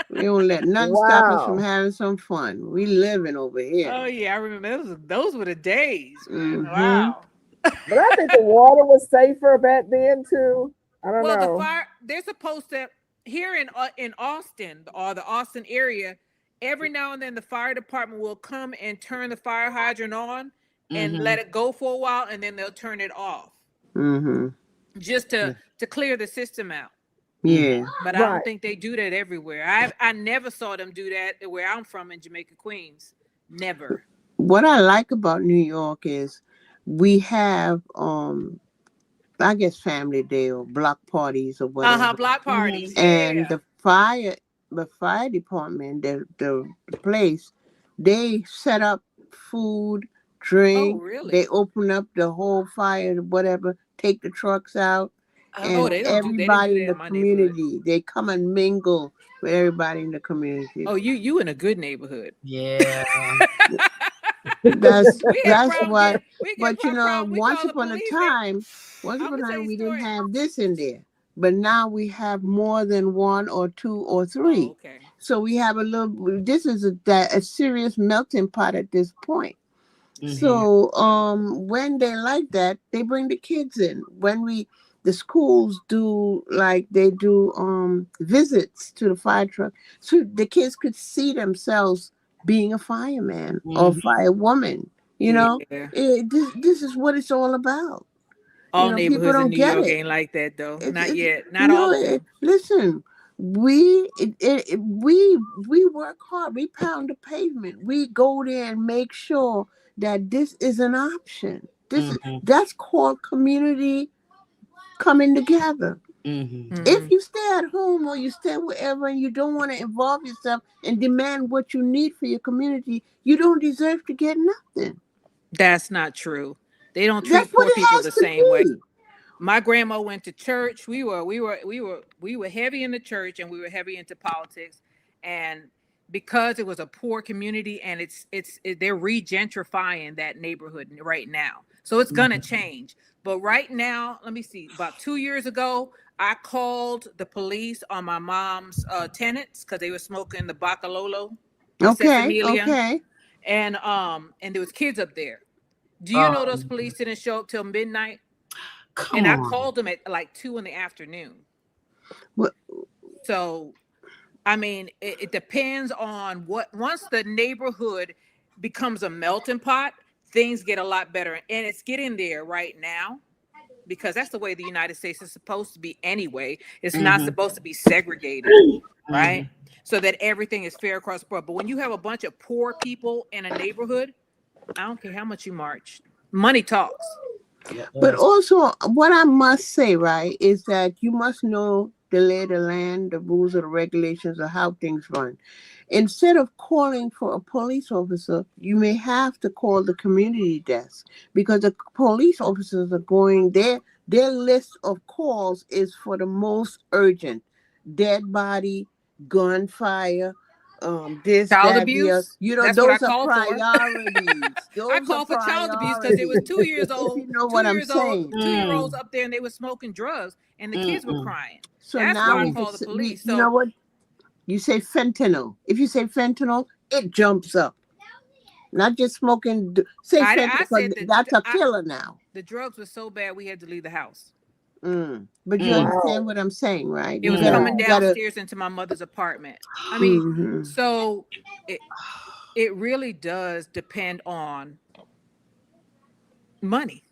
We don't let nothing stop us from having some fun. We living over here. Oh yeah, I remember those were the days. Mm-hmm. Wow. But I think the water was safer back then too. I don't know. Well, the fire, they're supposed to, here in Austin or the Austin area, every now and then the fire department will come and turn the fire hydrant on and let it go for a while, and then they'll turn it off. Just to clear the system out. Yeah. But I don't think they do that everywhere. I never saw them do that where I'm from in Jamaica, Queens. Never. What I like about New York is we have I guess family day or block parties or whatever. Block parties. And the fire department, the place, they set up food, drink. Oh, really? They open up the whole fire, whatever, take the trucks out. And everybody in the community, they come and mingle with everybody in the community. Oh, you in a good neighborhood. Yeah. That's what. But once upon a time, we didn't have this in there. But now we have more than one or two or three. Oh, okay. So we have this is a serious melting pot at this point. So when they like that, they bring the kids in. When the schools do visits to the fire truck, so the kids could see themselves being a fireman or firewoman. This is what it's all about. All neighborhoods in New York ain't like that though. Not yet. Not all of them. Listen, we work hard. We pound the pavement. We go there and make sure that this is an option. That's called community coming together. If you stay at home or you stay wherever and you don't want to involve yourself and demand what you need for your community, you don't deserve to get nothing. That's not true. They don't treat poor people the same way. My grandma went to church. We were heavy in the church and we were heavy into politics, and because it was a poor community and they're regentrifying that neighborhood right now, so it's gonna change. But right now, let me see. About 2 years ago, I called the police on my mom's tenants because they were smoking the Bacalolo. Okay. And there was kids up there. Do you know those police didn't show up till midnight? I called them at like 2 p.m. What? So, I mean, it depends on once the neighborhood becomes a melting pot, things get a lot better. And it's getting there right now because that's the way the United States is supposed to be anyway. It's not supposed to be segregated, right? So that everything is fair across the board. But when you have a bunch of poor people in a neighborhood, I don't care how much you march. Money talks. But also, what I must say, right, is that you must know the lay of the land, the rules or the regulations of how things run. Instead of calling for a police officer, you may have to call the community desk because the police officers are going there their list of calls is for the most urgent: dead body, gunfire, this, Child that, the other. abuse. You know, That's what I those are called for. priorities. I Those are called for child abuse because it was priorities. 2 years If old. you know what I'm saying. 2-year-olds up there, and they were smoking drugs, and the kids were Mm-mm. crying. So That's now why I we called the just, police. you know So what? You say fentanyl. If you say fentanyl, it jumps up. Not just smoking. Say I fentanyl, said because that's a killer now. the drugs were so bad we had to leave the house. But you Mm. understand what I'm saying, right? It was coming downstairs into my mother's apartment. I mean, so it really does depend on money.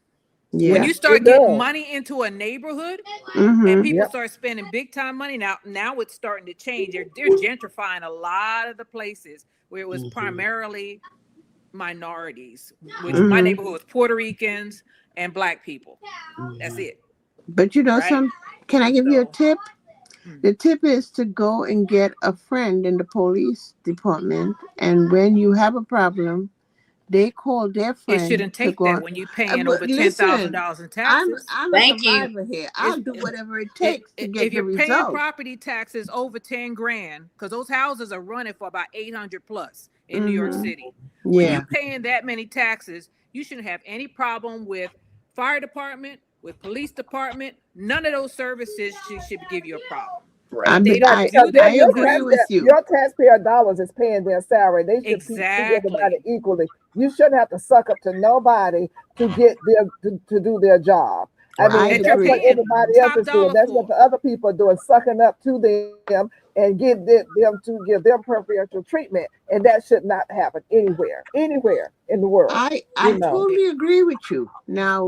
Yeah. When you start getting money into a neighborhood and people start spending big time money, now it's starting to change. They're gentrifying a lot of the places where it was primarily minorities, which my neighborhood was Puerto Ricans and Black people. That's it. But you know, Right? can I give you a tip? The tip is to go and get a friend in the police department, and when you have a problem, they call their friend. It shouldn't take that when you're paying over $10,000 in taxes. I'm a survivor here. I'll do whatever it takes to get the result. If you're paying property taxes over 10 grand, because those houses are running for about 800 plus in New York City. When you're paying that many taxes, you shouldn't have any problem with fire department, with police department. None of those services should give you a problem. I agree with you. Your taxpayer dollars is paying their salary. They should treat everybody equally. You shouldn't have to suck up to nobody to get to do their job. I mean, that's what everybody else is doing. That's what the other people are doing, sucking up to them and give them to give them preferential treatment. And that should not happen anywhere in the world. I totally agree with you. Now,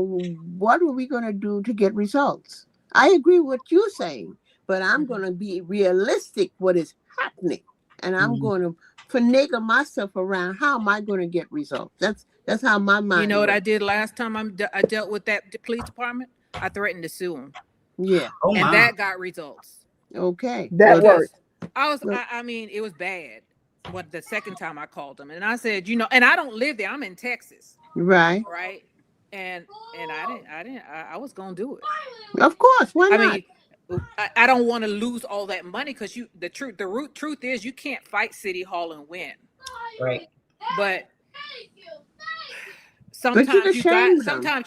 what are we going to do to get results? I agree with what you're saying, but I'm going to be realistic what is happening. And I'm going to finagle myself around how am I going to get results. That's how my mind You know works. what I did last time I dealt with that police department? I threatened to sue them. Yeah. And that got results. Okay. That worked. I mean, it was bad. The second time I called them, and I said, and I don't live there. I'm in Texas. Right. Right. And I was gonna do it. Of course. Why not? I mean, I don't want to lose all that money because the truth is you can't fight City Hall and win. Right. But sometimes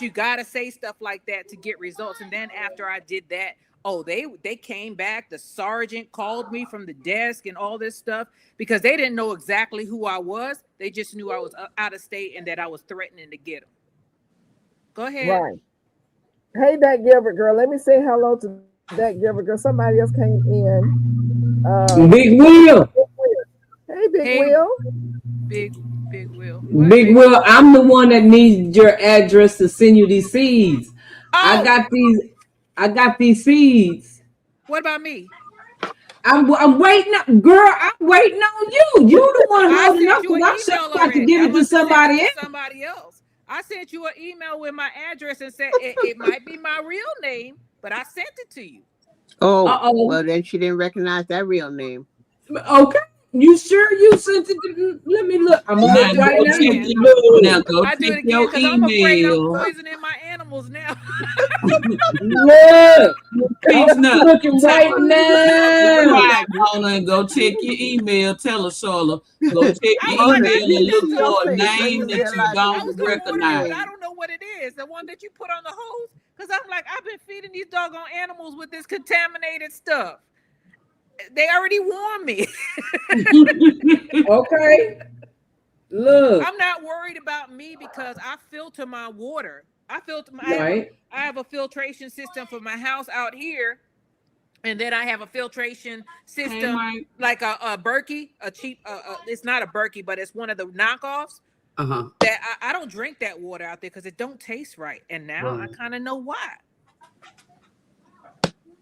you gotta say stuff like that to get results. And then after I did that, they came back. The sergeant called me from the desk and all this stuff because they didn't know exactly who I was. They just knew I was out of state and that I was threatening to get them. Go ahead. Right. Hey, that Gilbert girl. Let me say hello to that Gilbert girl. Somebody else came in. Big Will. Hey, Big Will. Big Will. Big Will, I'm the one that needs your address to send you these seeds. I got these seeds. What about me? I'm waiting up, girl. I'm waiting on you. You the one holding up because I'm about to give it to somebody else. I sent you an email with my address and said it might be my real name, but I sent it to you. Well, then she didn't recognize that real name. Okay. You sure you sent it to let me look. I'm gonna look right now. Now go check your because I'm afraid I'm poisoning my animals now. Look, Peachnut, looking right now. Right, Mona, go check your email. Tell her, Charlotte. Go check your email and look for a name that you don't recognize. I don't know what it is. The one that you put on the hose. Because I'm like, I've been feeding these doggone animals with this contaminated stuff. They already warned me. Okay. Look. I'm not worried about me because I filter my water. I have a filtration system for my house out here. And then I have a filtration system like a Berkey, a cheap, it's not a Berkey, but it's one of the knockoffs. That I don't drink that water out there because it don't taste right. And now I kind of know why.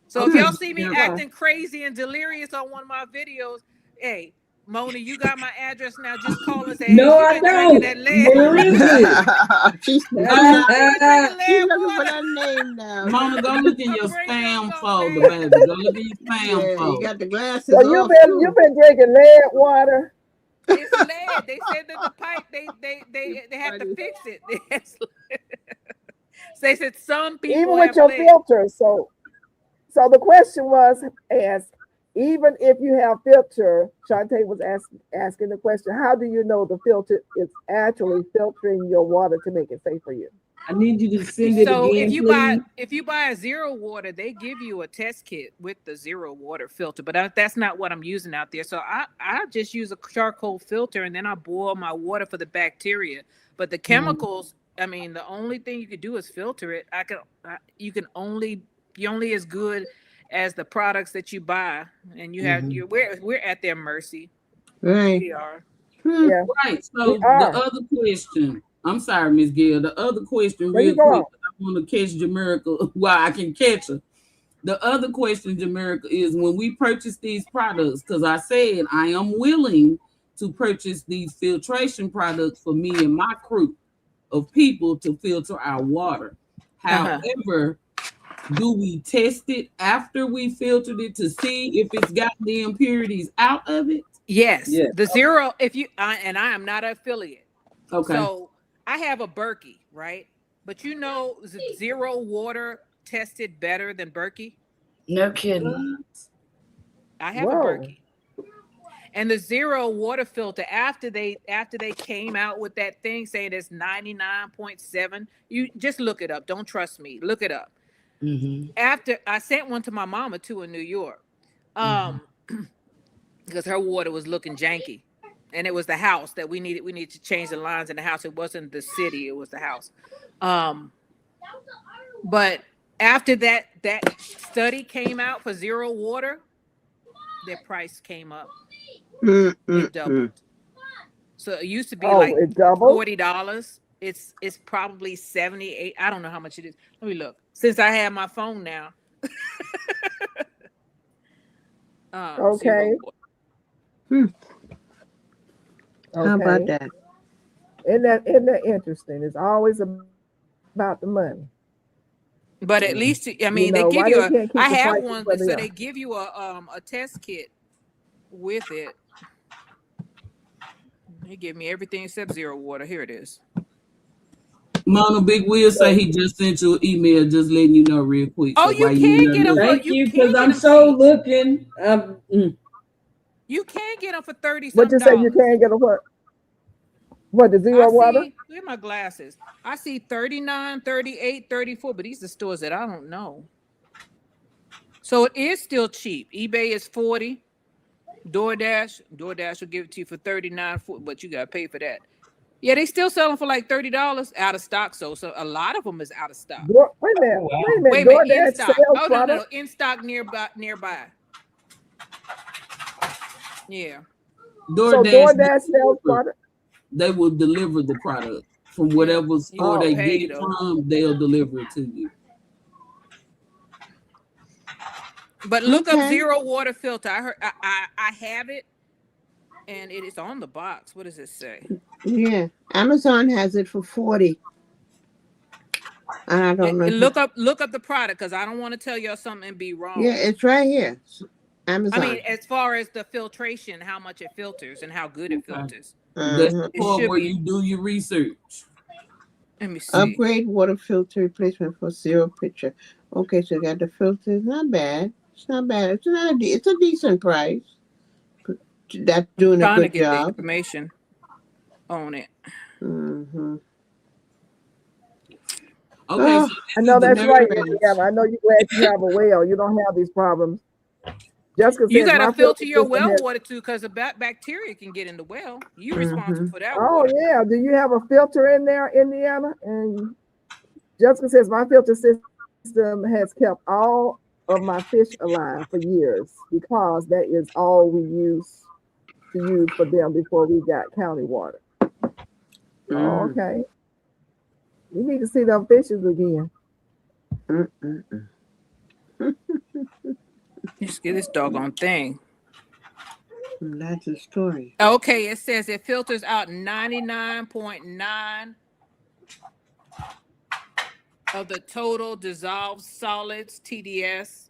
So if y'all see me acting crazy and delirious on one of my videos, hey, Mona, you got my address now. Just call and say, hey, no, I don't. Where is it? She's looking for that name now. Mona, go look in your spam folder, baby. Go look in your spam folder. You got the glasses. So you've been drinking lead water. It's lead. They said that the pipe they have to fix it. They said some people even with have your lead. filters. So the question was asked, even if you have filter, Shantae was asking the question, how do you know the filter is actually filtering your water to make it safe for you? I need you to send it So again, please. if you buy a zero water, they give you a test kit with the zero water filter, but that's not what I'm using out there. So I just use a charcoal filter and then I boil my water for the bacteria. But the chemicals, I mean, the only thing you could do is filter it. You're only as good as the products that you buy, and you have we're at their mercy. Right. We are. Yeah, Right. we So the are. other question, I'm sorry, Miss Gill. The other question, There you real go quick, on. I want to catch Jamaica while I can catch her. The other question, Jamaica, is when we purchase these products, because I said I am willing to purchase these filtration products for me and my crew of people to filter our water. However, do we test it after we filtered it to see if it's got the impurities out of it? Yes, Yes. the zero. If you and I am not an affiliate, Okay. so I have a Berkey, right? But zero water tested better than Berkey. No kidding. I have a Berkey, and the zero water filter after they came out with that thing saying it's 99.7. You just look it up. Don't trust me. Look it up. After I sent one to my mama too in New York, because her water was looking janky, and it was the house that we needed. We needed to change the lines in the house. It wasn't the city; it was the house. But after that study came out for zero water, their price came up. It doubled. So it used to be like $40. It's probably 78. I don't know how much it is. Let me look. Since I have my phone now. Okay. How about that? Isn't that interesting? It's always about the money. But at least, I mean, they give you I have one, so they give you a test kit with it. They give me everything except zero water. Here it is. Mona Big Will say he just sent you an email, just letting you know real quick. Oh, you can get them. Thank you, because I'm so looking. You can get them for $30. What you say? You can't get a what? What, the zero water? Look at my glasses. I see 39, 38, 34, but these are stores that I don't know. So it is still cheap. eBay is 40. DoorDash will give it to you for 39, but you gotta pay for that. Yeah, they still sell them for like $30 out of stock. So a lot of them is out of stock. Wait a minute. In stock. Oh no, in stock nearby. Yeah. DoorDash sells product. They will deliver the product from whatever store they get it from. They'll deliver it to you. But look up zero water filter. I heard I have it, and it is on the box. What does it say? Yeah, Amazon has it for 40. I don't know. Look up the product, because I don't want to tell y'all something and be wrong. Yeah, it's right here. Amazon. I mean, as far as the filtration, how much it filters and how good it filters. That's the part where you do your research. Let me see. Upgrade water filter replacement for zero picture. Okay, so you got the filter. It's not bad. It's not bad. It's a decent price. That's doing a good job. The information on it. Okay, so I know that's right. I know you're glad you have a well. You don't have these problems. Jessica, you got to filter your well water too, because the bacteria can get in the well. You're responsible for that. Oh water. Yeah. Do you have a filter in there, Indiana? And Jessica says my filter system has kept all of my fish alive for years, because that is all we use for them before we got county water. Oh, okay. We need to see them fishes again. Let's get this doggone thing. That's a story. Okay, it says it filters out 99.9 of the total dissolved solids TDS.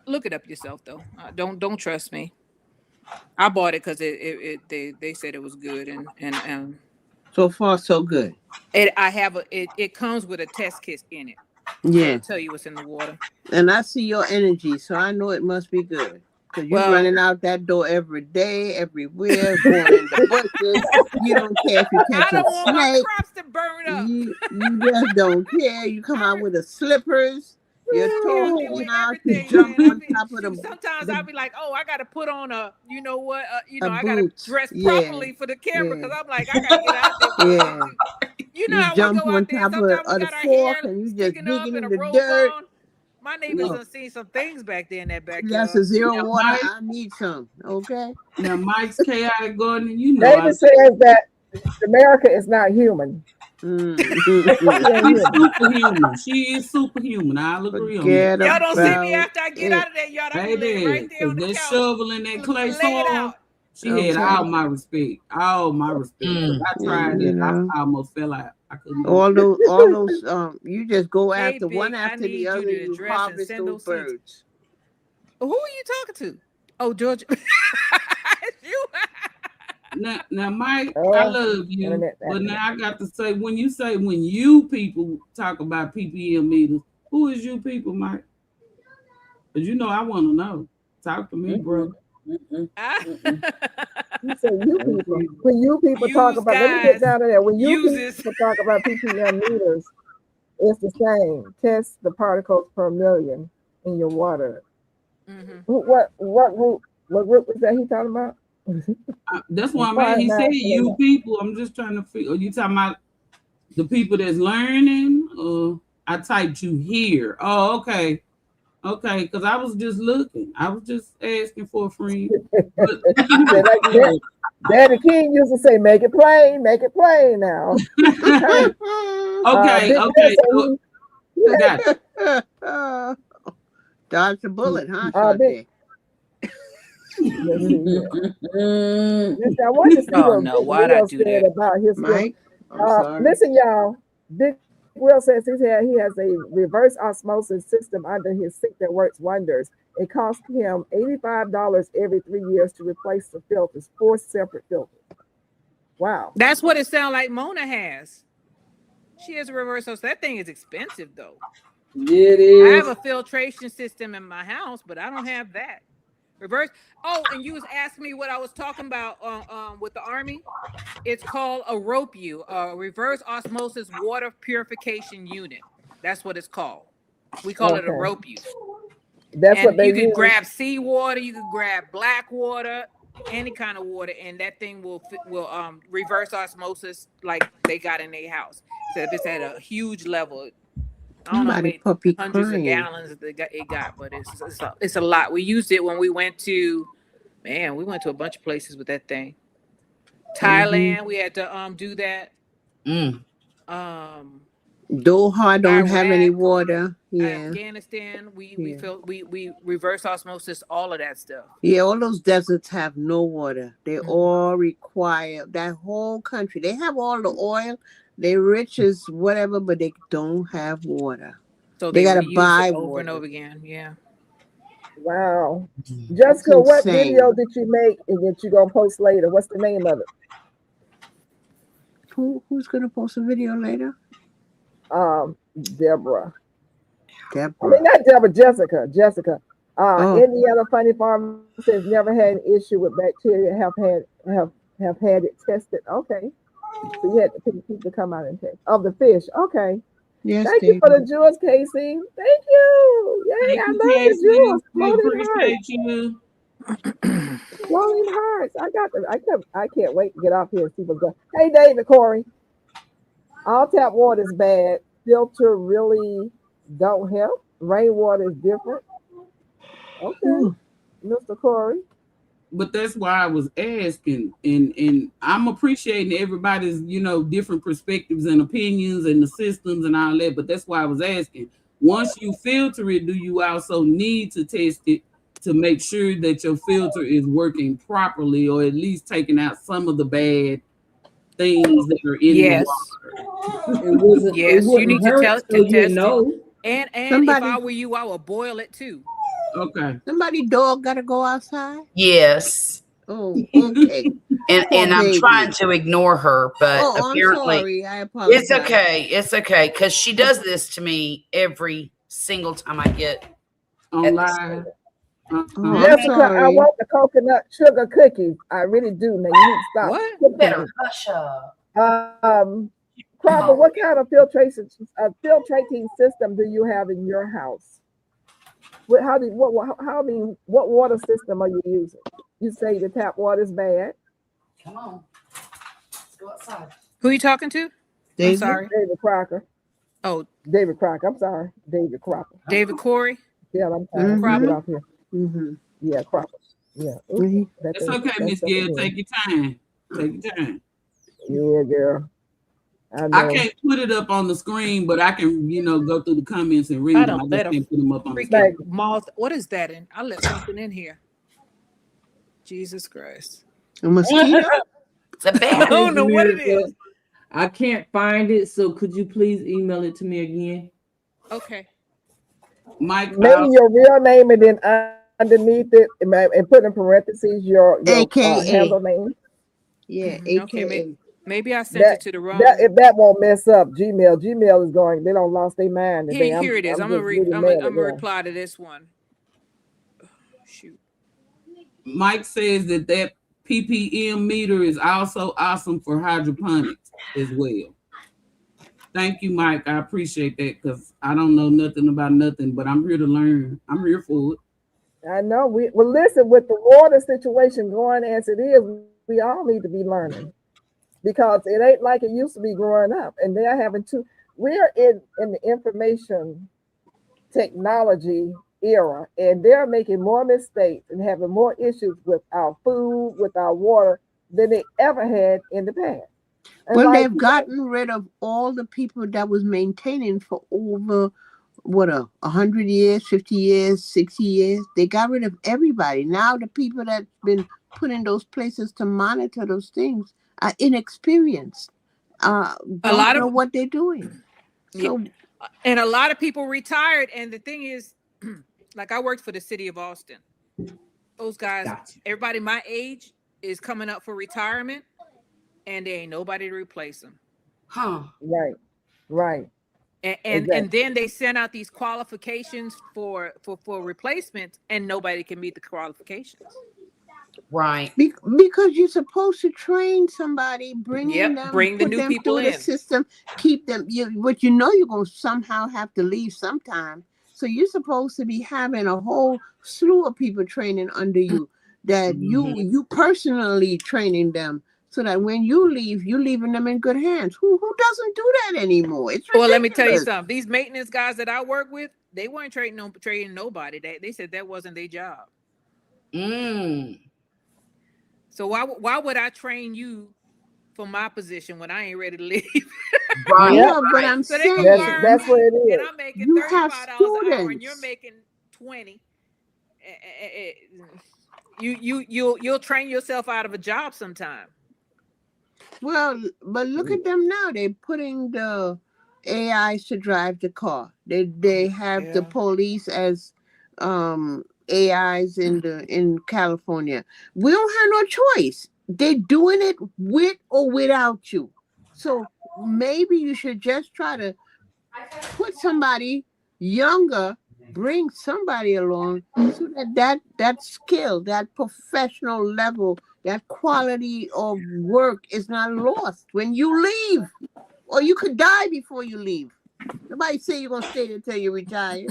Look it up yourself though. Don't trust me. I bought it because they said it was good, and So far, so good. It comes with a test kit in it. Yeah. It'll tell you what's in the water. And I see your energy, so I know it must be good. Because you're running out that door every day, everywhere, going in the bushes. You don't care if you catch a snake. Want my crops to burn up. You just don't care. You come out with the slippers. You're talking out. You jump on top of them. Sometimes I'll be like, oh, I got to put on I got to dress properly for the camera because I'm like, I got to get out there. Yeah. You know, you jump on top of the fork and you just digging in the dirt. My neighbors have seen some things back there in that backyard. That's a zero water. I need some. Okay. Now Mike's chaotic gardening. You know, David says that America is not human. She's superhuman. She is superhuman. I'll agree on that. Y'all don't see me after I get out of there, y'all. Baby, right there on the that couch. Shovel in that clay soil. She had all my respect. All my respect. I tried it. I almost fell out. I couldn't. All those. You just go after one after the other. You harvest those birds. Who are you talking to? Oh, Georgia. You. Now, Mike, I love you, but now I got to say, when you people talk about ppm meters, who is you people, Mike? Because you know I want to know. Talk to me, bro. You say you people. When you people talk about, let me get down to that. When you people talk about ppm meters, it's the same. Test the particles per million in your water. What group was that he talking about? That's why he said you people. I'm just trying to figure. Are you talking about the people that's learning? I typed you here. Oh, okay. Okay, because I was just looking. I was just asking for a friend. Daddy King used to say, make it plain now. Okay. Got it. Dodge the bullet, huh? I want to see what Will said about his Mike. Listen, y'all. Big Will says he has a reverse osmosis system under his sink that works wonders. It costs him $85 every 3 years to replace the filters, 4 separate filters. Wow. That's what it sounds like Mona has. She has a reverse osmosis. That thing is expensive, though. It is. I have a filtration system in my house, but I don't have that. Reverse. Oh, and you was asking me what I was talking about with the Army. It's called a ROPU, a reverse osmosis water purification unit. That's what it's called. We call it a ROPU. That's what they you can grab seawater, you can grab black water, any kind of water, and that thing will reverse osmosis like they got in their house. So if it's at a huge level. I don't know how many hundreds of gallons it got, but it's a lot. We used it when we went to a bunch of places with that thing. Thailand, we had to do that. Doha don't have any water. Yeah. Afghanistan, we reverse osmosis all of that stuff. Yeah, all those deserts have no water. They all require that whole country. They have all the oil. They're rich as whatever, but they don't have water. So they gotta buy over water. and over again. Yeah. Wow. Jessica, what video did you make and that you gonna post later? What's the name of it? Who's gonna post a video later? Deborah. I mean, not Deborah, Jessica. Indiana Funny Farm says never had an issue with bacteria, have had it tested. Okay. So you had to pick people to come out and test of the fish. Okay. Yes, thank you for the jewels, Casey. Thank you. Yay, I love the jewels. Floating hearts. I can't wait to get off here and see what's going. Hey, David, Corey. All tap water is bad. Filter really don't help. Rainwater is different. Okay, Mr. Corey. But that's why I was asking, and I'm appreciating everybody's, different perspectives and opinions and the systems and all that. But that's why I was asking. Once you filter it, do you also need to test it to make sure that your filter is working properly, or at least taking out some of the bad things that are in the water? Yes, you need to test it. And if I were you, I would boil it too. Okay. Somebody dog gotta go outside. Yes. Oh, okay. And I'm trying to ignore her, but apparently I'm sorry. I apologize. it's okay. It's okay because she does this to me every single time I get on live. Jessica, I want the coconut sugar cookies. I really do. Now you need to stop. What? You better hush up. Crawford, what kind of filtration system do you have in your house? What water system are you using? You say the tap water is bad. Come on, let's go outside. Who are you talking to? I'm sorry. David Crocker. Oh, David Crocker. I'm sorry, David Crocker. David Corey. Yeah, I'm sorry. Crocker. Get off here. Yeah, Crocker. Yeah. It's okay, Miss Gail. Take your time. Take your time. Yeah, girl. I can't put it up on the screen, but I can, go through the comments and read I them. don't I let just can't put them up on the freaking screen. moth. What is that in? I let something in here. Jesus Christ. A mosquito? It's a bat. I don't know what it is. I can't find it, so could you please email it to me again? Okay. Mike, maybe your real name and then underneath it and put in parentheses your handle name. Yeah, okay, maybe I sent it to the wrong. That won't mess up Gmail. Gmail is going. They don't lost their mind today. Here it is. I'm gonna reply to this one. Shoot. Mike says that ppm meter is also awesome for hydroponics as well. Thank you, Mike. I appreciate that because I don't know nothing about nothing, but I'm here to learn. I'm here for it. I know. Well, listen, with the water situation going as it is, we all need to be learning because it ain't like it used to be growing up. And they're having to. We're in the information technology era, and they're making more mistakes and having more issues with our food, with our water than they ever had in the past. Well, they've gotten rid of all the people that was maintaining for over 100 years, 50 years, 60 years. They got rid of everybody. Now the people that's been put in those places to monitor those things are inexperienced. Don't know what they're doing. So, and a lot of people retired. And the thing is, like I worked for the city of Austin. Those guys, everybody my age is coming up for retirement, and there ain't nobody to replace them. Huh? Right. And then they send out these qualifications for replacements, and nobody can meet the qualifications. Right. Because you're supposed to train somebody, bring the new people in the system, keep them. You're going to somehow have to leave sometime. So you're supposed to be having a whole slew of people training under you that you personally training them. So that when you leave, you're leaving them in good hands. Who doesn't do that anymore? It's ridiculous. Well, let me tell you something. These maintenance guys that I work with, they weren't training nobody. They said that wasn't their job. So why would I train you for my position when I ain't ready to leave? Right. Yeah, but I'm saying that's what it is. And I'm making $35 an hour, and you're making $20. You'll train yourself out of a job sometime. Well, but look at them now. They're putting the AIs to drive the car. They have the police as AIs in California. We don't have no choice. They're doing it with or without you. So maybe you should just try to put somebody younger, bring somebody along so that skill, that professional level, that quality of work is not lost when you leave. Or you could die before you leave. Nobody say you're gonna stay there till you retire.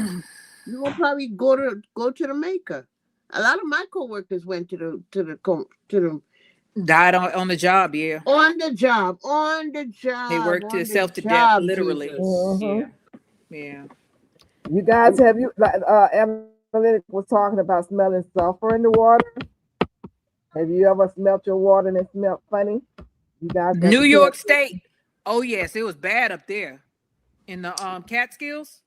You're gonna probably go to the maker. A lot of my coworkers went to the died on the job, yeah. On the job. They worked to self to death, literally. Yeah. You guys, have you Analytic was talking about smelling sulfur in the water? Have you ever smelt your water and it smelled funny? You guys, New York State. Oh yes, it was bad up there in the Catskills.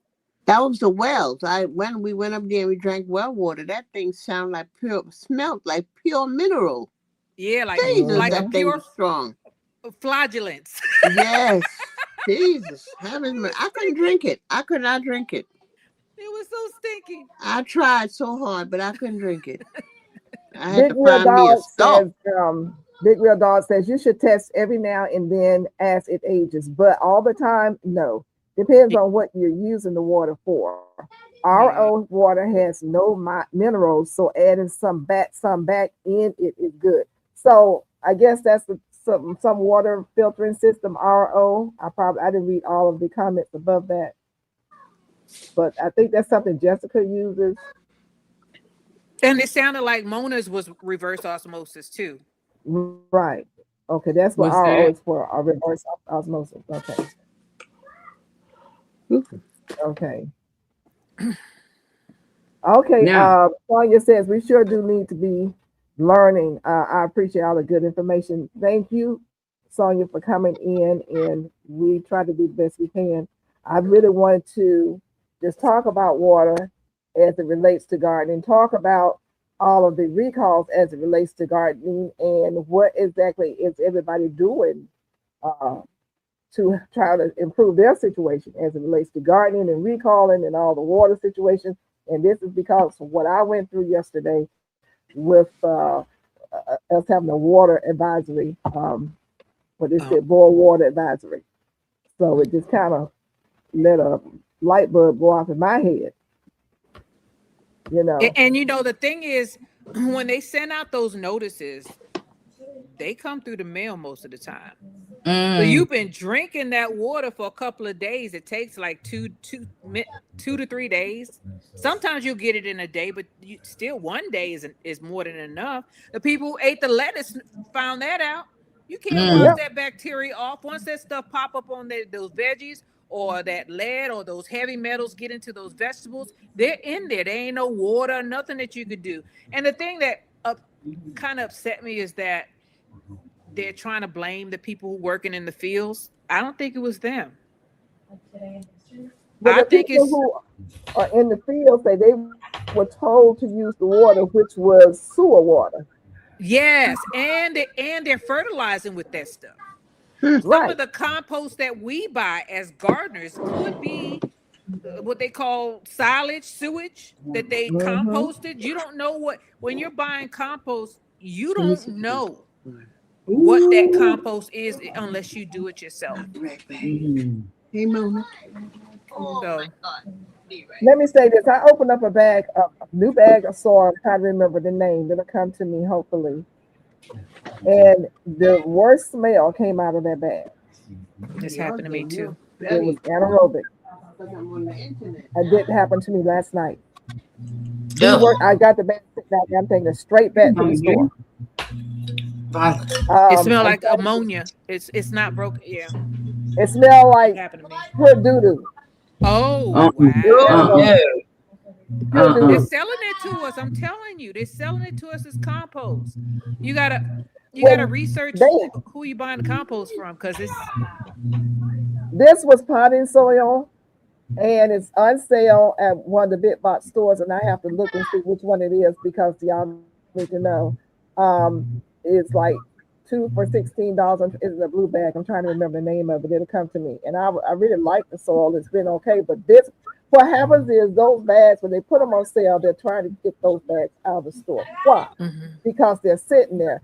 That was the wells. When we went up there and we drank well water, that thing smelled like smelled like pure mineral. Yeah, like that a thing pure was strong. Flagellants. Yes. Jesus. I couldn't drink it. I could not drink it. It was so stinky. I tried so hard, but I couldn't drink it. I had to find me a stop. Big Real Dog says you should test every now and then as it ages, but all the time, no. Depends on what you're using the water for. RO water has no minerals, so adding some back in it is good. So I guess that's some water filtering system, RO. I didn't read all of the comments above that, but I think that's something Jessica uses. And it sounded like Mona's was reverse osmosis too. Right. Okay, that's what RO is for, reverse osmosis. Okay. Okay. Okay. Now, Sonia says we sure do need to be learning. I appreciate all the good information. Thank you, Sonia, for coming in, and we try to do the best we can. I really wanted to just talk about water as it relates to gardening, talk about all of the recalls as it relates to gardening, and what exactly is everybody doing to try to improve their situation as it relates to gardening and recalling and all the water situations. And this is because of what I went through yesterday with us having a water advisory, what is it, boil water advisory. So it just kind of let a light bulb go off in my head. You know. And you know, the thing is, when they send out those notices, they come through the mail most of the time. So you've been drinking that water for a couple of days. It takes like 2 to 3 days. Sometimes you'll get it in a day, but still 1 day is more than enough. The people who ate the lettuce found that out. You can't wash that bacteria off. Once that stuff pop up on those veggies, or that lead or those heavy metals get into those vegetables, they're in there. There ain't no water, nothing that you could do. And the thing that kind of upset me is that they're trying to blame the people working in the fields. I don't think it was them. But I think it's who are in the field say they were told to use the water, which was sewer water. Yes, and they're fertilizing with that stuff. Some of the compost that we buy as gardeners could be what they call silage, sewage that they composted. You don't know when you're buying compost, you don't know what that compost is unless you do it yourself. Hey, Mona. So, let me say this. I opened up a new bag of soil. I'm trying to remember the name. It'll come to me, hopefully. And the worst smell came out of that bag. This happened to me too. It was anaerobic. It didn't happen to me last night. I got the bag back. I'm taking it straight back to the store. It smelled like ammonia. It's not broken. Yeah. It smelled like good doo-doo. Oh, wow. They're selling it to us. I'm telling you, they're selling it to us as compost. You gotta research who you buying the compost from, because this was potting soil, and it's on sale at one of the big box stores, and I have to look and see which one it is because y'all need to know. It's like 2 for $16. It's a blue bag. I'm trying to remember the name of it. It'll come to me. And I really like the soil. It's been okay. But what happens is those bags, when they put them on sale, they're trying to get those bags out of the store. Why? Because they're sitting there.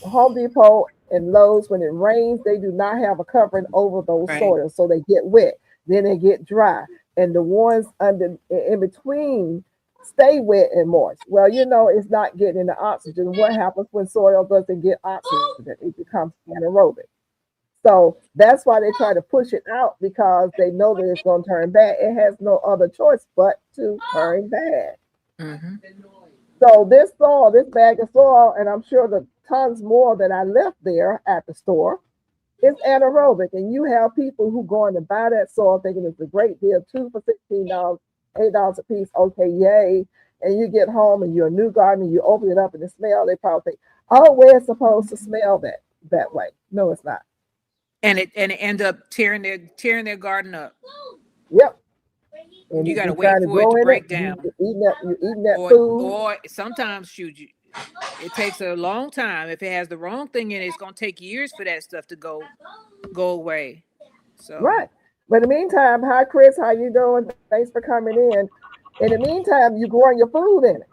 Home Depot and Lowe's, when it rains, they do not have a covering over those soils. So they get wet. Then they get dry. And the ones in between stay wet and moist. Well, it's not getting the oxygen. What happens when soil doesn't get oxygen? It becomes anaerobic. So that's why they try to push it out, because they know that it's going to turn bad. It has no other choice but to turn bad. So this bag of soil, and I'm sure the tons more that I left there at the store, is anaerobic. And you have people who going to buy that soil thinking it's a great deal, 2 for $16, $8 a piece. Okay, yay. And you get home and you're a new gardener, you open it up and the smell, they probably think, oh, we're supposed to smell that way. No, it's not. And it end up tearing their garden up. Yep. And you got to wait for it to break down. You're eating that food. Or sometimes it takes a long time. If it has the wrong thing in it, it's going to take years for that stuff to go away. So right. But in the meantime, hi Chris, how you doing? Thanks for coming in. In the meantime, you're growing your food in it.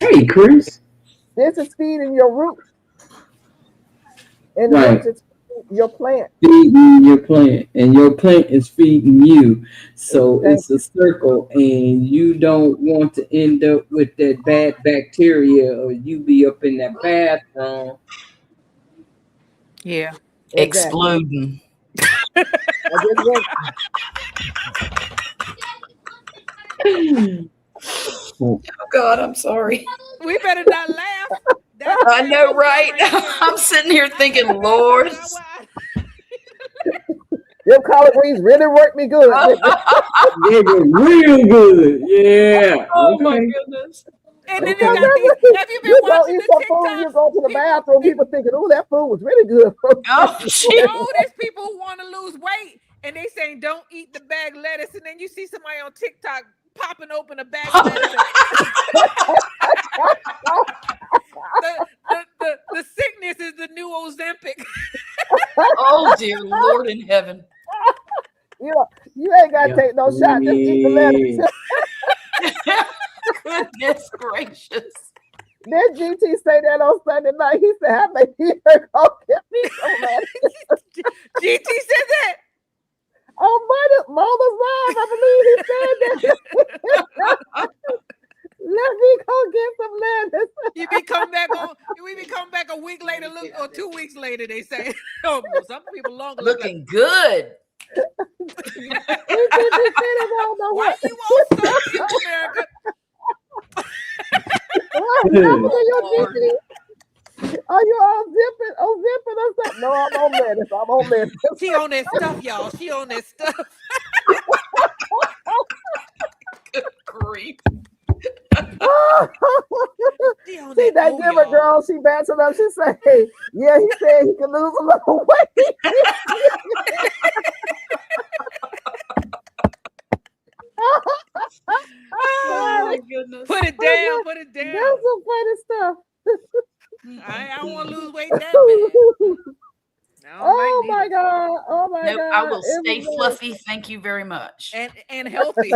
Hey Chris. This is feeding your root. And Right. the roots is feeding your plant. Feeding your plant, and your plant is feeding you. So Thank it's a circle, and you don't want to end up with that bad bacteria, or you be up in that bathroom. Yeah. Exploding. I just went, Oh God, I'm sorry. We better not laugh. That's I know, right? right I'm sitting here thinking, Lord. them collard greens really worked me good. They were real good. Yeah. Oh my Okay. goodness. And then Okay. they got these. Have you been You go watching eat the some food, you TikToks? go to the bathroom, people thinking, oh, that food was really good. Oh, shit. No, there's people who want to lose weight and they saying don't eat the bag lettuce, and then you see somebody on TikTok popping open a bag of lettuce. The sickness is the new Ozempic. Oh dear Lord in heaven. You know, you ain't got to take no shot. Just eat the lettuce. Goodness gracious. Then GT say that on Sunday night. He said, I may be here. Go get me some lettuce. GT said that. Oh, Mother's Live, I believe he said that. Let me go get some lettuce. We be coming back a week later, or 2 weeks later, they say. Oh, some people longer Looking good. Why you all so America? Are you all zipping or something? No, I'm on lettuce. I'm on lettuce. She on that stuff, y'all. She on that stuff. Good grief. See that giver girl, she bouncing up. She say, yeah, he said he can lose a little weight. Oh my goodness. Put it down. Put it down. That's some funny stuff. I don't want to lose weight that bad. Oh my God. Oh my Nope, God. I will stay fluffy. Thank you very much. And healthy.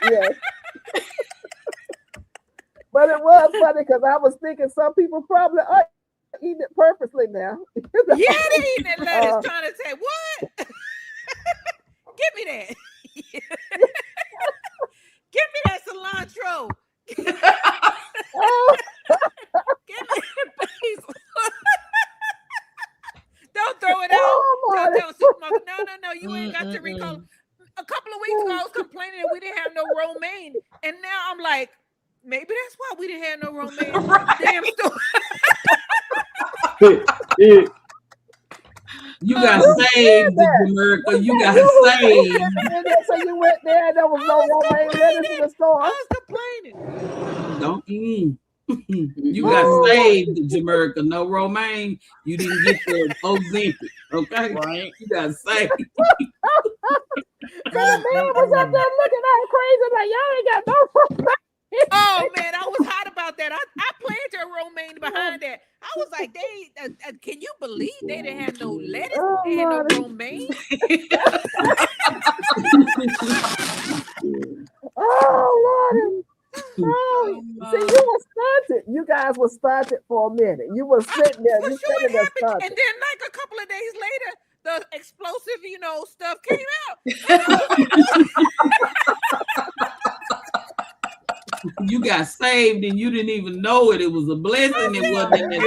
Yes. But it was funny because I was thinking some people probably are eating it purposely now. Yeah, they eating that lettuce trying to say, what? Give me that. Give me that cilantro. Give me that basil. Don't throw it out. Don't tell supermarket, no, you ain't got to recall. A couple of weeks ago, I was complaining that we didn't have no romaine. And now I'm like, maybe that's why we didn't have no romaine. Right. Damn store. You got saved, America. You got saved. So you went there and there was no romaine lettuce in the store. I was complaining. Don't. You got saved, Jamaica. No romaine. You didn't get the Ozempic. Okay, Right. You got saved. So the man was up there looking all crazy like y'all ain't got no romaine. Oh man, I was hot about that. I planted a romaine behind that. I was like, can you believe they didn't have no lettuce? They had no romaine. Oh Lord. Oh, see, you were stunted. You guys were stunted for a minute. You were sitting there. You sitting there stunted. And then, like a couple of days later, the explosive, stuff came out. You got saved and you didn't even know it. It was a blessing. It wasn't in the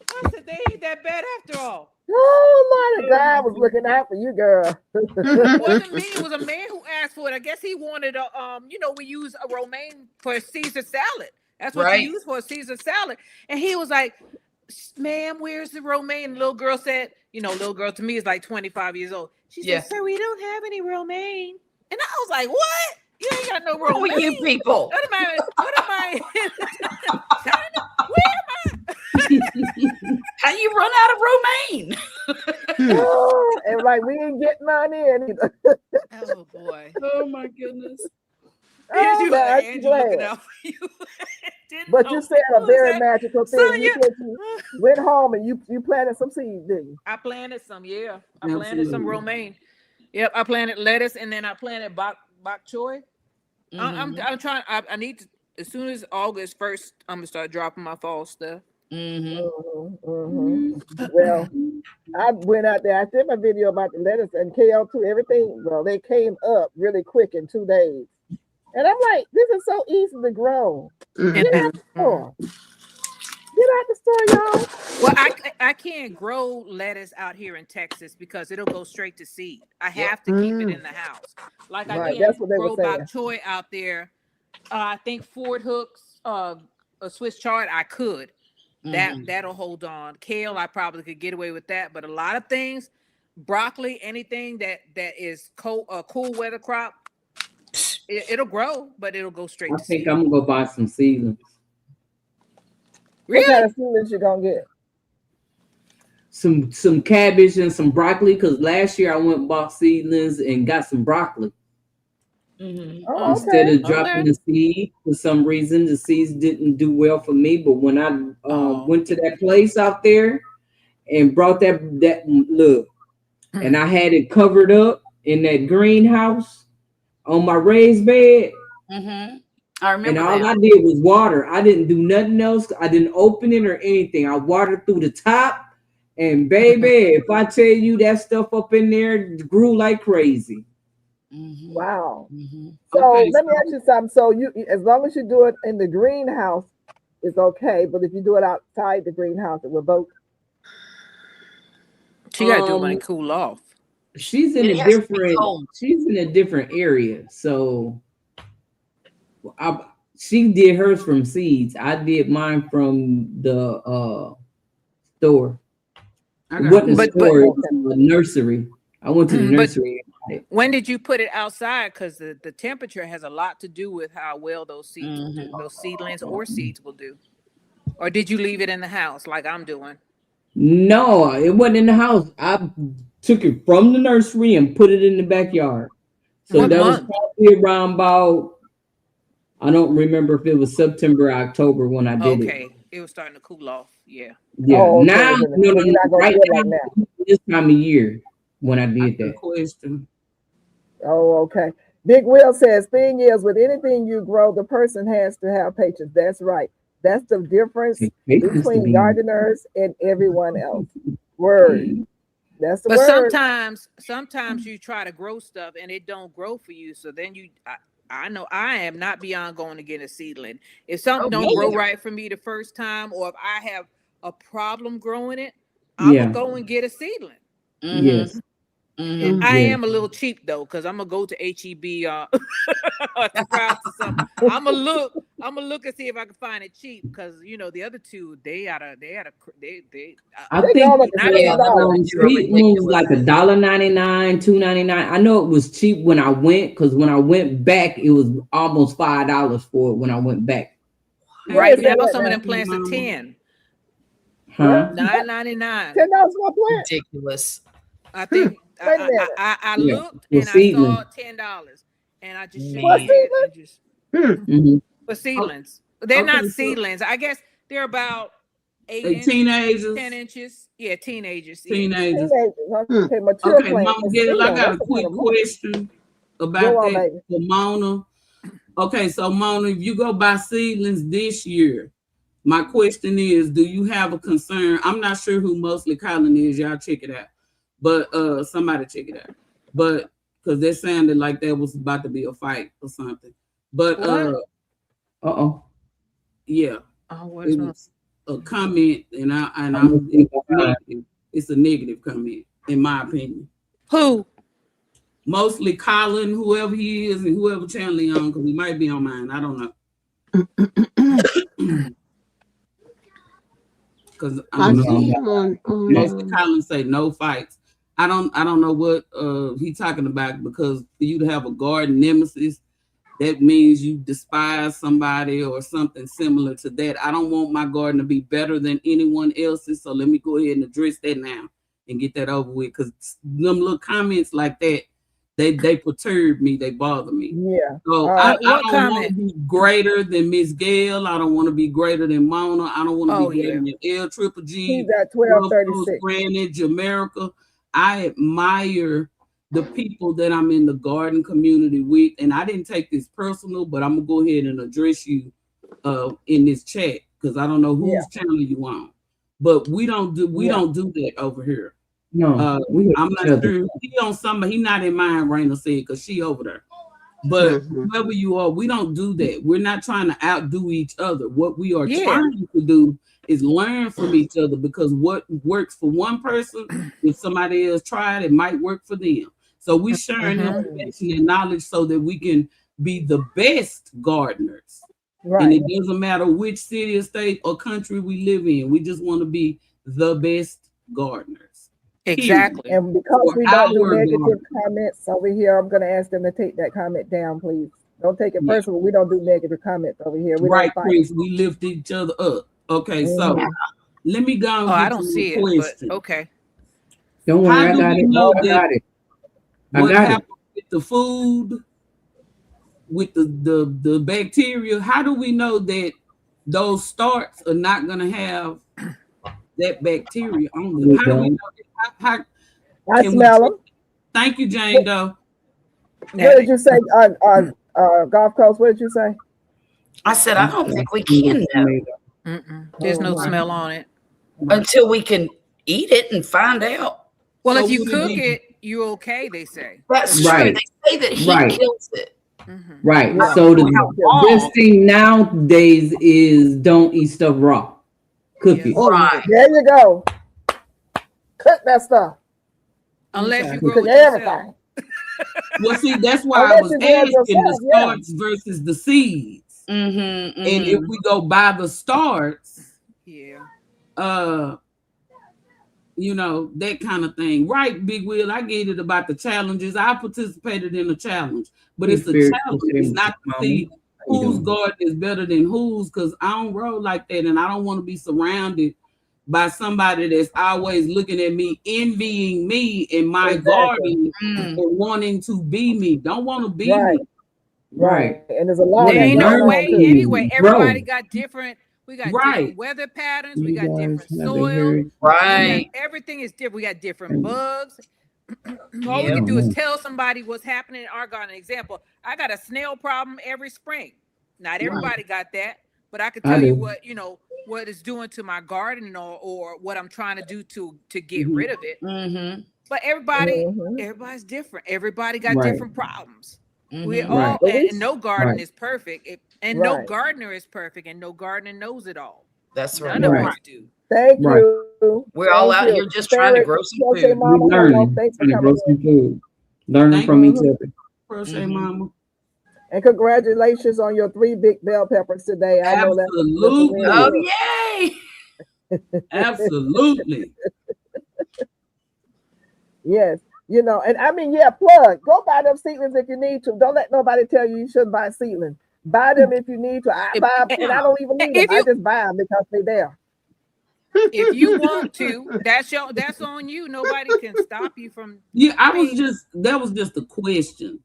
I said, they ain't that bad after all. Oh my God, was looking out for you, girl. It wasn't me. It was a man who asked for it. I guess he wanted we use a romaine for a Caesar salad. That's what you use for a Caesar salad. And he was like, ma'am, where's the romaine? And little girl said, little girl to me is like 25 years old. She said, sir, we don't have any romaine. And I was like, what? You ain't got no romaine. Who are you people? What am I? China? Where am I? How you run out of romaine? And like we ain't getting none in either. Oh boy. Oh my goodness. Andrew looking out for you. But you said a very magical thing. Son, you said you went home and you planted some seeds, didn't you? I planted some, yeah. I planted some romaine. Yep, I planted lettuce and then I planted bok choy. I'm trying. I need to. as soon as August 1st, I'm gonna start dropping my fall stuff. Well, I went out there. I did my video about the lettuce and kale too. Everything, well, they came up really quick in 2 days. And I'm like, this is so easy to grow. Get out the store. Get out the store, y'all. Well, I can't grow lettuce out here in Texas because it'll go straight to seed. I have to keep it in the house. Like I can't grow bok choy out there. I think Ford Hooks, a Swiss chard, I could. That'll hold on. Kale, I probably could get away with that. But a lot of things, broccoli, anything that is cool weather crop, it'll grow, but it'll go straight to seed. I think I'm gonna go buy some seedlings. Really? What kind of seedlings you gonna get? Some cabbage and some broccoli, because last year I went and bought seedlings and got some broccoli. Instead of dropping the seed, for some reason the seeds didn't do well for me. But when I went to that place out there and brought that look, and I had it covered up in that greenhouse on my raised bed. I remember. And all I did was water. I didn't do nothing else. I didn't open it or anything. I watered through the top. And baby, if I tell you that stuff up in there grew like crazy. Wow. So let me ask you something. So you, as long as you do it in the greenhouse, it's okay. But if you do it outside the greenhouse, it will vote. She got to do it when it cool off. She's in a different area. So she did hers from seeds. I did mine from the store. It wasn't a store, it was a nursery. I went to the nursery. When did you put it outside? Because the temperature has a lot to do with how well those seeds will do, those seedlings or seeds will do. Or did you leave it in the house like I'm doing? No, it wasn't in the house. I took it from the nursery and put it in the backyard. So that was probably around about, I don't remember if it was September or October when I did it. Okay, it was starting to cool off. Yeah. Yeah. Now, right now, this time of year when I did that. Question. Oh, okay. Big Will says, thing is, with anything you grow, the person has to have patience. That's right. That's the difference between gardeners and everyone else. Word. That's the word. But sometimes you try to grow stuff and it don't grow for you. So then I know I am not beyond going to get a seedling. If something don't grow right for me the first time, or if I have a problem growing it, I'm gonna go and get a seedling. Yes. And I am a little cheap though, because I'm gonna go to HEB or something. I'm gonna look and see if I can find it cheap, because you know the other two they I think street was like $1.99, $2.99. I know it was cheap when I went, because when I went back it was almost $5 for it when I went back. Right now some of them plants are 10. Huh? $9.99. $10 for a plant? Ridiculous. I think I looked and I saw $10, and I just for seedlings. They're not seedlings. I guess they're about 8 teenagers, 10 inches. Yeah, teenagers. Teenagers. Okay, Mama Gail, I got a quick question about that for Mona. Okay, so Mona, if you go buy seedlings this year, my question is, do you have a concern? I'm not sure who Mostly Colin is. Y'all check it out. But somebody check it out. But because that sounded like there was about to be a fight or something. But yeah. It was a comment, and it's a negative comment, in my opinion. Who? Mostly Colin, whoever he is, and whoever channel he on, because he might be on mine. I don't know. Because mostly Colin say no fights. I don't know what he's talking about, because for you to have a garden nemesis, that means you despise somebody or something similar to that. I don't want my garden to be better than anyone else's, so let me go ahead and address that now and get that over with, because them little comments like that, they perturb me, they bother me. Yeah. So I don't want to be greater than Miss Gail. I don't want to be greater than Mona. I don't want to be greater than L Triple G. He's at 1236. Granted, Jamaica. I admire the people that I'm in the garden community with, and I didn't take this personal, but I'm gonna go ahead and address you in this chat because I don't know whose channel you on. But we don't do that over here. No, I'm not sure he on somebody. He not in mine. Raina said because she over there. But whoever you are, we don't do that. We're not trying to outdo each other. What we are trying to do is learn from each other because what works for one person, if somebody else tried, it might work for them. So we sharing information and knowledge so that we can be the best gardeners. Right. And it doesn't matter which city or state or country we live in. We just want to be the best gardeners. Exactly. And because we don't do negative comments over here, I'm going to ask them to take that comment down, please. Don't take it personal. We don't do negative comments over here. We right, Chris. We lift each other up. Okay, so let me go. Oh, I don't see it, but okay. Don't worry, I got it. What happened with the food, with the bacteria? How do we know that those starts are not going to have that bacteria on them? How do we know that? I smell them. Thank you, Jane Doe. What did you say on Gulf Coast? What did you say? I said I don't think we can know. There's no smell on it until we can eat it and find out. Well, if you cook it, you're okay. They say that's true. They say that heat kills it. Right. So the best thing nowadays is don't eat stuff raw. Cook it. Right. There you go. Cook that stuff. Unless you grow everything. Well, see, that's why I was asking the starts versus the seeds. And if we go by the starts, you know, that kind of thing. Right, Big Will, I get it about the challenges. I participated in a challenge, but it's a challenge. It's not to see whose garden is better than whose, because I don't roll like that, and I don't want to be surrounded by somebody that's always looking at me, envying me in my garden and wanting to be me. Don't want to be me. Right. And there's a lot there ain't no way anyway. Everybody got different. We got different weather patterns. We got different soil. Right. Everything is different. We got different bugs. All we can do is tell somebody what's happening in our garden. Example, I got a snail problem every spring. Not everybody got that, but I can tell you what, you know, what it's doing to my garden or what I'm trying to do to get rid of it. But everybody's different. Everybody got different problems. We all and no garden is perfect. No gardener is perfect, and no gardener knows it all. That's right. None of us do. Thank you. We're all out here just trying to grow some food. We're learning from each other. Crochet Mama. And congratulations on your 3 big bell peppers today. I know that. Absolutely. Oh, yay. Absolutely. Yes. You know, and I mean, plug. Go buy them seedlings if you need to. Don't let nobody tell you shouldn't buy seedlings. Buy them if you need to. I buy them, and I don't even need them. I just buy them because they're there. If you want to, that's on you. Nobody can stop you from. Yeah, that was just a question.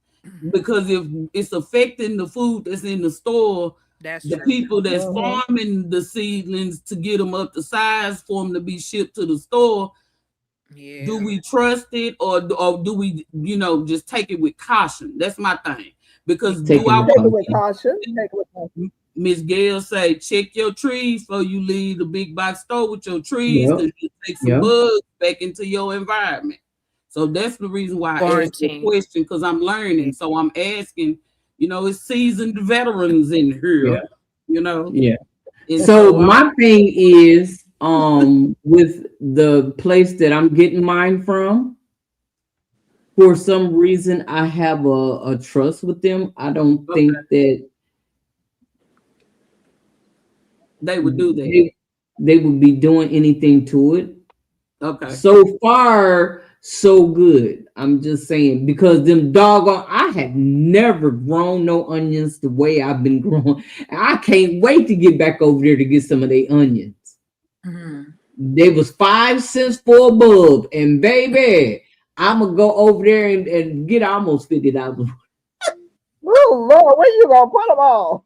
Because if it's affecting the food that's in the store, that's the people that's farming the seedlings to get them up to size for them to be shipped to the store, do we trust it or do we, you know, just take it with caution? That's my thing. Because take it with caution. Miss Gail say, check your trees before you leave the big box store with your trees because you take some bugs back into your environment. So that's the reason why I asked the question, because I'm learning. So I'm asking, you know, it's seasoned veterans in here, you know. Yeah. And so my thing is, with the place that I'm getting mine from, for some reason I have a trust with them. I don't think that they would do that. They would be doing anything to it. Okay. So far, so good. I'm just saying, because them doggone, I have never grown no onions the way I've been growing. I can't wait to get back over there to get some of their onions. They was 5 cents for a bulb, and baby, I'm gonna go over there and get almost $50. Oh Lord, where you gonna put them all?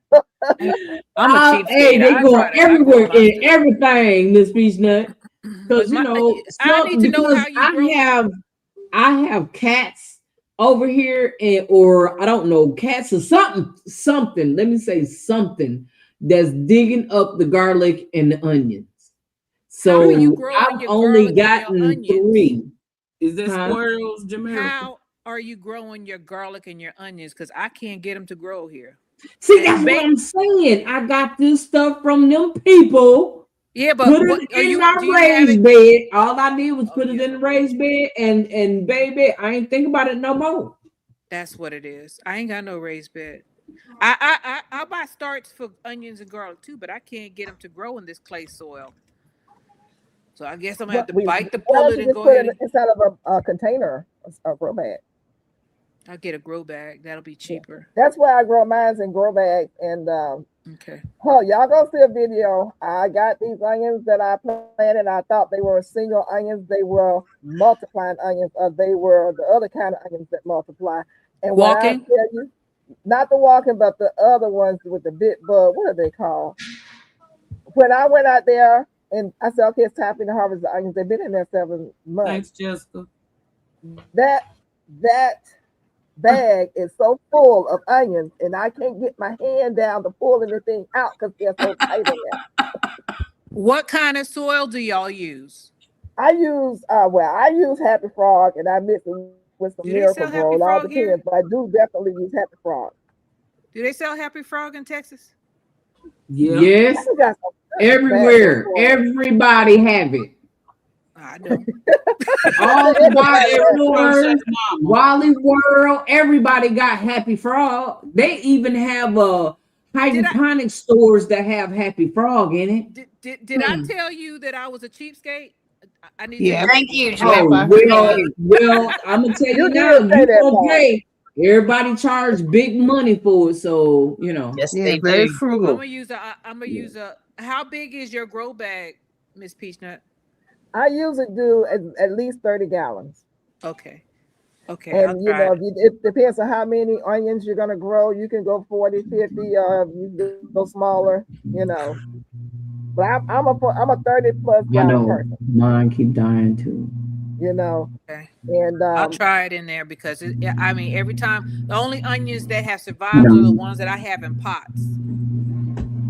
Hey, they going everywhere in everything, Miss Peachnut. Because you know, I need to know how you I have cats over here, or I don't know, cats or something. Let me say something. that's digging up the garlic and the onions. How So are you growing I've your only garlic and your gotten onions? 3. Is that Huh? squirrels, Jamaica? How are you growing your garlic and your onions? Because I can't get them to grow here. See, that's what I'm saying. I got this stuff from them people. Yeah, but Put what it are in you? my Do you have raised it? bed. All I did was Oh, put it yeah, in the the raised bed, and baby, I ain't think about it no more. That's what it is. I ain't got no raised bed. I buy starts for onions and garlic too, but I can't get them to grow in this clay soil. So I guess I'm gonna have to bite the Why don't bullet you and just go put ahead it and inside of a container, a grow bag? I'll get a grow bag. That'll be cheaper. That's why I grow mine in grow bags. And Okay. oh, y'all go see a video. I got these onions that I planted. I thought they were single onions. They were multiplying onions, or they were the other kind of onions that multiply. And when I Walking? tell you, not the walking, but the other ones with the bit bud, what are they called? When I went out there and I said, okay, it's time for me to harvest the onions. They've been in there 7 months. Thanks, Jessica. That bag is so full of onions, and I can't get my hand down to pull anything out because they're so tight in there. What kind of soil do y'all use? I use I use Happy Frog, and I mix it with some Do they Miracle sell Happy Grow. It all Frog here? depends, but I do definitely use Happy Frog. Do they sell Happy Frog in Texas? Yeah. Yes, I got some everywhere. Everybody have it. I know. All the box stores, Mama. Wally World, everybody got Happy Frog. They even have hydroponic stores that have Happy Frog in it. Did I tell you that I was a cheapskate? I need Yeah. to. Thank you, Oh, Jamaica. well, I'm gonna tell you now, did say you that gonna part. pay. Everybody charge big money for it, so you know. Yes, Yeah, they very do. frugal. I'm gonna use a. How big is your grow bag, Miss Peachnut? I usually do at least 30 gallons. Okay. Okay. And you know, it depends on how many onions you're gonna grow. You can go 40, 50, you can go smaller, you know. But I'm a 30 plus I gallon know person, mine keep dying too. you know. Okay. And I'll try it in there because I mean, every time the only onions that have survived are the ones that I have in pots.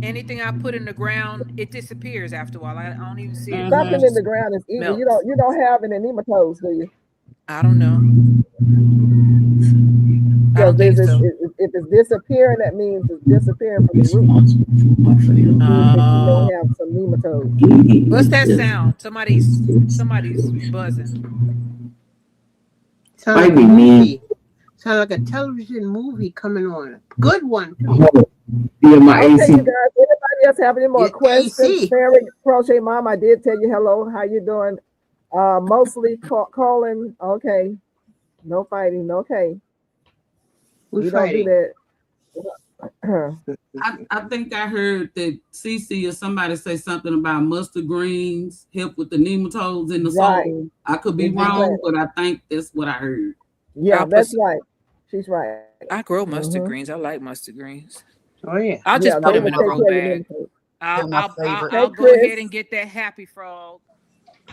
Anything I put in the ground, it disappears after a while. I don't even see it. something in the ground is eating. Melts. You don't have any nematodes, do you? I don't know. I don't think so. If it's disappearing, that means it's disappearing from the roots. You don't have some nematodes. What's that sound? Somebody's buzzing. Sound like a movie. Sound like a television movie coming on. Good one. Yeah, my Okay, AC. you guys. Anybody else have any more questions? AC. Fairy Crochet Mom, I did tell you hello. How you doing? Mostly calling. Okay. No fighting. Okay. We're We fighting. don't do that. I think I heard that Cece or somebody say something about mustard greens help with the nematodes in the soil. I could be wrong, but I think that's what I heard. Yeah, that's right. She's right. I grow mustard greens. I like mustard greens. Oh yeah. I'll just put them in a grow bag. I'll go ahead and get that Happy Frog.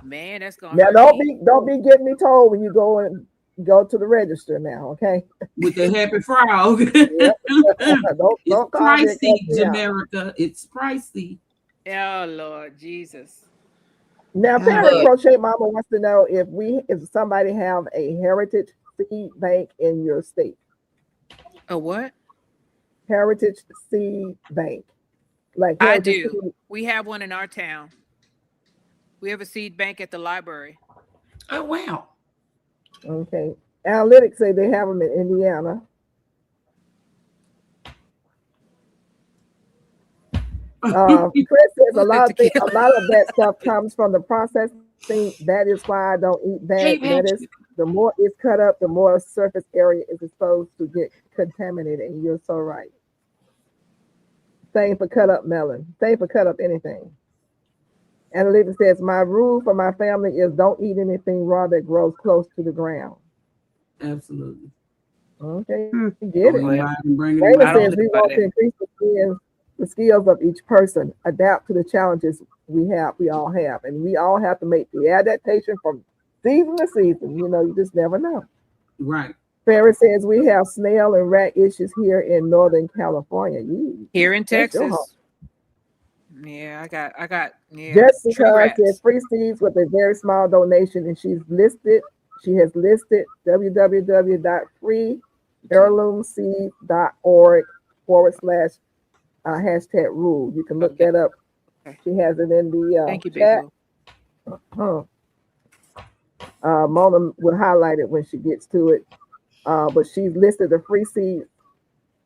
Man, that's gonna. Now don't be getting me told when you go to the register now, okay? With the Happy Frog. don't it's pricey, Jamaica. It's pricey. Oh Lord Jesus. Now, Fairy Crochet Mama wants to know if somebody have a heritage seed bank in your state. A what? Heritage seed bank. Like I do. We have one in our town. We have a seed bank at the library. Oh wow. Okay. Analytics say they have them in Indiana. Chris says a lot of that stuff comes from the processing. That is why I don't eat bagged lettuce. The more it's cut up, the more surface area is exposed to get contaminated. And you're so right. Same for cut up melon. Same for cut up anything. Analytics says my rule for my family is don't eat anything raw that grows close to the ground. Absolutely. Okay, get it. Raymond says we want to increase the skills of each person, adapt to the challenges we all have, and we all have to make the adaptation from season to season. You know, you just never know. Right. Ferris says we have snail and rat issues here in Northern California. Here in Texas. Yeah, I got yeah. Jessica Tree says rats. free seeds with a very small donation, and she has listed www.freeheirloomseeds.org/hashtag rule. You can look Okay. that up. Okay. She has it in the Thank you, Big chat. Boo. Mona will highlight it when she gets to it. But she's listed the free seed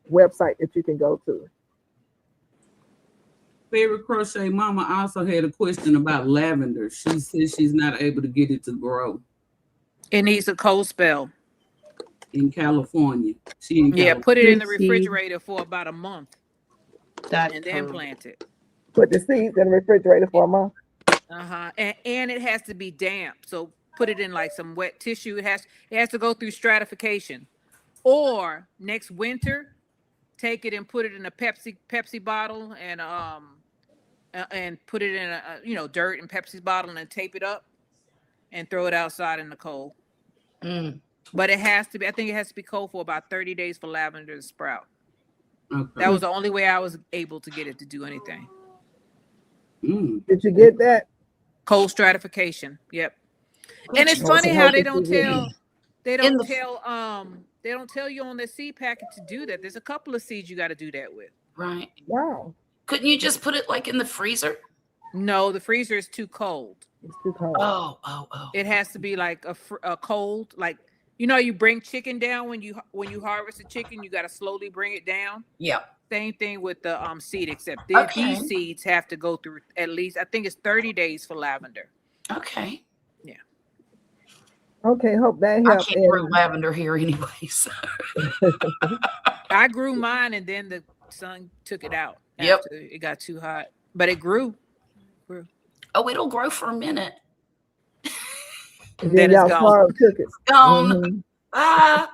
website that you can go to. Fairy Crochet Mama also had a question about lavender. She says she's not able to get it to grow It needs a cold spell. in California. She in Yeah, California. put it in the Free seed. refrigerator for about a month Dot and then com. plant it. Put the seeds in the refrigerator for a month. And it has to be damp. So put it in like some wet tissue. It has to go through stratification. Or next winter, take it and put it in a Pepsi bottle and put it in a dirt and Pepsi bottle and tape it up and throw it outside in the cold. But it has to be, I think it has to be cold for about 30 days for lavender to sprout. Okay. That was the only way I was able to get it to do anything. Did you get that? Cold stratification. Yep. And it's funny how they don't tell you on the seed packet to do that. There's a couple of seeds you got to do that with. Right. Wow. Couldn't you just put it like in the freezer? No, the freezer is too cold. It's too cold. Oh. It has to be like a cold, like you bring chicken down when you harvest a chicken, you got to slowly bring it down. Yeah. Same thing with the seed, except Okay. these seeds have to go through at least, I think it's 30 days for lavender. Okay. Yeah. Okay, hope that I helped. can't grow lavender here anyway. So. I grew mine and then the sun took it out. Yep. After it got too hot, but it grew. Oh, it'll grow for a minute. And then y'all it's gone. farm cook it. Gone. Ah.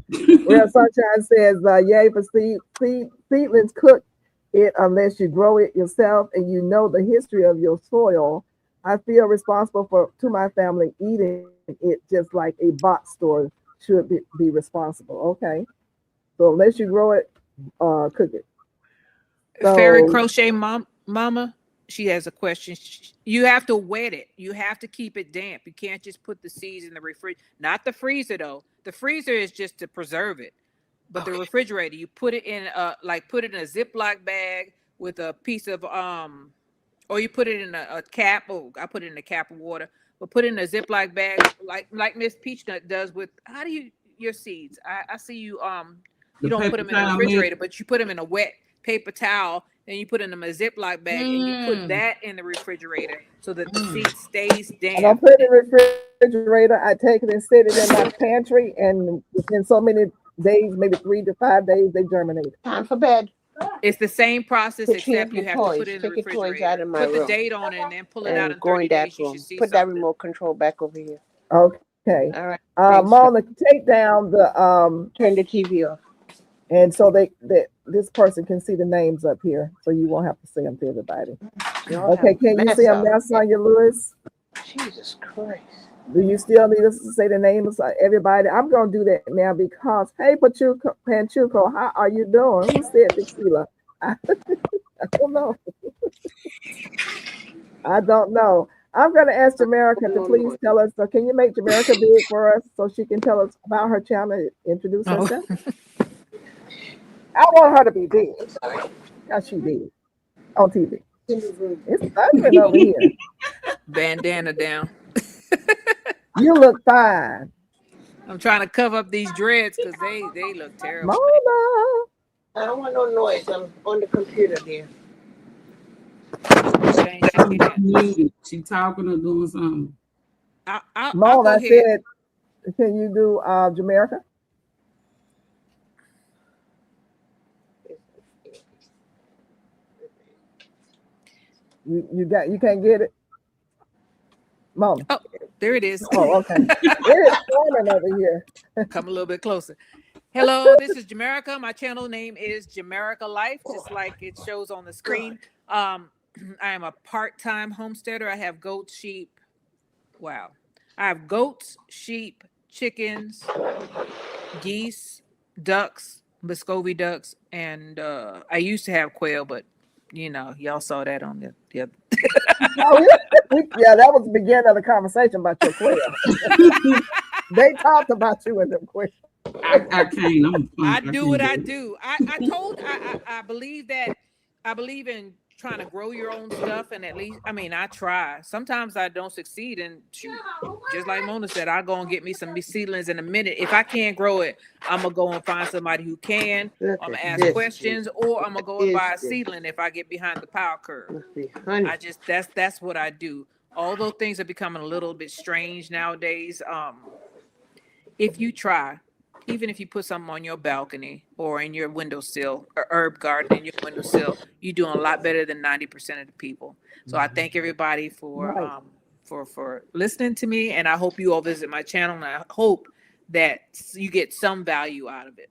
Real Sunshine says, yay for seedlings, cook it unless you grow it yourself and you know the history of your soil. I feel responsible to my family eating it just like a box store should be responsible. Okay. So unless you grow it, cook it. So, Fairy Crochet Mama, she has a question. You have to wet it. You have to keep it damp. You can't just put the seeds in the refrigerator. Not the freezer though. The freezer is just to preserve it. But the refrigerator, you put it in a Ziploc bag with a piece of or you put it in a cap. Oh, I put it in a cap of water. But put it in a Ziploc bag like Miss Peachnut does with your seeds. I see you you don't put them in the refrigerator, but you put them in a wet paper towel, and you put them in a Ziploc bag, and you put that in the refrigerator so that the seed stays damp. I don't put it in the refrigerator. I take it and set it in my pantry, and within so many days, maybe 3 to 5 days, they germinate. Time for bed. It's the same process, except you have to put it in the Take your toys refrigerator. out of my Put the room. date on it, and then pull it out in Go 30 in that days. You room. should see Put that something. remote control back over here. Okay. All right. Mona, take down the turn the TV off. And so this person can see the names up here, so you won't have to say them to everybody. Okay, can you see them now, Sonia Lewis? Jesus Christ. Do you still need us to say the names of everybody? I'm going to do that now because, hey, Panchuco, how are you doing? Who said tequila? I don't know. I don't know. I'm going to ask Jamaica to please tell us. So can you make Jamaica big for us so she can tell us about her channel and introduce herself? I want her to be big. How she big on TV. It's thundering over here. Bandana down. You look fine. I'm trying to cover up these dreads because they look terrible. Mona. I don't want no noise. I'm on the computer there. She talking or doing something. Mona, I said, can you do Jamaica? You can't get it? Mona. Oh, there it is. Oh, okay. It is storming over here. Come a little bit closer. Hello, this is Jamaica. My channel name is Jamaica Life, just like it shows on the screen. I am a part-time homesteader. I have goats, sheep. Wow. I have goats, sheep, chickens, geese, ducks, Muscovy ducks, and I used to have quail, but you know, y'all saw that on the other. Oh, yeah, that was the beginning of the conversation about your quail. They talked about you in them quail. I can't. I do what I do. I believe that I believe in trying to grow your own stuff, and at least, I mean, I try. Sometimes I don't succeed, and shoot, just like Mona said, I'll go and get me some seedlings in a minute. If I can't grow it, I'm gonna go and find somebody who can. I'm gonna ask questions, or I'm gonna go and buy a seedling if I get behind the power curve. I just that's what I do. Although things are becoming a little bit strange nowadays, if you try, even if you put something on your balcony or in your windowsill, or herb garden in your windowsill, you're doing a lot better than 90% of the people. So I thank everybody for listening to me, and I hope you all visit my channel, and I hope that you get some value out of it.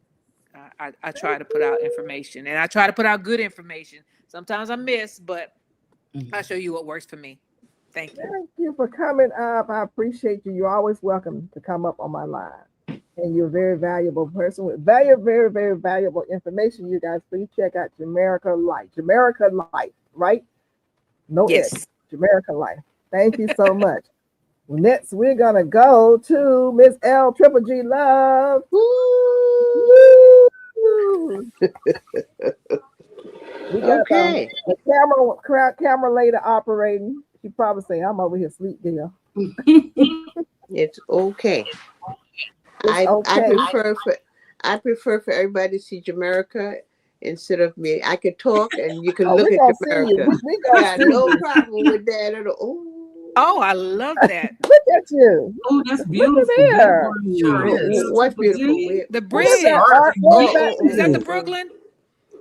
I try to put out information, and I try to put out good information. Sometimes I miss, but I show you what works for me. Thank you. Thank you for coming up. I appreciate you. You're always welcome to come up on my live. And you're a very valuable person with very, very, very valuable information. You guys, please check out Jamaica Life. Jamaica Life, right? No, yes. Jamaica Life. Thank you so much. Next, we're going to go to Miss L Triple G Love. Woo! We got the camera lady operating. She probably say, I'm over here sleep, dear. It's okay. I prefer for everybody to see Jamaica instead of me. I could talk and you can look at Jamaica. We got no problem with that at all. Oh, I love that. Look at you. Oh, that's beautiful. What's beautiful? The bridge. Is that the Brooklyn?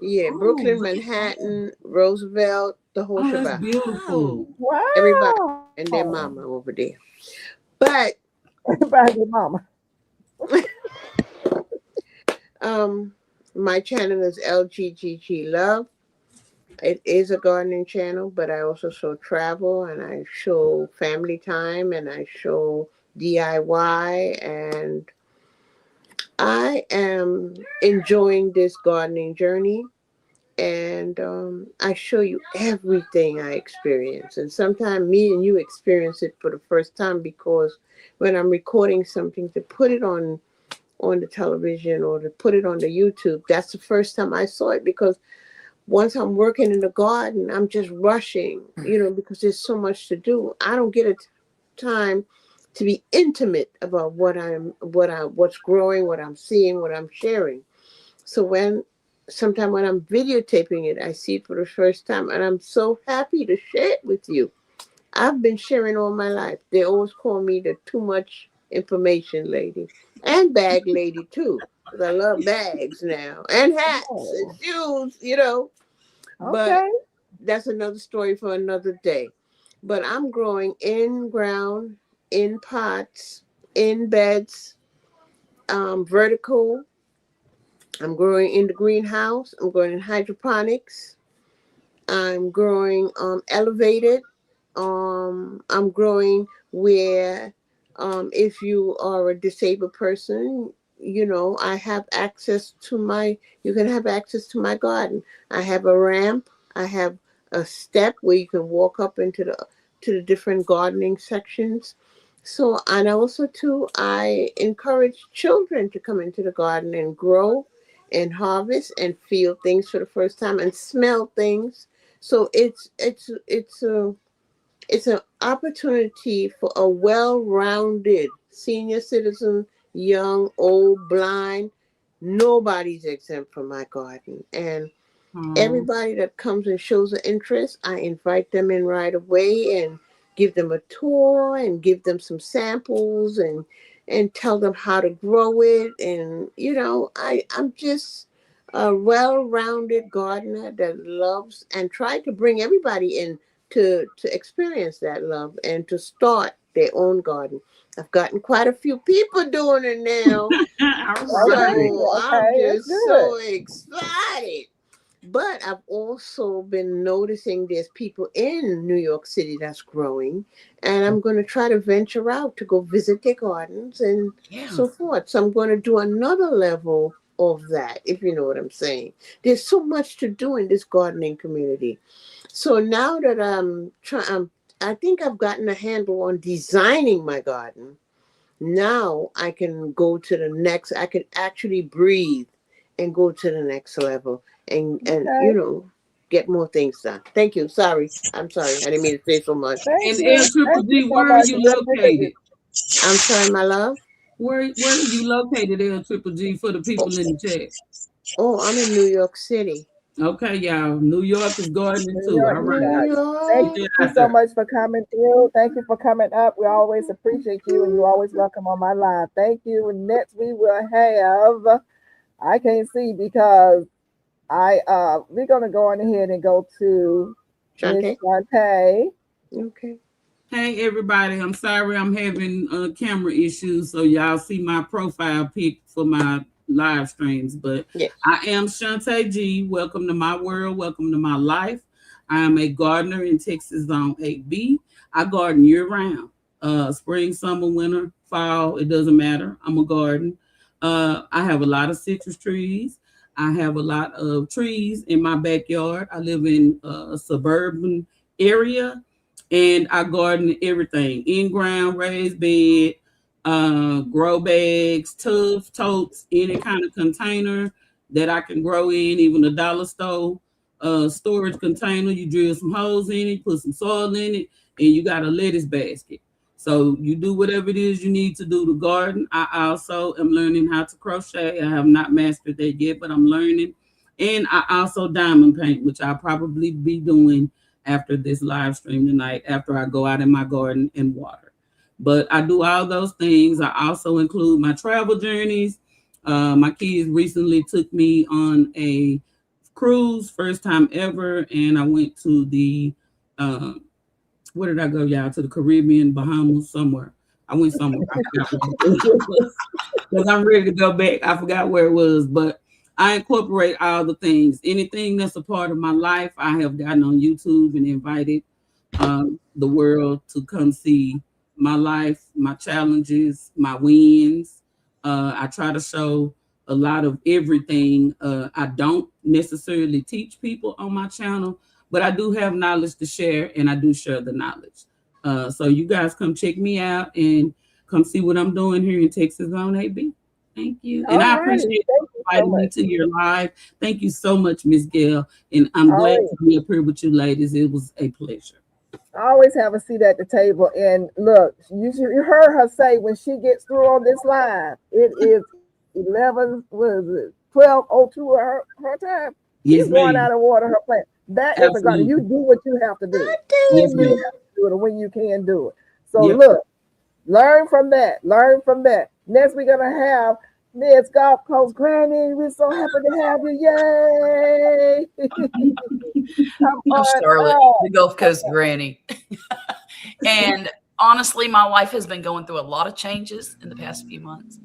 Yeah, Brooklyn, Manhattan, Roosevelt, the whole shebang. That's beautiful. Wow. Everybody and their mama over there. But everybody your mama. My channel is LGGG Love. It is a gardening channel, but I also show travel, and I show family time, and I show DIY, and I am enjoying this gardening journey, and I show you everything I experience. And sometimes me and you experience it for the first time, because when I'm recording something to put it on the television or to put it on the YouTube, that's the first time I saw it, because once I'm working in the garden, I'm just rushing, because there's so much to do. I don't get a time to be intimate about what's growing, what I'm seeing, what I'm sharing. So sometimes when I'm videotaping it, I see it for the first time, and I'm so happy to share it with you. I've been sharing all my life. They always call me the too much information lady, and bag lady too, because I love bags now, and hats and shoes, Okay. But that's another story for another day. But I'm growing in ground, in pots, in beds, vertical. I'm growing in the greenhouse. I'm growing in hydroponics. I'm growing elevated. I'm growing where if you are a disabled person, I have access to you can have access to my garden. I have a ramp. I have a step where you can walk up into the different gardening sections. So, and also too, I encourage children to come into the garden and grow and harvest and feel things for the first time and smell things. So it's an opportunity for a well-rounded senior citizen, young, old, blind. Nobody's exempt from my garden. And everybody that comes and shows an interest, I invite them in right away and give them a tour and give them some samples and tell them how to grow it. And, I'm just a well-rounded gardener that loves and try to bring everybody in to experience that love and to start their own garden. I've gotten quite a few people doing it now. I'm just so excited. But I've also been noticing there's people in New York City that's growing, and I'm going to try to venture out to go visit their gardens and so forth. So I'm going to do another level of that, if you know what I'm saying. There's so much to do in this gardening community. So now that I'm trying, I think I've gotten a handle on designing my garden. Now I can go to the next, I can actually breathe and go to the next level and Okay. you know, get more things done. Thank you. Sorry. I'm sorry. I didn't mean to say so much. Thank And you. L Triple Thank you G, so where are much. you We appreciate located? you. I'm sorry, my love. Where are you located, L Triple G, for the people in the chat? Oh, I'm in New York City. Okay, y'all. New York is gardening New too. York, All you right. New guys. Thank York. Get you out so there. much for coming through. Thank you for coming up. We always appreciate you, and you're always welcome on my live. Thank you. And next we will have, I can't see because we're gonna go on ahead and go to Miss Shante. Shantae. Okay. Hey everybody, I'm sorry I'm having camera issues, so y'all see my profile pic for my live streams. But Yes. I am Shantae G. Welcome to my world. Welcome to my life. I am a gardener in Texas Zone 8B. I garden year round, spring, summer, winter, fall. It doesn't matter. I'm a garden. I have a lot of citrus trees. I have a lot of trees in my backyard. I live in a suburban area and I garden everything in ground, raised bed, grow bags, tubs, totes, any kind of container that I can grow in, even a dollar store storage container. You drill some holes in it, put some soil in it, and you got a lettuce basket. So you do whatever it is you need to do to garden. I also am learning how to crochet. I have not mastered that yet, but I'm learning. And I also diamond paint, which I'll probably be doing after this live stream tonight, after I go out in my garden and water. But I do all those things. I also include my travel journeys. My kids recently took me on a cruise, first time ever, and I went to the where did I go, y'all? To the Caribbean, Bahamas, somewhere. I went somewhere. I forgot where it was because I'm ready to go back. I forgot where it was, but I incorporate all the things. Anything that's a part of my life, I have gotten on YouTube and invited the world to come see my life, my challenges, my wins. I try to show a lot of everything. I don't necessarily teach people on my channel, but I do have knowledge to share, and I do share the knowledge. So you guys come check me out and come see what I'm doing here in Texas Zone 8B. Thank you. And All I righty. appreciate you Thank you so inviting me much. to your live. Thank you so much, Miss Gail. And I'm All glad right. to be up here with you ladies. It was a pleasure. I always have a seat at the table. And look, you heard her say when she gets through on this line, it is 11, what is it, 12:02 her time. She's Yes, going ma'am. out and water her plant. That is a garden. You Absolutely. do what you have to do I Yes, when you ma'am. do. have to do it and when you can do it. So Yep. look, learn from that. Learn from that. Next, we're gonna have Miss Gulf Coast Granny. We're so happy to have you. Yay! Come I'm on Charlotte, up. the Gulf Coast granny. And honestly, my life has been going through a lot of changes in the past few months.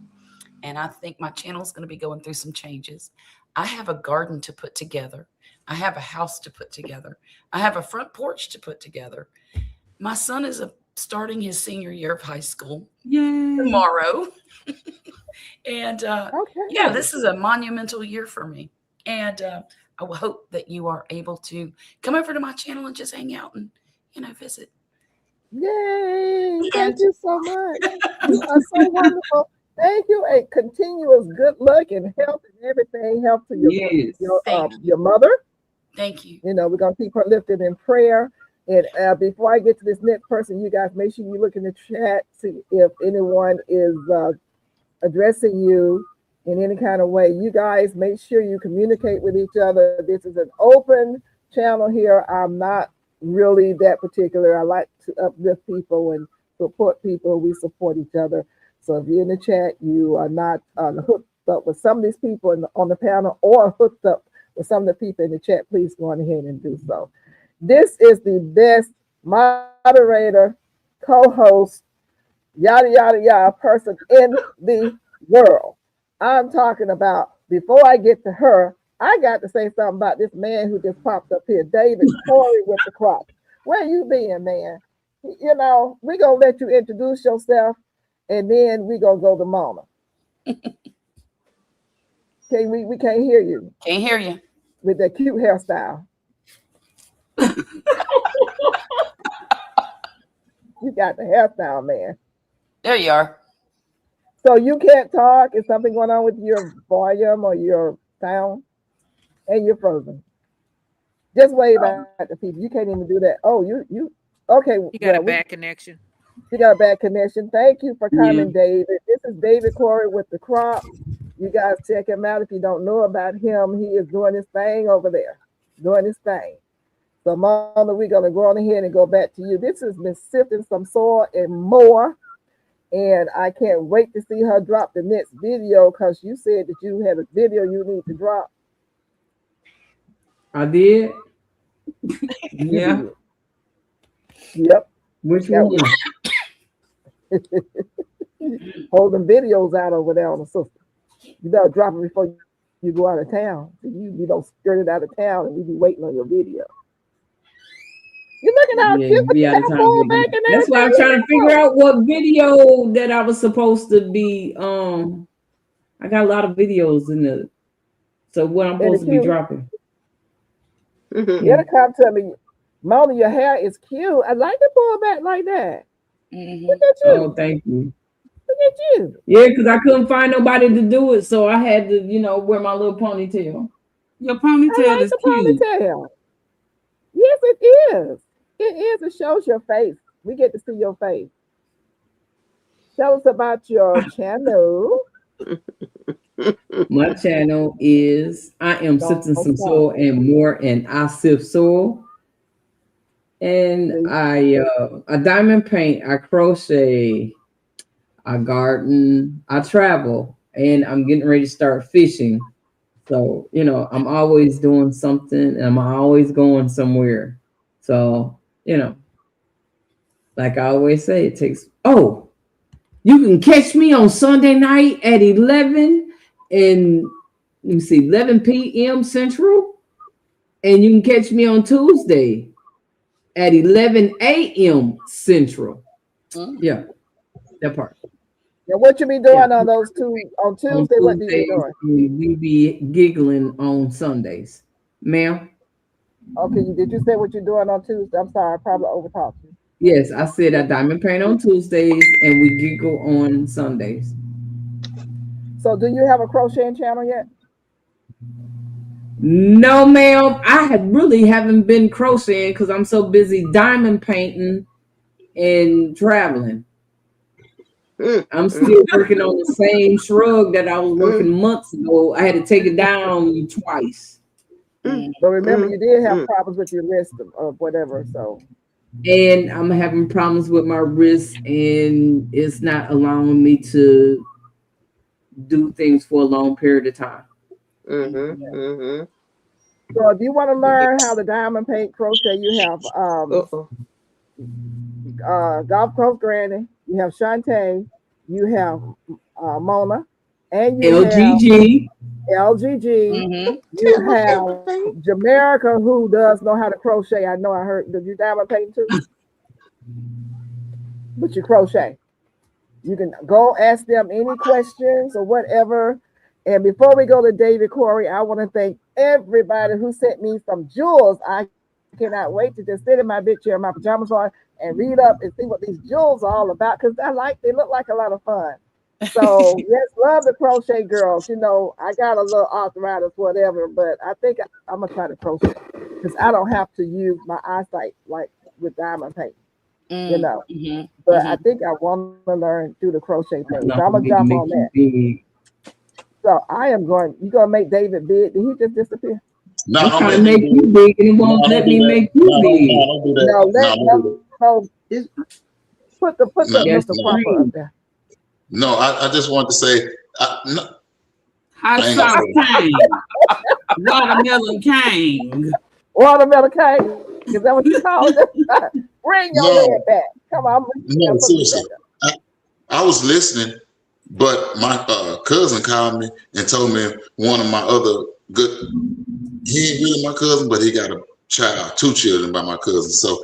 And I think my channel is going to be going through some changes. I have a garden to put together. I have a house to put together. I have a front porch to put together. My son is starting his senior year of high school Yay. tomorrow. And Okay. yeah, this is a monumental year for me. And I will hope that you are able to come over to my channel and just hang out and, visit. Yay! And Thank you so much. You are so wonderful. Thank you. A continuous good luck and health and everything. Health to Yes. your mother. thank you. We're gonna keep her lifted in prayer. And before I get to this next person, you guys make sure you look in the chat, see if anyone is addressing you in any kind of way. You guys make sure you communicate with each other. This is an open channel here. I'm not really that particular. I like to uplift people and support people. We support each other. So if you're in the chat, you are not hooked up with some of these people on the panel or hooked up with some of the people in the chat, please go on ahead and do so. This is the best moderator, co-host, yada, yada, yada person in the world. I'm talking about, before I get to her, I got to say something about this man who just popped up here, David Corey with the crop. Where you been, man? We're going to let you introduce yourself, and then we're going to go to Mama. We can't hear you. Can't hear you. With that cute hairstyle. You got the hairstyle, man. There you are. So you can't talk? Is something going on with your volume or your sound? And you're frozen. Just wave at the people. You can't even do that. Oh, you okay. You got a bad connection. You got a bad connection. Thank you for coming, David. This is David Corey with the crop. You guys check him out if you don't know about him. He is doing his thing over there. Doing his thing. So Mama, we're gonna go on ahead and go back to you. This has been sifting some soil and more. And I can't wait to see her drop the next video because you said that you had a video you need to drop. I did. Yeah. Yep. Which one? Holding videos out over there on the system. You better drop it before you go out of town. You don't skirt it out of town and we be waiting on your video. You're looking out cute with your full back and that's why I'm trying to figure out what video that I was supposed to be. I got a lot of videos in the. So what I'm supposed to be dropping? You gotta come to me, Mona. Your hair is cute. I like to pull back like that. Look at you. Oh, thank you. Look at you. Yeah, because I couldn't find nobody to do it, so I had to, wear my little ponytail. Your ponytail is cute. Ponytail. Yes, it is. It is. It shows your face. We get to see your face. Tell us about your channel. My channel is I am sifting some soil and more, and I sift soil. And I diamond paint, I crochet, I garden, I travel, and I'm getting ready to start fishing. So, I'm always doing something and I'm always going somewhere. So, like I always say, it takes, you can catch me on Sunday night at 11 and 11 p.m. Central. And you can catch me on Tuesday at 11 a.m. Central. Yeah, that part. Now, what you be doing on those two on Tuesday? What do you be doing? We be giggling on Sundays, ma'am. Okay, did you say what you're doing on Tuesday? I'm sorry, I probably overtalked you. Yes, I said I diamond paint on Tuesdays and we giggle on Sundays. So, do you have a crocheting channel yet? No, ma'am. I really haven't been crocheting because I'm so busy diamond painting and traveling. I'm still working on the same shrug that I was working months ago. I had to take it down twice. But remember, you did have problems with your wrist or whatever. So, and I'm having problems with my wrist, and it's not allowing me to do things for a long period of time. So if you want to learn how to diamond paint crochet, you have Golf Coast Granny, you have Shantae, you have Mona, and you LGG. You have Jamaica, who does know how to crochet. I know I heard. Did you diamond paint too? But you crochet. You can go ask them any questions or whatever. And before we go to David Corey, I want to thank everybody who sent me some jewels. I cannot wait to just sit in my big chair, my pajamas on, and read up and see what these jewels are all about because they look like a lot of fun. So yes, love the crochet girls. I got a little arthritis, whatever, but I think I'm gonna try to crochet because I don't have to use my eyesight like with diamond paint. But I think I want to learn through the crochet thing. So I'm gonna jump on that. So you're gonna make David big. Did he just disappear? No, I'm trying to make you big and it won't let me make you big. Put the Mr. up there. No, I just want to say Hot sauce king. Watermelon king. Watermelon king. Is that what you call it? Bring your head back. Come on. No, seriously. I was listening, but my cousin called me and told me one of my other he ain't really my cousin, but he got a child, 2 children by my cousin. So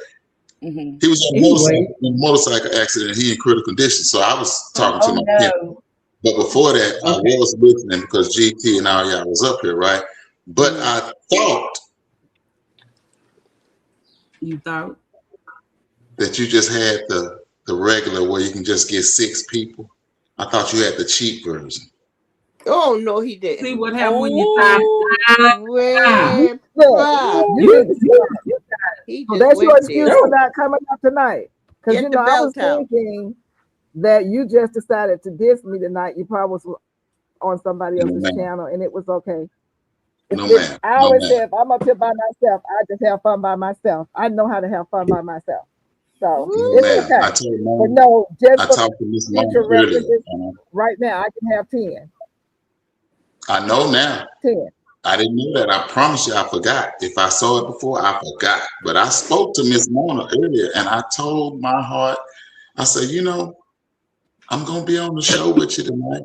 he was in a motorcycle accident. He in critical condition. So I was talking to my But before that, I was listening because GT and all y'all was up here, right? But I thought that you just had the regular where you can just get 6 people. I thought you had the cheap version. Oh no, he didn't. See what happened when you that's your excuse for not coming up tonight. Because you know, I was thinking that you just decided to diss me tonight. You probably was on somebody else's channel, and it was okay. I always say if I'm up here by myself, I just have fun by myself. I know how to have fun by myself. So it's okay. But no, just for future references, right now I can have 10. I know now. 10. I didn't know that. I promise you I forgot. If I saw it before, I forgot. But I spoke to Miss Mona earlier and I told my heart, I said, you know, I'm going to be on the show with you tonight.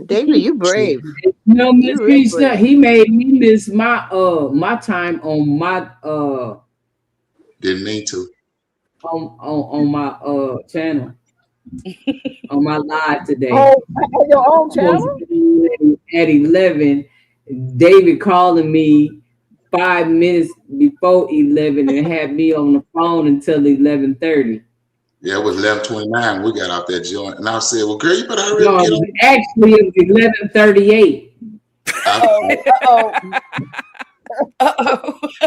David, you brave. No, Miss Peachnut, he made me miss my my time on my didn't mean to. On my channel. On my live today. Oh, on your own channel? At 11, David calling me 5 minutes before 11 and had me on the phone until 11:30. Yeah, it was 11:29. We got out that joint, and I said, "Well, girl, you better hurry up." No, actually, it was 11:38.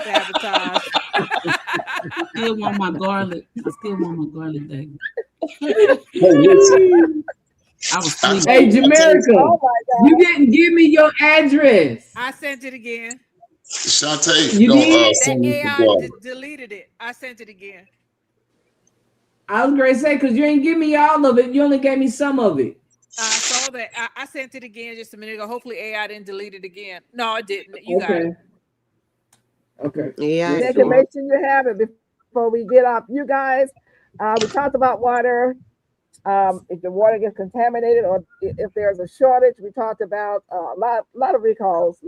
Sabotage. Still want my garlic. I still want my garlic, David. I was sleeping. Hey, Jamaica, you didn't give me your address. I sent it again. Shantae, you that AI deleted it. I sent it again. I was going to say, because you ain't give me all of it. You only gave me some of it. I saw that. I sent it again just a minute ago. Hopefully AI didn't delete it again. No, it didn't. You got it. Okay. Yeah. Make sure you have it before we get off. You guys, we talked about water. If the water gets contaminated or if there's a shortage, we talked about a lot of recalls.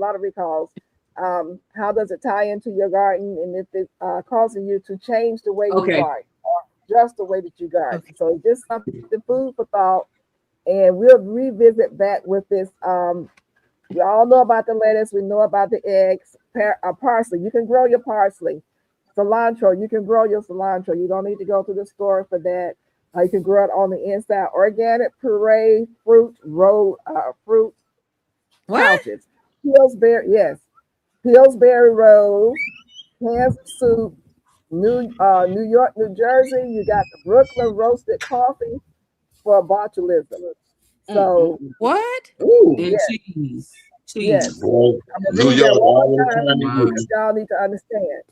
How does it tie into your garden, and if it's causing you to change the way you garden or just the way that you garden. So just something, food for thought, and we'll revisit back with this. We all know about the lettuce. We know about the eggs, parsley. You can grow your parsley. Cilantro. You can grow your cilantro. You don't need to go to the store for that. You can grow it on the inside. Organic puree, fruit pouches. Pillsbury rolls, cans of soup. New York, New Jersey. You got the Brooklyn roasted coffee for botulism. So what? Ooh, and cheese. Yes. New York. Y'all need to understand.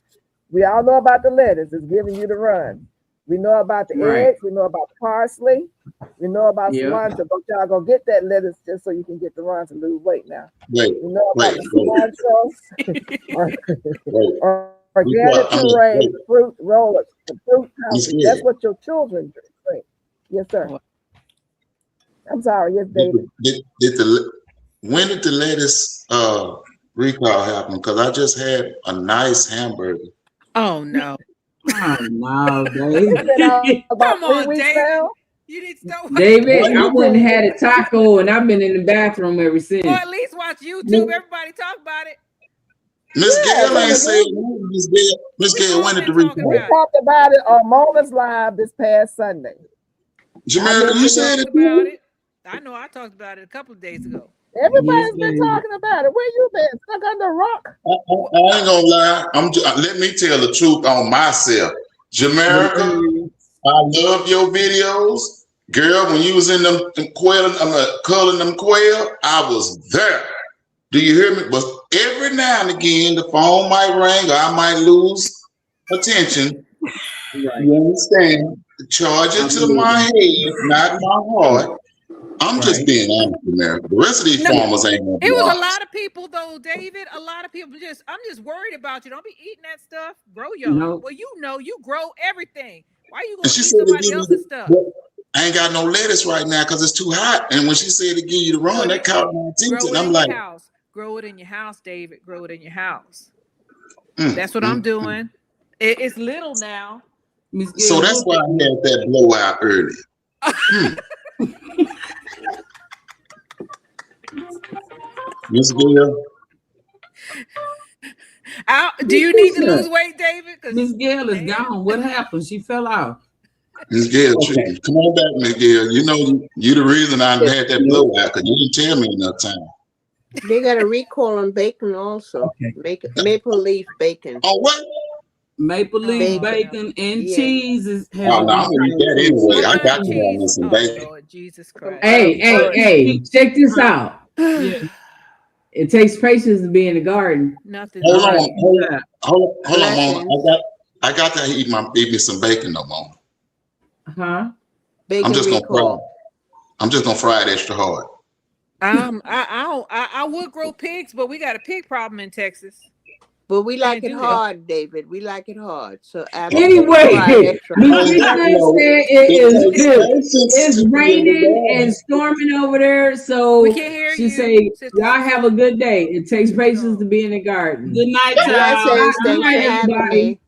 We all know about the lettuce. It's giving you the run. We know about the eggs. We know about the parsley. We know about cilantro. But y'all go get that lettuce just so you can get the run to lose weight now. We know about the cilantro. Organic puree, fruit rollers, fruit pouches. That's what your children drink. Yes, sir. I'm sorry. Yes, David. When did the lettuce recall happen? Because I just had a nice hamburger. Oh no. Oh no, David. Come on, David. You need to start David, I went and had a taco and I've been in the bathroom ever since. Or at least watch YouTube. Everybody talk about it. Miss Gail ain't saying Miss Gail, when did the recall? We talked about it on Mona's Live this past Sunday. Jamaica, you said it about it. I know I talked about it a couple of days ago. Everybody's been talking about it. Where you been? Stuck under a rock? I ain't gonna lie. Let me tell the truth on myself. Jamaica, I love your videos. Girl, when you was in them quail, culling them quail, I was there. Do you hear me? But every now and again, the phone might ring or I might lose attention. Right. You understand? Charge it to my head, not my heart. I'm just being honest, America. The rest of these farmers ain't gonna be It was honest. a lot of people, though, David. A lot of people I'm just worried about you. Don't be eating that stuff. Grow your own. Well, you grow everything. Why are you gonna eat somebody else's stuff? I ain't got no lettuce right now because it's too hot. And when she said to give you the run, that caught my attention. I'm like, grow it in your house, David. Grow it in your house. That's what I'm doing. It's little now. So that's why I had that blowout early. Miss Gail. Do you need to lose weight, David? Miss Gail is gone. What happened? She fell off. Miss Gail, Okay. come on back, Miss Gail. You know you the reason I had that blowout because you didn't tell me enough time. They got a recall on bacon also. Maple leaf bacon. Oh, what? Maple leaf bacon and cheese is. Oh, no, I'm gonna eat that anyway. I got to have me some bacon. Lord Jesus Christ. Hey, check this out. Yeah. It takes patience to be in the garden. Nothing. Hold on, Mama. I got to eat me some bacon no more. Huh? Bacon I'm just recall. gonna fry it extra hard. I would grow pigs, but we got a pig problem in Texas. But we like it hard, David. We like it hard. So anyway, Miss said it's raining and storming over there. So we can't hear she you. say, y'all have a good day. It takes patience to be in the garden. Good night, Blessings. y'all. Thanks for having me.